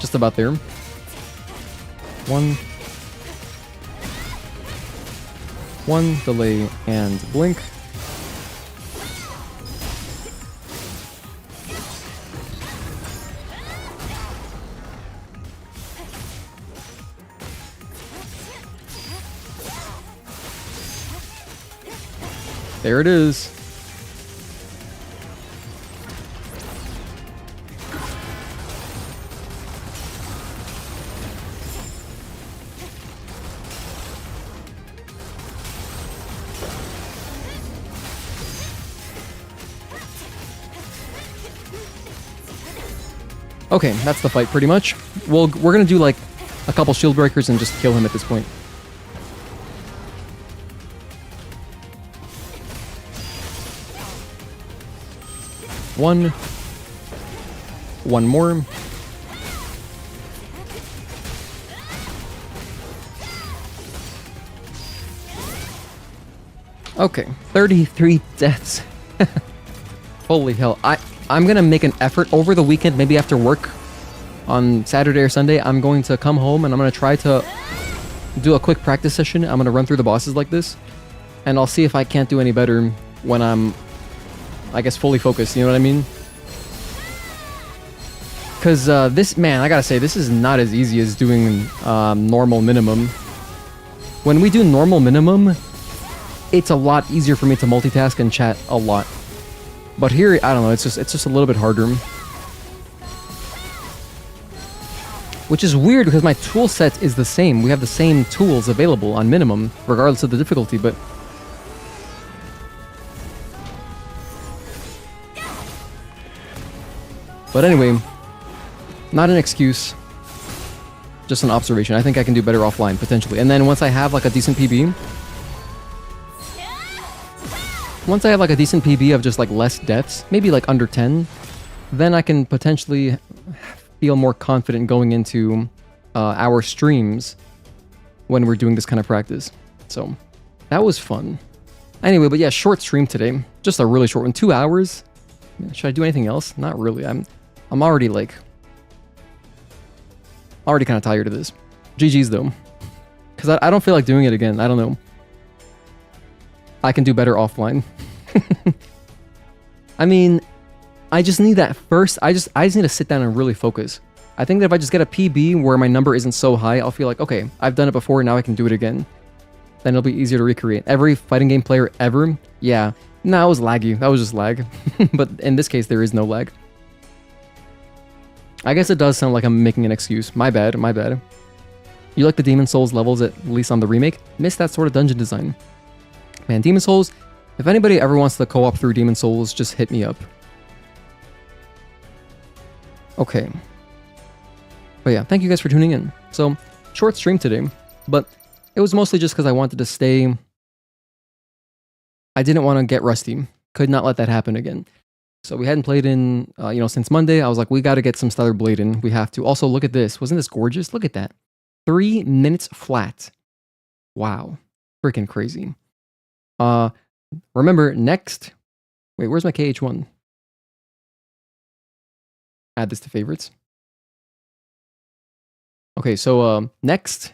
Just about there. One, delay, and blink. There it is. Okay, that's the fight pretty much. We're gonna do like a couple shield breakers and just kill him at this point. One more. Okay, 33 deaths. Holy hell. I'm gonna make an effort over the weekend, maybe after work on Saturday or Sunday. I'm going to come home and I'm gonna try to do a quick practice session. I'm gonna run through the bosses like this, and I'll see if I can't do any better when I'm, I guess, fully focused, you know what I mean? Because this, man, I gotta say, this is not as easy as doing normal minimum. When we do normal minimum, it's a lot easier for me to multitask and chat a lot. But here, I don't know, it's just a little bit harder. Which is weird because my tool set is the same. We have the same tools available on minimum, regardless of the difficulty, but... But anyway, not an excuse, just an observation. I think I can do better offline, potentially. And then once I have like a decent PB, of just like less deaths, maybe like under 10, then I can potentially feel more confident going into our streams when we're doing this kind of practice. So that was fun. Anyway, but yeah, short stream today. Just a really short one, 2 hours. Should I do anything else? Not really. I'm already like... already kind of tired of this. GG's though. Because I don't feel like doing it again. I don't know. I can do better offline. I mean, I just need that first... I just need to sit down and really focus. I think that if I just get a PB where my number isn't so high, I'll feel like, okay, I've done it before, now I can do it again. Then it'll be easier to recreate. Every fighting game player ever? Yeah. No, it was laggy. That was just lag. But in this case, there is no lag. I guess it does sound like I'm making an excuse. My bad, my bad. You like the Demon Souls levels, at least on the remake? Miss that sort of dungeon design. Man, Demon Souls, if anybody ever wants to co-op through Demon Souls, just hit me up. Okay. But yeah, thank you guys for tuning in. So, short stream today, but it was mostly just because I wanted to stay... I didn't want to get rusty. Could not let that happen again. So we hadn't played in, since Monday. I was like, we got to get some Stellar Blade in. We have to. Also, look at this. Wasn't this gorgeous? Look at that. 3 minutes flat. Wow. Freaking crazy. Remember, next... Wait, where's my KH1? Add this to favorites. Okay, so next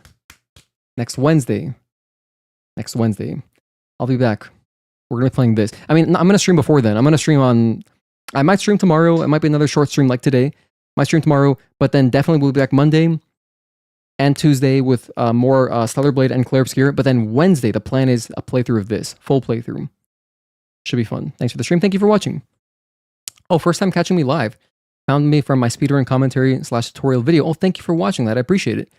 Wednesday, I'll be back. We're going to be playing this. I mean, I'm going to stream before then. I'm going to stream on... I might stream tomorrow. It might be another short stream like today. Might stream tomorrow, but then definitely we'll be back Monday. and Tuesday with more Stellar Blade and Clair Obscure. But then Wednesday, the plan is a playthrough of this, full playthrough. Should be fun. Thanks for the stream. Thank you for watching. Oh, first time catching me live. Found me from my speedrun commentary / tutorial video. Oh, thank you for watching that. I appreciate it.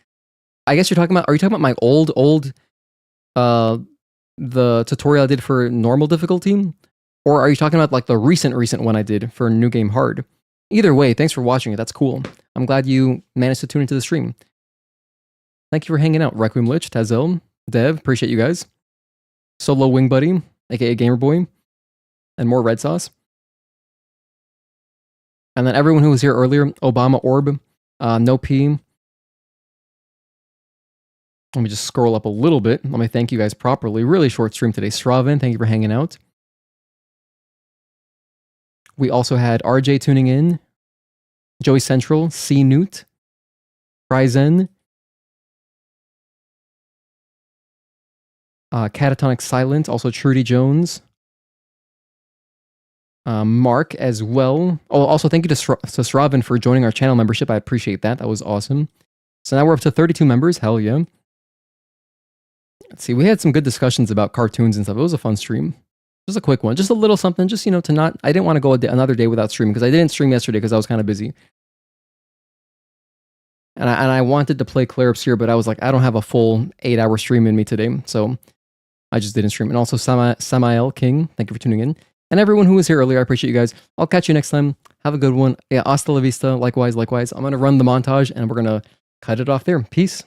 I guess you're talking about, are you talking about my old, the tutorial I did for normal difficulty? Or are you talking about like the recent one I did for New Game Hard? Either way, thanks for watching it. That's cool. I'm glad you managed to tune into the stream. Thank you for hanging out. Requiem Lich, Tazel, Dev, appreciate you guys. Solo Wing Buddy, aka Gamer Boy, and more Red Sauce. And then everyone who was here earlier, Obama Orb, No P. Let me just scroll up a little bit. Let me thank you guys properly. Really short stream today. Sravan, thank you for hanging out. We also had RJ tuning in, Joey Central, C Newt, Ryzen, Catatonic Silent, also Trudy Jones, Mark as well. Oh, also thank you to Sravan for joining our channel membership. I appreciate that. That was awesome. So now we're up to 32 members. Hell yeah. Let's see. We had some good discussions about cartoons and stuff. It was a fun stream. Just a quick one. Just a little something. Just, to not... I didn't want to go another day without streaming because I didn't stream yesterday because I was kind of busy. And I wanted to play Clair Obscure, but I was like, I don't have a full 8-hour stream in me today. So I just didn't stream. And also Samael King, thank you for tuning in. And everyone who was here earlier, I appreciate you guys. I'll catch you next time. Have a good one. Yeah, hasta la vista. Likewise. I'm going to run the montage and we're going to cut it off there. Peace.